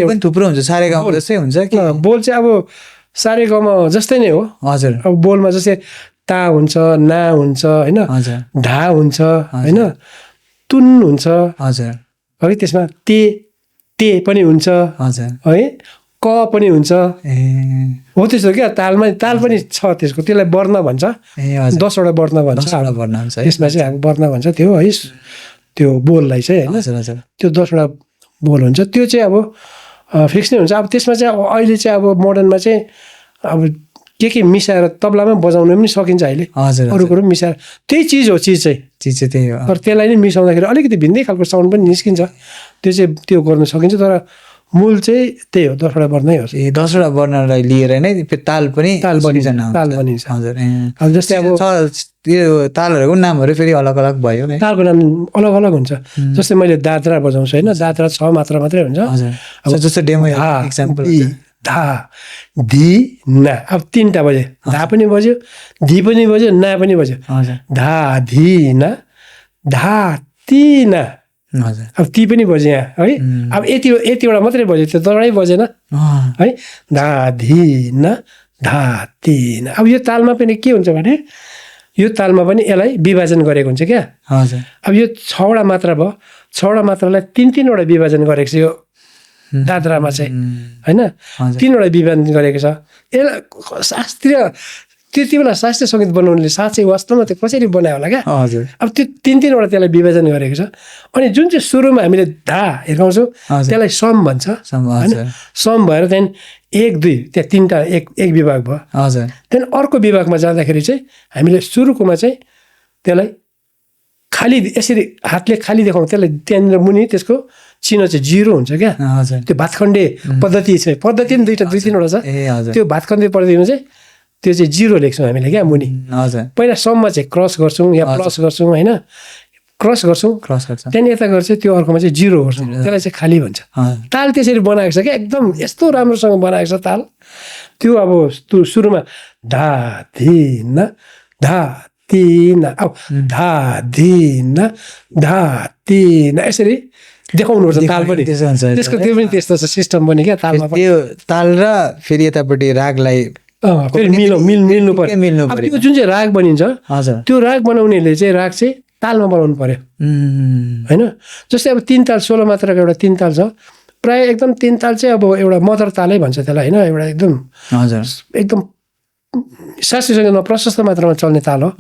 पनि थुप्रो हुन्छ सारेगामा जस्तै हुन्छ कि बोल चाहिँ अब सारेगामा जस्तै नै हो। हजुर अब बोलमा जस्तै ता हुन्छ ना हुन्छ होइन ढा हुन्छ होइन तुन हुन्छ हजुर है। त्यसमा ते पनि हुन्छ हजुर है क पनि हुन्छ हो त्यस्तो क्या। ताल पनि छ त्यसको त्यसलाई वर्ण भन्छ 10वटा वर्ण भन्छ त्यसमा चाहिँ अब वर्ण भन्छ त्यो है त्यो बोललाई चाहिँ होइन। त्यो 10वटा बोल हुन्छ त्यो चाहिँ अब फिक्स नै हुन्छ। अब त्यसमा चाहिँ अब अहिले चाहिँ अब मोडर्नमा चाहिँ अब के मिसाएर तबलामा बजाउनु पनि सकिन्छ अहिले अरू कुरो पनि मिसाएर त्यही चिज चाहिँ त्यही हो। तर त्यसलाई नै मिसाउँदाखेरि अलिकति भिन्दै खालको साउन्ड पनि निस्किन्छ त्यो चाहिँ त्यो गर्न सकिन्छ। तर मूल चाहिँ त्यही हो 10वटा वर्णै हो। 10वटा वर्णलाई लिएर नै ताल बनिन्छ हजुर। अब जस्तै अब त्यो तालहरूको नामहरू फेरि अलग अलग भयो तालको नाम अलग अलग हुन्छ। जस्तै मैले दादरा बजाउँछु होइन दादरा 6 मात्रा मात्रै हुन्छ। अब जस्तो डेमो एक्जाम्पल धा धी ना अब 3टा बज्यो धा पनि बज्यो धी पनि बज्यो ना पनि बज्यो धा धी ना धा ती ना अब ती पनि बज्यो यहाँ है। अब यतिवटा मात्रै बज्यो त्यो दौडै बजेन है। धा धी ना धा ती ना अब यो तालमा पनि के हुन्छ भने यो तालमा पनि यसलाई विभाजन गरेको हुन्छ क्या। अब यो 6वटा मात्रा भयो 6वटा मात्रालाई 3-3वटा विभाजन गरेको छ यो दादरामा चाहिँ होइन 3वटा विभाजन गरेको छ। यसलाई शास्त्रीय त्यति बेला शास्त्रीय सङ्गीत बनाउनेले साँच्चै वास्तवमा त्यो कसरी बनायो होला क्या। अब त्यो 3-3वटा त्यसलाई विभाजन गरेको छ। अनि जुन चाहिँ सुरुमा हामीले धा हिर्काउँछौँ त्यसलाई सम भन्छ होइन। सम भएर त्यहाँदेखि 1-2 त्यहाँ 3टा एक विभाग भयो। त्यहाँदेखि अर्को विभागमा जाँदाखेरि चाहिँ हामीले सुरुकोमा चाहिँ त्यसलाई खाली यसरी हातले खाली देखाउँ त्यसलाई त्यहाँनिर मुनि त्यसको चिन्ह चाहिँ 0 हुन्छ क्या। त्यो भातखण्डे पद्धति छ पद्धति पनि 2-3वटा छ। त्यो भातखण्डे पद्धतिमा चाहिँ त्यो चाहिँ 0 लेख्छौँ हामीले क्या मुनि। हजुर पहिला सम्म चाहिँ क्रस गर्छौँ या प्लस गर्छौँ होइन, क्रस गर्छौँ, त्यहाँदेखि यता गर्छ त्यो अर्कोमा चाहिँ 0 गर्छौँ, त्यसलाई चाहिँ खाली भन्छ। ताल त्यसरी बनाएको छ क्या, एकदम यस्तो राम्रोसँग बनाएको छ ताल। त्यो अब सुरुमा धा धिन धा तिन अब धा धिन धा तिन यसरी देखाउनुपर्छ ताल पनि। त्यसको त्यो पनि त्यस्तो छ सिस्टम पनि क्या तालमा। त्यो ताल र फेरि यतापट्टि रागलाई फेरि मिल्नु पर्यो। अब त्यो जुन चाहिँ राग बनिन्छ त्यो राग बनाउनेले चाहिँ राग चाहिँ तालमा बनाउनु पर्यो होइन। जस्तै अब 3 ताल 16 मात्राको एउटा 3 ताल छ, प्राय एकदम 3 ताल चाहिँ अब एउटा मदर तालै भन्छ त्यसलाई होइन, एउटा एकदम एकदम शास्त्रीय सङ्गीतमा प्रशस्त मात्रामा चल्ने ताल हो,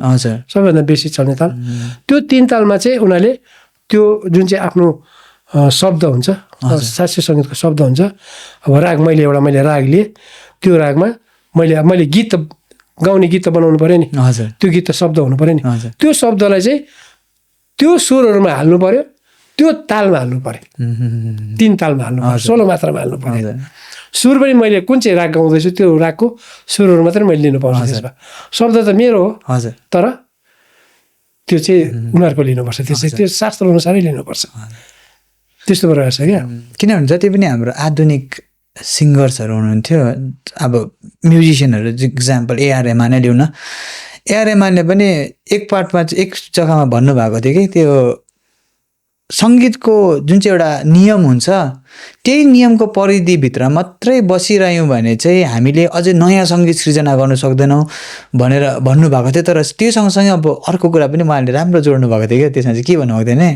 सबैभन्दा बेसी चल्ने ताल। त्यो 3 तालमा चाहिँ उनीहरूले त्यो जुन चाहिँ आफ्नो शब्द हुन्छ, शास्त्रीय सङ्गीतको शब्द हुन्छ। अब राग मैले राग लिएँ, त्यो रागमा मैले गीत त गाउने गीत त बनाउनु पऱ्यो नि, त्यो गीत त शब्द हुनु पऱ्यो नि, त्यो शब्दलाई चाहिँ त्यो स्वरहरूमा हाल्नु पऱ्यो, त्यो तालमा हाल्नु पऱ्यो, 3 तालमा हाल्नु पऱ्यो, 16 मात्रामा हाल्नु पऱ्यो। सुर पनि मैले कुन चाहिँ राग गाउँदैछु त्यो रागको सुरहरू मात्रै मैले लिनु पाउँछु त्यसमा। शब्द त मेरो हो तर त्यो चाहिँ उनीहरूको लिनुपर्छ, त्यो शास्त्र अनुसारै लिनुपर्छ। त्यस्तो प्रकार छ क्या। किनभने जति पनि हाम्रो आधुनिक सिङ्गर्सहरू हुनुहुन्थ्यो, अब म्युजिसियनहरू इक्जाम्पल AR रहमानै लिउँ न, AR रहमानले पनि एक पार्टमा चाहिँ एक जग्गामा भन्नुभएको थियो कि त्यो सङ्गीतको जुन चाहिँ एउटा नियम हुन्छ त्यही नियमको परिधिभित्र मात्रै बसिरह्यौँ भने चाहिँ हामीले अझै नयाँ सङ्गीत सृजना गर्न सक्दैनौँ भनेर भन्नुभएको थियो। तर त्यो सँगसँगै अब अर्को कुरा पनि उहाँले राम्रो जोड्नु भएको थियो क्या, त्यसमा चाहिँ के भन्नुभएको थियो भने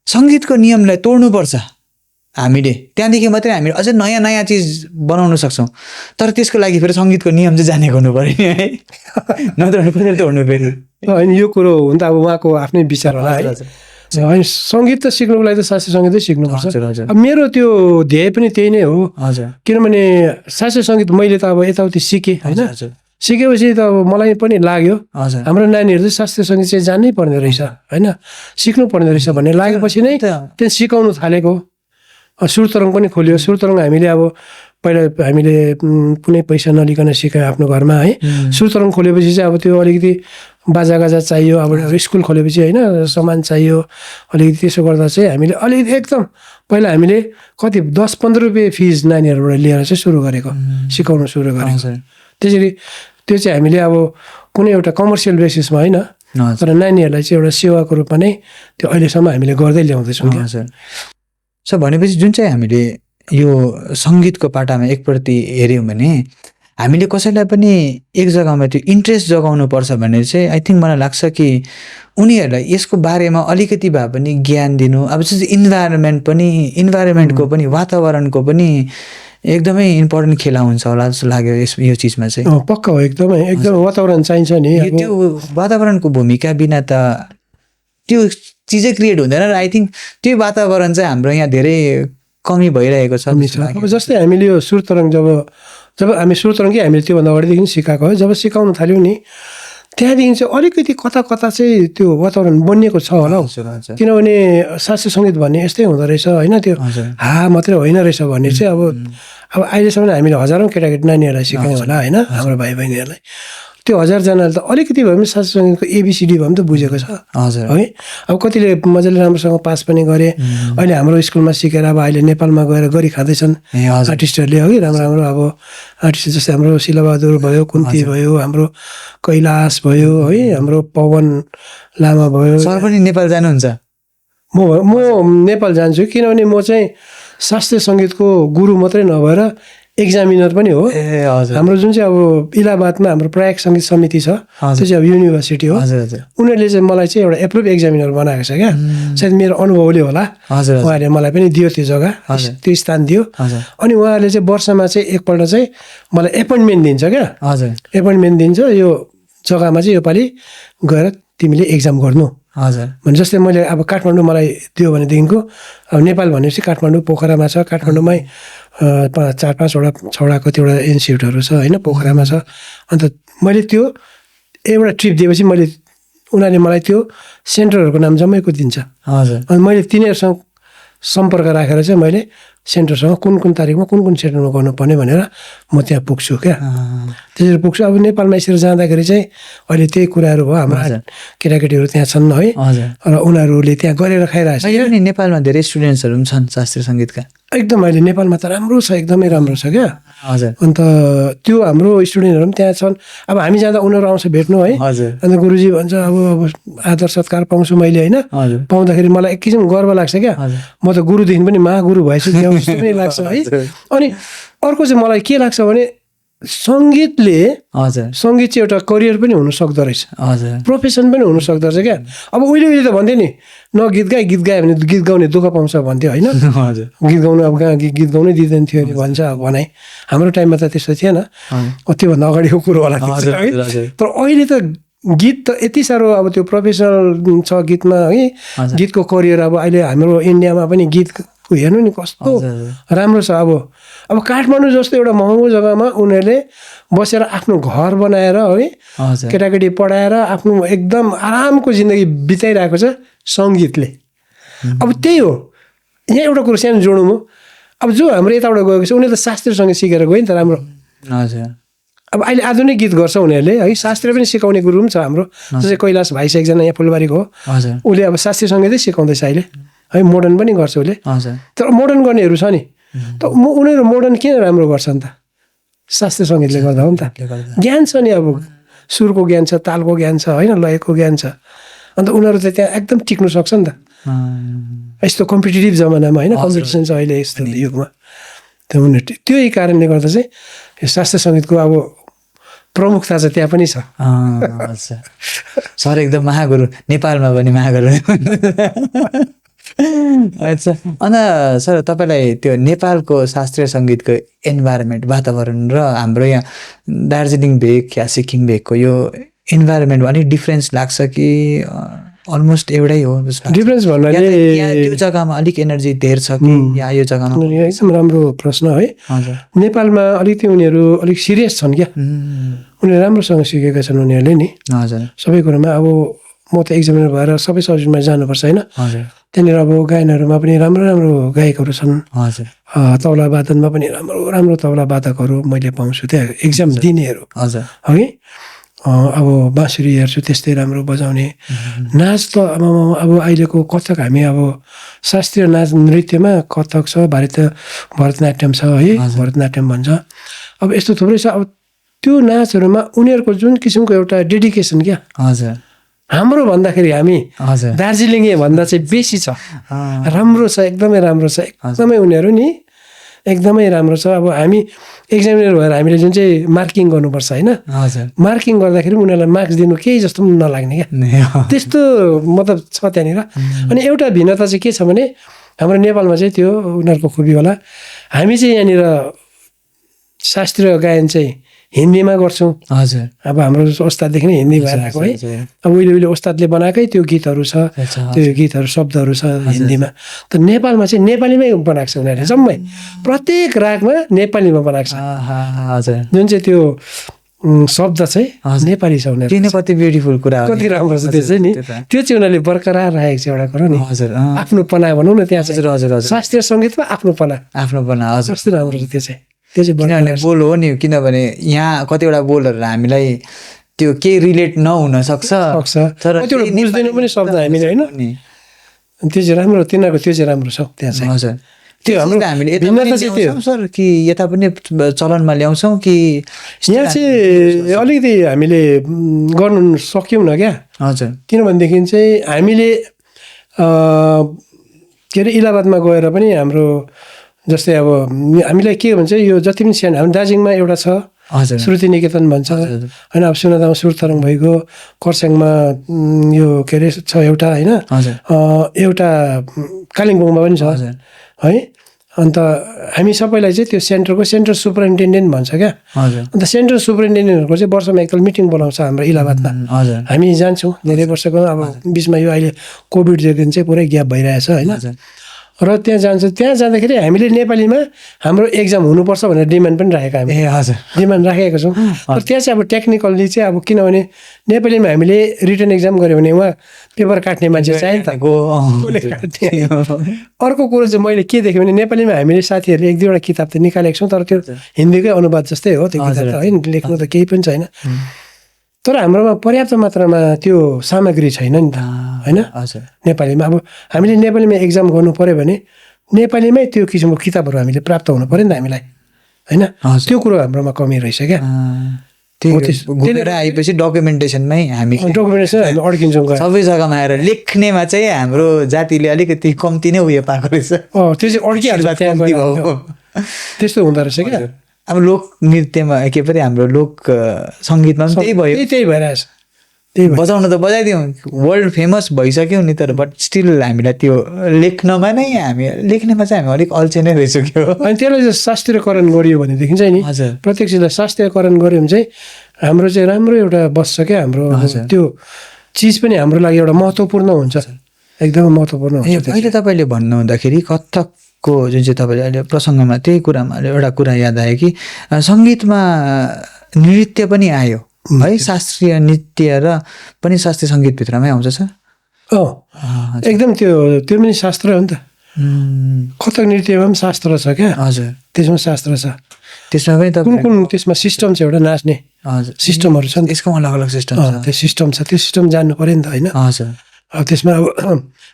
सङ्गीतको नियमलाई तोड्नुपर्छ हामीले, त्यहाँदेखि मात्रै हामीले अझै नयाँ नयाँ चिज बनाउन सक्छौँ। तर त्यसको लागि फेरि सङ्गीतको नियम चाहिँ जानेको हुनु पऱ्यो नि है, नत्र कसरी तोड्नु फेरि होइन। यो कुरो हुन त अब उहाँको आफ्नै विचार होला है, होइन सङ्गीत त सिक्नुको लागि त शास्त्रीय सङ्गीतै सिक्नुपर्छ। अब मेरो त्यो ध्येय पनि त्यही नै हो, किनभने शास्त्रीय सङ्गीत मैले त अब यताउति सिकेँ होइन, सिकेपछि त अब मलाई पनि लाग्यो हाम्रो नानीहरू चाहिँ शास्त्रीय सङ्गीत चाहिँ जान्नै पर्ने रहेछ होइन, सिक्नु पर्ने रहेछ भन्ने लागेपछि नै त्यहाँ सिकाउनु थालेको। सुर तरङ्ग पनि खोल्यो, सुर तरङ्ग हामीले अब पहिला हामीले कुनै पैसा नलिकन सिकायो आफ्नो घरमा है। सुर तरङ्ग खोलेपछि चाहिँ अब त्यो अलिकति बाजागाजा चाहियो, अब स्कुल खोलेपछि होइन सामान चाहियो अलिकति, त्यसो गर्दा चाहिँ हामीले अलिकति एकदम पहिला हामीले कति 10-15 रुपियाँ फिज नानीहरूबाट लिएर चाहिँ सुरु गरेको, सिकाउनु सुरु गरेको। त्यसरी त्यो चाहिँ हामीले अब कुनै एउटा कमर्सियल बेसिसमा होइन, तर नानीहरूलाई चाहिँ एउटा सेवाको रूपमा नै त्यो अहिलेसम्म हामीले गर्दै ल्याउँदैछौँ क्या। सो भनेपछि जुन चाहिँ हामीले यो सङ्गीतको पाटामा एकप्रति हेऱ्यौँ भने हामीले कसैलाई पनि एक जग्गामा त्यो इन्ट्रेस्ट जगाउनु पर्छ भने चाहिँ आई थिङ्क मलाई लाग्छ कि उनीहरूलाई यसको बारेमा अलिकति भए पनि ज्ञान दिनु। अब जस्तै इन्भाइरोमेन्टको पनि वातावरणको पनि एकदमै इम्पोर्टेन्ट खेला हुन्छ होला जस्तो लाग्यो यो चिजमा चाहिँ। पक्का हो, एकदमै वातावरण चाहिन्छ नि। त्यो वातावरणको भूमिका बिना त त्यो चिजै क्रिएट हुँदैन र आई थिङ्क त्यो वातावरण चाहिँ हाम्रो यहाँ धेरै कमी भइरहेको छ। अब जस्तै हामीले यो सुर तरङ्ग जब हामी सुर तरङ्गै हामीले त्योभन्दा अगाडिदेखि सिकाएको है, जब सिकाउन थाल्यौँ नि त्यहाँदेखि चाहिँ अलिकति कता चाहिँ त्यो वातावरण बनिएको छ होला हौ। किनभने शास्त्रीय सङ्गीत भन्ने यस्तै हुँदो रहेछ होइन, त्यो मात्रै होइन रहेछ भन्ने चाहिँ अब अहिलेसम्म हामीले हजारौँ केटाकेटी नानीहरूलाई सिकायौँ होला होइन, हाम्रो भाइ बहिनीहरूलाई। त्यो 1000जनाले त अलिकति भए पनि शास्त्रीय सङ्गीतको ABCD भए पनि त बुझेको छ है। अब कतिले मजाले राम्रोसँग पास पनि गरे, अहिले हाम्रो स्कुलमा सिकेर अब अहिले नेपालमा गएर गरी खाँदैछन् आर्टिस्टहरूले है, राम्रो अब आर्टिस्ट जस्तै हाम्रो शिलाबहादुर भयो, कुन्ती भयो, हाम्रो कैलाश भयो है, हाम्रो पवन लामा भयो। सर पनि नेपाल जानुहुन्छ? म नेपाल जान्छु, किनभने म चाहिँ शास्त्रीय सङ्गीतको गुरु मात्रै नभएर एक्जामिनर पनि हो। हाम्रो जुन चाहिँ अब इलाहाबादमा हाम्रो प्रयाग सङ्गीत समिति छ, त्यो चाहिँ अब युनिभर्सिटी हो, उनीहरूले चाहिँ मलाई चाहिँ एउटा एप्रुभ एक्जामिनर बनाएको छ क्या। सायद मेरो अनुभवले होला, उहाँहरूले मलाई पनि दियो त्यो जग्गा, त्यो स्थान दियो। अनि उहाँहरूले चाहिँ वर्षमा चाहिँ एकपल्ट चाहिँ मलाई एपोइन्टमेन्ट दिन्छ क्या, एपोइन्टमेन्ट दिन्छ यो जग्गामा चाहिँ योपालि गएर तिमीले एक्जाम गर्नु भने। जस्तै मैले अब काठमाडौँ मलाई दियो भनेदेखिको अब नेपाल भनेपछि काठमाडौँ पोखरामा छ, काठमाडौँमै 4-5वटा 6वटा कतिवटा इन्स्टिट्युटहरू छ होइन, पोखरामा छ। अन्त मैले त्यो एउटा ट्रिप दिएपछि उनीहरूले मलाई त्यो सेन्टरहरूको नाम जम्मैको दिन्छ। अनि मैले तिनीहरूसँग सम्पर्क राखेर चाहिँ मैले सेन्टरसँग कुन तारिकमा कुन सेन्टरमा गर्नुपर्ने भनेर म त्यहाँ पुग्छु क्या। त्यसरी पुग्छु। अब नेपालमा यसरी जाँदाखेरि चाहिँ अहिले त्यही कुराहरू भयो, हाम्रो केटाकेटीहरू त्यहाँ छन् है, र उनीहरूले त्यहाँ गरेर खाइरहेको छ। नेपालमा धेरै स्टुडेन्ट्सहरू पनि छन् शास्त्रीय सङ्गीतका। एकदम अहिले नेपालमा त राम्रो छ, एकदमै राम्रो छ क्या। अन्त त्यो हाम्रो स्टुडेन्टहरू पनि त्यहाँ छन्। अब हामी जाँदा उनीहरू आउँछ भेट्नु है, अन्त गुरुजी भन्छ अब आदर सत्कार पाउँछु मैले होइन, पाउँदाखेरि मलाई एक किसिम गर्व लाग्छ क्या। म त गुरुदेखि पनि महागुरु भएछु क्या जस्तो पनि लाग्छ है। अनि अर्को चाहिँ मलाई के लाग्छ भने सङ्गीतले सङ्गीत चाहिँ एउटा करियर पनि हुन सक्दो रहेछ, प्रोफेसन पनि हुन सक्दो रहेछ क्या। अब उहिले त भन्थ्यो नि न गीत गायो भने गीत गाउने दुःख पाउँछ भन्थ्यो होइन, गीत गाउनु अब कहाँ गीत गाउनै दिँदैन थियो अरे भन्छ भनाइ। हाम्रो टाइममा त त्यस्तो थिएन, त्योभन्दा अगाडिको कुरो होला है। तर अहिले त गीत त यति साह्रो अब त्यो प्रोफेसनल छ गीतमा है, गीतको करियर। अब अहिले हाम्रो इन्डियामा पनि गीत हेर्नु नि कस्तो राम्रो छ। अब काठमाडौँ जस्तो एउटा महँगो जग्गामा उनीहरूले बसेर आफ्नो घर बनाएर है, केटाकेटी पढाएर आफ्नो एकदम आरामको जिन्दगी बिताइरहेको छ सङ्गीतले। अब त्यही हो, यहाँ एउटा कुरो सानो जोडौँ म। अब जो हाम्रो यताबाट गएको छ उनीहरू त शास्त्रीय सङ्गीत सिकेर गयो नि त राम्रो। अब अहिले आधुनिक गीत गर्छ उनीहरूले है, शास्त्रीय पनि सिकाउने गुरु पनि छ हाम्रो, जस्तै कैलाश भाइ छ एकजना यहाँ फुलबारीको हो, उसले अब शास्त्रीय सङ्गीतै सिकाउँदैछ अहिले है, मोडर्न पनि गर्छ उसले। तर मोडर्न गर्नेहरू छ नि, त उनीहरू मोडर्न किन राम्रो गर्छ नि त? शास्त्रीय सङ्गीतले गर्दा हो नि त। ज्ञान छ नि, अब सुरको ज्ञान छ, तालको ज्ञान छ होइन, लयको ज्ञान छ। अन्त उनीहरू त त्यहाँ एकदम टिक्नु सक्छ नि त। यस्तो कम्पिटेटिभ जमानामा होइन, कम्पिटिसन छ अहिले यस्तो युगमा। त्यो उनीहरू त्यही कारणले गर्दा चाहिँ यो शास्त्रीय सङ्गीतको अब प्रमुखता चाहिँ त्यहाँ पनि छ। सर एकदम महागुरु, नेपालमा पनि महागुरु। अच्छा, अन्त सर तपाईँलाई त्यो नेपालको शास्त्रीय सङ्गीतको इन्भाइरोमेन्ट, वातावरण र हाम्रो यहाँ दार्जिलिङ भेग या सिक्किम भेगको यो इन्भाइरोमेन्टमा अलिक डिफ्रेन्स लाग्छ कि अलमोस्ट एउटै हो? डिफ्रेन्स भन्नाले त्यो जग्गामा अलिक एनर्जी धेर छ कि या यो जग्गामा? एकदम राम्रो प्रश्न है। नेपालमा अलिकति उनीहरू अलिक सिरियस छन् क्या, उनीहरू राम्रोसँग सिकेका छन् उनीहरूले नि सबै कुरोमा। अब म त एक्जामिनर भएर सबै सब्जेक्टमा जानुपर्छ होइन, त्यहाँनिर अब गायनहरूमा पनि राम्रो राम्रो गायकहरू छन्, तबला वादनमा पनि राम्रो राम्रो तबला वादकहरू मैले पाउँछु त्यहाँ एक्जाम दिनेहरू है। अब बाँसुरी हेर्छु त्यस्तै राम्रो बजाउने। नाच त अब अहिलेको कथक, हामी अब शास्त्रीय नाच नृत्यमा कथक छ, भरतनाट्यम छ है, भरतनाट्यम भन्छ। अब यस्तो थुप्रै छ। अब त्यो नाचहरूमा उनीहरूको जुन किसिमको एउटा डेडिकेसन क्या, हाम्रो भन्दाखेरि हामी दार्जिलिङे भन्दा चाहिँ बेसी छ, राम्रो छ, एकदमै राम्रो छ, एकदमै उनीहरू नि एकदमै राम्रो छ। अब हामी एक्जामिनर भएर हामीले जुन चाहिँ मार्किङ गर्नुपर्छ होइन, मार्किङ गर्दाखेरि उनीहरूलाई मार्क्स दिनु केही जस्तो पनि नलाग्ने क्या, त्यस्तो मतलब छ त्यहाँनिर। अनि एउटा भिन्नता चाहिँ के छ भने हाम्रो नेपालमा चाहिँ त्यो उनीहरूको खुबी होला, हामी चाहिँ यहाँनिर शास्त्रीय गायन चाहिँ हिन्दीमा गर्छौँ। अब हाम्रो ओस्ताददेखि नै हिन्दी भएर आएको है। अब उहिले ओस्तादले बनाएकै त्यो गीतहरू छ, त्यो गीतहरू शब्दहरू छ हिन्दीमा। त नेपालमा चाहिँ नेपालीमै बनाएको छ उनीहरूले, जम्मै प्रत्येक रागमा नेपालीमा बनाएको छ, जुन चाहिँ त्यो शब्द चाहिँ नेपाली छ उनीहरू। किन कति ब्युटिफुल कुरा, कति राम्रो छ त्यो चाहिँ नि। त्यो चाहिँ उनीहरूले बरकरार राखेको छ एउटा कुरो नि, आफ्नोपना भनौँ न त्यहाँ चाहिँ। शास्त्रीय सङ्गीतमा आफ्नोपना कस्तो राम्रो छ त्यो चाहिँ। किनभने बोल हो नि, किनभने यहाँ कतिवटा बोलहरू हामीलाई त्यो केही रिलेट नहुन सक्छ, तर बुझ्दैनौँ पनि शब्द हामीले होइन। त्यो चाहिँ राम्रो, तिनीहरूको त्यो चाहिँ राम्रो छ त्यहाँ चाहिँ। हजुर, त्यो हाम्रो हामीले सर कि यता पनि चलनमा ल्याउँछौँ कि यहाँ चाहिँ अलिकति हामीले गर्नु सक्यौँ न क्या। हजुर, किनभनेदेखि चाहिँ हामीले के अरे इलाहाबादमा गएर पनि हाम्रो जस्तै अब हामीलाई के भन्छ यो जति पनि सानो हाम्रो दार्जिलिङमा एउटा छ श्रुति निकेतन भन्छ होइन। अब सुनादामा सुरतरङ भइगयो, खरसाङमा यो के अरे छ एउटा होइन, एउटा कालिम्पोङमा पनि छ है। अन्त हामी सबैलाई चाहिँ त्यो सेन्टर सुपरिन्टेन्डेन्ट भन्छ क्या। अन्त सेन्ट्रल सुपरिन्टेन्डेन्टहरूको चाहिँ वर्षमा एकताल मिटिङ बोलाउँछ हाम्रो इलाहाबादमा, हामी जान्छौँ धेरै वर्षको। अब बिचमा यो अहिले कोभिडदेखि चाहिँ पुरै ग्याप भइरहेछ होइन। र त्यहाँ जान्छ। त्यहाँ जाँदाखेरि हामीले नेपालीमा हाम्रो एक्जाम हुनुपर्छ भनेर डिमान्ड पनि राखेका हामी। हजुर डिमान्ड राखेका छौँ। तर त्यहाँ चाहिँ अब टेक्निकल्ली चाहिँ अब किनभने नेपालीमा हामीले रिटन एक्जाम गऱ्यो भने उहाँ पेपर काट्ने मान्छे चाहियो नि त। अर्को कुरो चाहिँ मैले के देखेँ भने नेपालीमा हामीले साथीहरूले 1-2वटा किताब त निकालेको छौँ, तर त्यो हिन्दीकै अनुवाद जस्तै हो त्यो किताब त, होइन, लेख्नु त केही पनि छैन। तर हाम्रोमा पर्याप्त मात्रामा त्यो सामग्री छैन नि त, होइन नेपालीमा। अब हामीले नेपालीमा एक्जाम गर्नु पऱ्यो भने नेपालीमै त्यो किसिमको किताबहरू हामीले प्राप्त हुनु पऱ्यो नि त हामीलाई, होइन। त्यो कुरो हाम्रोमा कमी रहेछ क्या। घुमेर आएपछि डकुमेन्टेसनमै हामी अड्किन्छौँ। सबै जग्गामा आएर लेख्नेमा चाहिँ हाम्रो जातिले अलिकति कम्ती नै उयो पाएको रहेछ। त्यो चाहिँ अड्किहाल्छ त्यस्तो हुँदो रहेछ क्या। अब लोक नृत्यमा के परे हाम्रो लोक सङ्गीतमा पनि त्यही भयो। त्यही भइरहेछ। बजाउन त बजाइदिउँ, वर्ल्ड फेमस भइसक्यौँ नि, तर बट स्टिल हामीलाई त्यो लेख्नमा नै लेख्नेमा चाहिँ हामी अलिक अल्छे नै रहिसक्यो। अनि त्यसलाई चाहिँ शास्त्रीयकरण गरियो भनेदेखि चाहिँ नि, प्रत्येक चिजलाई शास्त्रीयकरण गऱ्यो भने चाहिँ हाम्रो चाहिँ राम्रो एउटा बस्छ क्या। हाम्रो त्यो चिज पनि हाम्रो लागि एउटा महत्त्वपूर्ण हुन्छ, एकदमै महत्त्वपूर्ण हुन्छ। अहिले तपाईँले भन्नुहुँदाखेरि कथकको जुन चाहिँ तपाईँले अहिले प्रसङ्गमा त्यही कुरामा एउटा कुरा याद आयो कि सङ्गीतमा नृत्य पनि आयो है, शास्त्रीय नृत्य र पनि शास्त्रीय सङ्गीतभित्रमै आउँछ सर? एकदम त्यो पनि शास्त्र हो नि त। कथक नृत्यमा पनि शास्त्र छ क्या। हजुर, त्यसमा शास्त्र छ। त्यसमा पनि कुन कुन त्यसमा सिस्टम छ, एउटा नाच्ने सिस्टमहरू छ नि, त्यसको अलग अलग सिस्टम छ। त्यो सिस्टम छ, त्यो सिस्टम जान्नु पऱ्यो नि त, होइन। हजुर। अब त्यसमा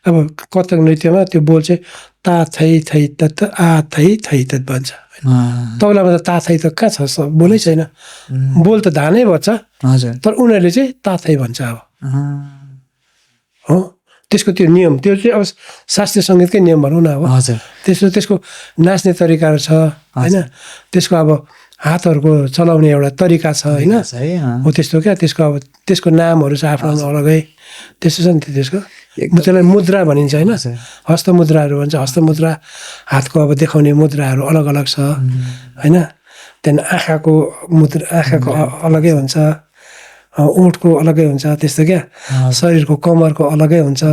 अब कथक नृत्यमा त्यो बोल चाहिँ ता थै थै तत आ थै थै तत भन्छ। तबलामा त ता थै त कहाँ छ, बोलै छैन। बोल त धानै भन्छ, तर उनीहरूले चाहिँ ता थै भन्छ। अब हो त्यसको त्यो नियम, त्यो चाहिँ अब शास्त्रीय सङ्गीतकै नियम भनौँ न। अब त्यसको नाच्ने तरिकाहरू छ, होइन। त्यसको अब हातहरूको चलाउने एउटा तरिका छ, होइन। हो त्यस्तो क्या। त्यसको नामहरू छ आफ्नो अलगै, त्यस्तो छ नि त्यसको। त्यसलाई मुद्रा भनिन्छ, होइन। हस्तमुद्राहरू भन्छ। हस्तमुद्रा हातको अब देखाउने मुद्राहरू अलग अलग छ, होइन। त्यहाँदेखि आँखाको मुद्रा, आँखाको अलगै हुन्छ, ओठको अलगै हुन्छ, त्यस्तो क्या। शरीरको कमरको अलगै हुन्छ।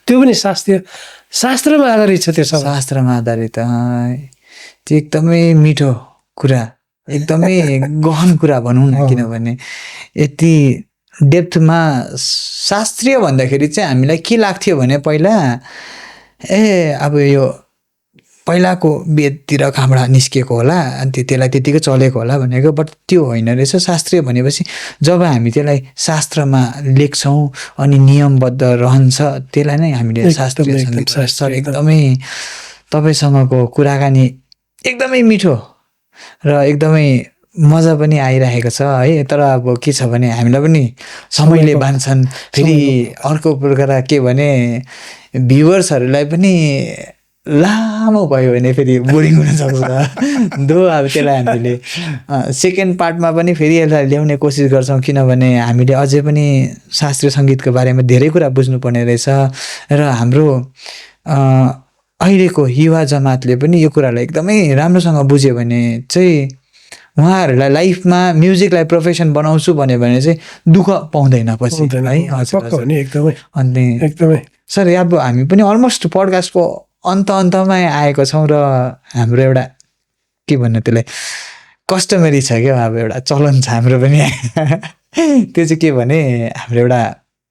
त्यो पनि शास्त्रमा आधारित छ। त्यो सब शास्त्रमा आधारित। त्यो एकदमै मिठो कुरा, एकदमै गहन कुरा भनौँ न, किनभने यति डेप्थमा शास्त्रीय भन्दाखेरि चाहिँ हामीलाई के लाग्थ्यो भने पहिला अब यो पहिलाको वेदतिर कहाँबाट निस्किएको होला, अनि त्यसलाई त्यतिकै चलेको होला भनेको, बट त्यो होइन रहेछ। शास्त्रीय भनेपछि जब हामी त्यसलाई शास्त्रमा लेख्छौँ अनि नियमबद्ध रहन्छ, त्यसलाई नै हामीले शास्त्रीय सङ्गीत। सर एकदमै तपाईँसँगको कुराकानी एकदमै मिठो र एकदमै मजा पनि आइरहेको छ है। तर अब के छ भने हामीलाई पनि समयले बान्छन्। फेरि अर्को प्रकार के भने भ्युवर्सहरूलाई पनि लामो भयो भने फेरि बोरिङ हुनसक्छ। अब त्यसलाई हामीले सेकेन्ड पार्टमा पनि फेरि यसलाई ल्याउने कोसिस गर्छौँ, किनभने हामीले अझै पनि शास्त्रीय सङ्गीतको बारेमा धेरै कुरा बुझ्नुपर्ने रहेछ। र हाम्रो अहिलेको युवा जमातले पनि यो कुरालाई एकदमै राम्रोसँग बुझ्यो भने चाहिँ उहाँहरूलाई लाइफमा म्युजिकलाई प्रोफेसन बनाउँछु भन्यो भने चाहिँ दुःख पाउँदैन पछि है। अनि एकदमै सर अब हामी पनि अलमोस्ट पडकास्टको अन्तमै आएको छौँ र हाम्रो एउटा के भन्नु त्यसलाई कस्टमरी छ क्या, अब एउटा चलन छ हाम्रो पनि। त्यो चाहिँ के भने हाम्रो एउटा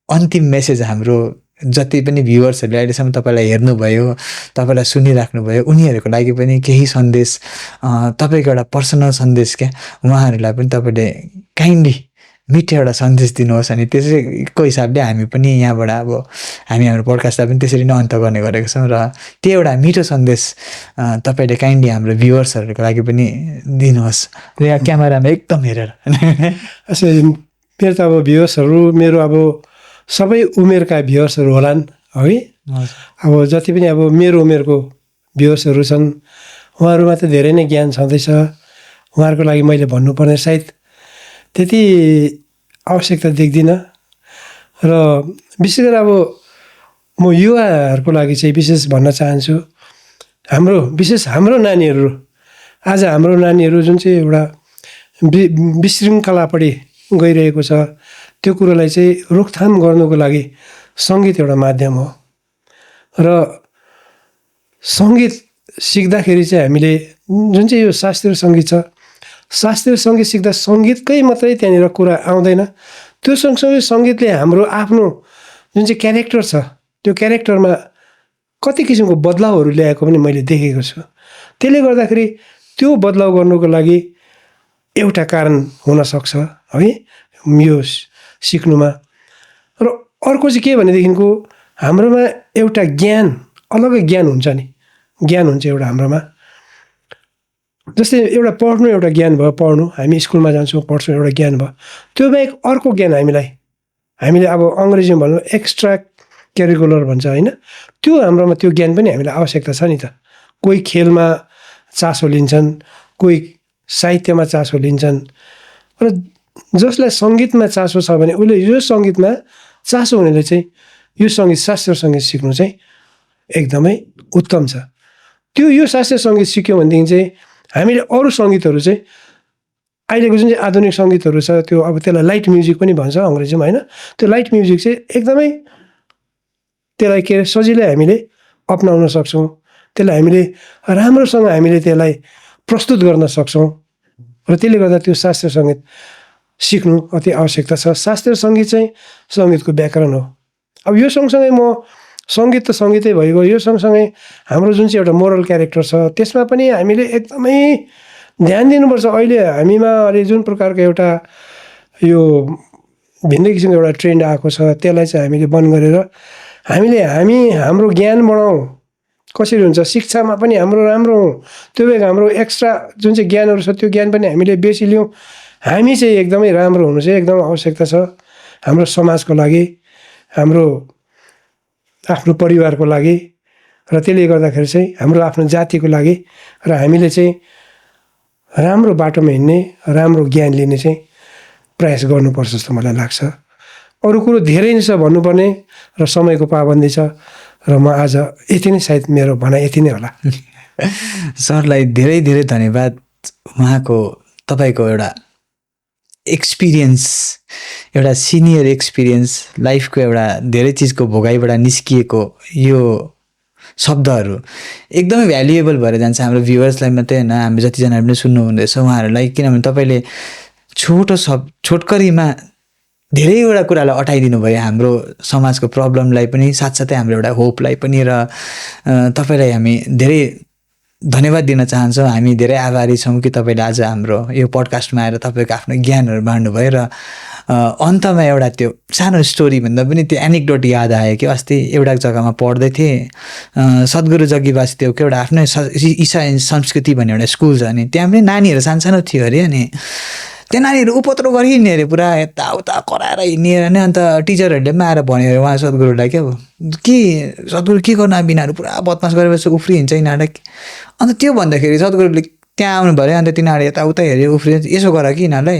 अन्तिम मेसेज हाम्रो जति पनि भ्युवर्सहरूले अहिलेसम्म तपाईँलाई हेर्नुभयो, तपाईँलाई सुनिराख्नुभयो, उनीहरूको लागि पनि केही सन्देश, तपाईँको एउटा पर्सनल सन्देश क्या, उहाँहरूलाई पनि तपाईँले काइन्डली मिठो एउटा सन्देश दिनुहोस्। अनि त्यसैको हिसाबले हामी पनि यहाँबाट अब हामी हाम्रो पडकास्टलाई पनि त्यसरी नै अन्त गर्ने गरेको छौँ। र त्यो एउटा मिठो सन्देश तपाईँले काइन्डली हाम्रो भ्युवर्सहरूको लागि पनि दिनुहोस्। यहाँ क्यामेरामा एकदम हेरेर। मेरो त अब भ्युवर्सहरू मेरो अब सबै उमेरका भ्युवर्सहरू होलान् है। अब जति पनि अब मेरो उमेरको भ्युवर्सहरू छन्, उहाँहरूमा त धेरै नै ज्ञान छँदैछ। उहाँहरूको लागि मैले भन्नुपर्ने सायद त्यति आवश्यकता देख्दिनँ। र विशेष गरी अब म युवाहरूको लागि चाहिँ विशेष भन्न चाहन्छु, हाम्रो नानीहरू, आज हाम्रो नानीहरू जुन चाहिँ एउटा विशृङ्खलापट्टि गइरहेको छ, त्यो कुरोलाई चाहिँ रोकथाम गर्नुको लागि सङ्गीत एउटा माध्यम हो। र सङ्गीत सिक्दाखेरि चाहिँ हामीले जुन चाहिँ यो शास्त्रीय सङ्गीत छ, शास्त्रीय सङ्गीत सिक्दा सङ्गीतकै मात्रै त्यहाँनिर कुरा आउँदैन, त्यो सँगसँगै सङ्गीतले हाम्रो आफ्नो जुन चाहिँ क्यारेक्टर छ त्यो क्यारेक्टरमा कति किसिमको बदलावहरू ल्याएको पनि मैले देखेको छु। त्यसले गर्दाखेरि त्यो बदलाव गर्नुको लागि एउटा कारण हुनसक्छ है यो सिक्नुमा। र अर्को चाहिँ के भनेदेखिको हाम्रोमा एउटा ज्ञान, अलग्गै ज्ञान हुन्छ नि, ज्ञान हुन्छ एउटा हाम्रोमा। जस्तै एउटा पढ्नु एउटा ज्ञान भयो, पढ्नु हामी स्कुलमा जान्छौँ पढ्छौँ एउटा ज्ञान भयो, त्यो बाहेक अर्को ज्ञान हामीले अब अङ्ग्रेजीमा भन्नु एक्स्ट्रा करिकुलर भन्छ होइन, त्यो हाम्रोमा त्यो ज्ञान पनि हामीलाई आवश्यकता छ नि त। कोही खेलमा चासो लिन्छन्, कोही साहित्यमा चासो लिन्छन्, र जसलाई सङ्गीतमा चासो छ भने उसले यो सङ्गीतमा चासो हुनेले चाहिँ यो सङ्गीत शास्त्रीय सङ्गीत सिक्नु चाहिँ एकदमै उत्तम छ। त्यो यो शास्त्रीय सङ्गीत सिक्यो भनेदेखि चाहिँ हामीले अरू सङ्गीतहरू चाहिँ अहिलेको जुन चाहिँ आधुनिक सङ्गीतहरू छ त्यो अब त्यसलाई लाइट म्युजिक पनि भन्छ अङ्ग्रेजीमा होइन, त्यो लाइट म्युजिक चाहिँ एकदमै त्यसलाई के सजिलै हामीले अपनाउन सक्छौँ, त्यसलाई हामीले राम्रोसँग हामीले त्यसलाई प्रस्तुत गर्न सक्छौँ। र त्यसले गर्दा त्यो शास्त्रीय सङ्गीत सिक्नु अति आवश्यकता छ। शास्त्रीय सङ्गीत चाहिँ सङ्गीतको व्याकरण हो। अब यो सँगसँगै म सङ्गीत त सङ्गीतै भइगयो, यो सँगसँगै हाम्रो जुन चाहिँ एउटा मोरल क्यारेक्टर छ त्यसमा पनि हामीले एकदमै ध्यान दिनुपर्छ। अहिले हामीमा अहिले जुन प्रकारको एउटा यो भिन्दै किसिमको एउटा ट्रेन्ड आएको छ त्यसलाई चाहिँ हामीले बन्द गरेर हाम्रो ज्ञान बढाउँ। कसरी हुन्छ शिक्षामा पनि हाम्रो राम्रो हौँ, त्यो भएर हाम्रो एक्स्ट्रा जुन चाहिँ ज्ञानहरू छ त्यो ज्ञान पनि हामीले बेसी लियौँ। हामी चाहिँ एकदमै राम्रो हुनु चाहिँ एकदम आवश्यकता छ हाम्रो समाजको लागि, हाम्रो आफ्नो परिवारको लागि, र त्यसले गर्दाखेरि चाहिँ हाम्रो आफ्नो जातिको लागि। र हामीले चाहिँ राम्रो बाटोमा हिँड्ने, राम्रो ज्ञान लिने चाहिँ प्रयास गर्नुपर्छ जस्तो मलाई लाग्छ। अरू कुरो धेरै नै छ भन्नुपर्ने र समयको पाबन्दी छ, र म आज यति नै, सायद मेरो भनाइ यति नै होला। सरलाई धेरै धेरै धन्यवाद। उहाँको तपाईँको एउटा एक्सपिरियन्स, एउटा सिनियर एक्सपिरियन्स, लाइफको एउटा धेरै चिजको भोगाइबाट निस्किएको यो शब्दहरू एकदमै भ्यालुएबल भएर जान्छ हाम्रो भ्युवर्सलाई मात्रै होइन, हामी जतिजनाले पनि सुन्नु हुँदैछ उहाँहरूलाई। किनभने तपाईँले छोटकरीमा धेरैवटा कुरालाई अटाइदिनु भयो, हाम्रो समाजको प्रब्लमलाई पनि साथसाथै हाम्रो एउटा होपलाई पनि। र तपाईँलाई हामी धेरै धन्यवाद दिन चाहन्छौँ। हामी धेरै आभारी छौँ कि तपाईँले आज हाम्रो यो पडकास्टमा आएर तपाईँको आफ्नो ज्ञानहरू बाँड्नुभयो। र अन्तमा एउटा त्यो सानो स्टोरी भन्दा पनि त्यो एनेक्डोट याद आयो कि अस्ति एउटा जग्गामा पढ्दै थिएँ, सद्गुरु जग्गीवास देवको एउटा आफ्नै ईसाई संस्कृति भन्ने एउटा स्कुल छ, अनि त्यहाँ पनि नानीहरू सानो थियो अरे। अनि त्यो नानीहरू उपद्रो गरी हिँड्ने अरे, पुरा यताउता कराएर हिँड्ने अरे। अनि अन्त टिचरहरूले पनि आएर भन्यो अरे उहाँ सद्गुरुलाई, के सद्गुरु के गर्नु, बिनाहरू पुरा बदमास गरेपछि उफ्री हिँड्छ यिनीहरूलाई। अन्त त्यो भन्दाखेरि सद्गुरुले त्यहाँ आउनु पऱ्यो। अन्त तिनीहरू यताउता हेऱ्यो, उफ्रियो, यसो गर कि यिनीहरूलाई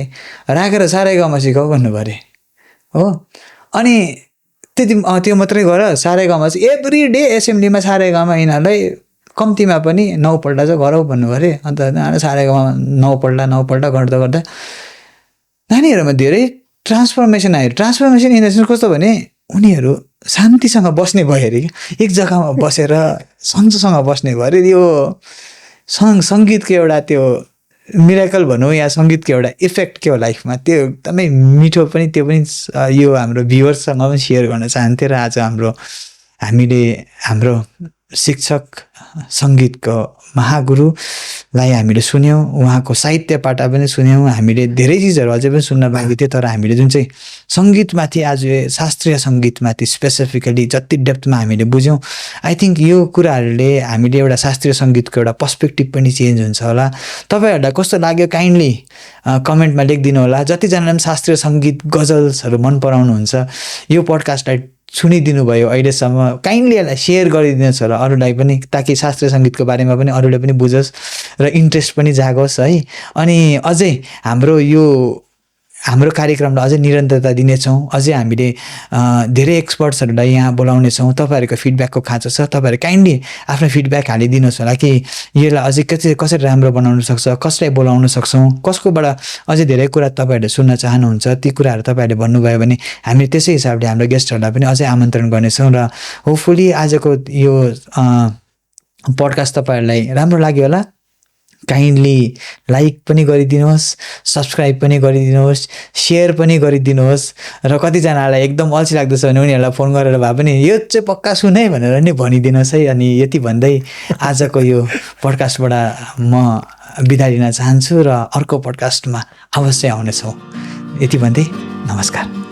राखेर सारेगामा सिकाऊ भन्नुभयो अरे हो। अनि त्यो मात्रै गर, सारेगामा चाहिँ एभ्री डे एसेम्ब्लीमा सारेगामा यिनीहरूलाई कम्तीमा पनि 9 पल्ट चाहिँ गरौँ भन्नुभयो अरे। अन्त सारेगामा 9 पल्ट गर्दा गर्दा नानीहरूमा धेरै ट्रान्सफर्मेसन आयो। ट्रान्सफर्मेसन इन द सेन्स कस्तो भने उनीहरू शान्तिसँग बस्ने भयो अरे, एक जग्गामा बसेर सन्चोसँग बस्ने भयो अरे। यो सङ्गीतको एउटा त्यो मिराकल भनौँ या सङ्गीतको एउटा इफेक्ट के हो लाइफमा, त्यो एकदमै मिठो पनि, त्यो पनि यो हाम्रो भ्युवर्ससँग पनि सेयर गर्न चाहन्थेँ। र आज हामीले हाम्रो शिक्षक, सङ्गीतको महागुरुलाई हामीले सुन्यौँ, उहाँको साहित्य पाटा पनि सुन्यौँ। हामीले धेरै चिजहरू अझै पनि सुन्न बाँकी थियो, तर हामीले जुन चाहिँ सङ्गीतमाथि आज शास्त्रीय सङ्गीतमाथि स्पेसिफिकली जति डेप्थमा हामीले बुझ्यौँ, आई थिङ्क यो कुराहरूले हामीले एउटा शास्त्रीय सङ्गीतको एउटा पर्सपेक्टिभ पनि चेन्ज हुन्छ होला। तपाईँहरूलाई कस्तो लाग्यो काइन्डली कमेन्टमा लेखिदिनु होला। जतिजनाले पनि शास्त्रीय सङ्गीत, गजल्सहरू मन पराउनुहुन्छ, यो पडकास्टलाई सुनिदिनु भयो अहिलेसम्म, काइन्डली यसलाई सेयर गरिदिनुहोस् होला अरूलाई पनि, ताकि शास्त्रीय सङ्गीतको बारेमा पनि अरूले पनि बुझोस् र इन्ट्रेस्ट पनि जागोस् है। अनि अझै हाम्रो कार्यक्रमलाई अझै निरन्तरता दिनेछौँ। अझै हामीले धेरै एक्सपर्ट्सहरूलाई यहाँ बोलाउनेछौँ। तपाईँहरूको फिडब्याकको खाँचो छ, तपाईँहरू काइन्डली आफ्नो फिडब्याक हालिदिनुहोस् होला कि यसलाई अझै कसरी राम्रो बनाउन सक्छ, कसलाई बोलाउन सक्छौँ, कसकोबाट अझै धेरै कुरा तपाईँहरूले सुन्न चाहनुहुन्छ, ती कुराहरू तपाईँहरूले भन्नुभयो भने हामी त्यसै हिसाबले हाम्रो गेस्टहरूलाई पनि अझै आमन्त्रण गर्नेछौँ। र होपफुली आजको यो पडकास्ट तपाईँहरूलाई राम्रो लाग्यो होला, काइन्डली लाइक पनि गरिदिनुहोस्, सब्सक्राइब पनि गरिदिनुहोस्, सेयर पनि गरिदिनुहोस् र कतिजनालाई एकदम अल्छी लाग्दछ भने उनीहरूलाई फोन गरेर भए पनि यो चाहिँ पक्का सुन है भनेर नि भनिदिनुहोस् है। अनि यति भन्दै आजको यो पडकास्टबाट म बिदा लिन चाहन्छु र अर्को पडकास्टमा अवश्य आउनेछौँ। यति भन्दै नमस्कार।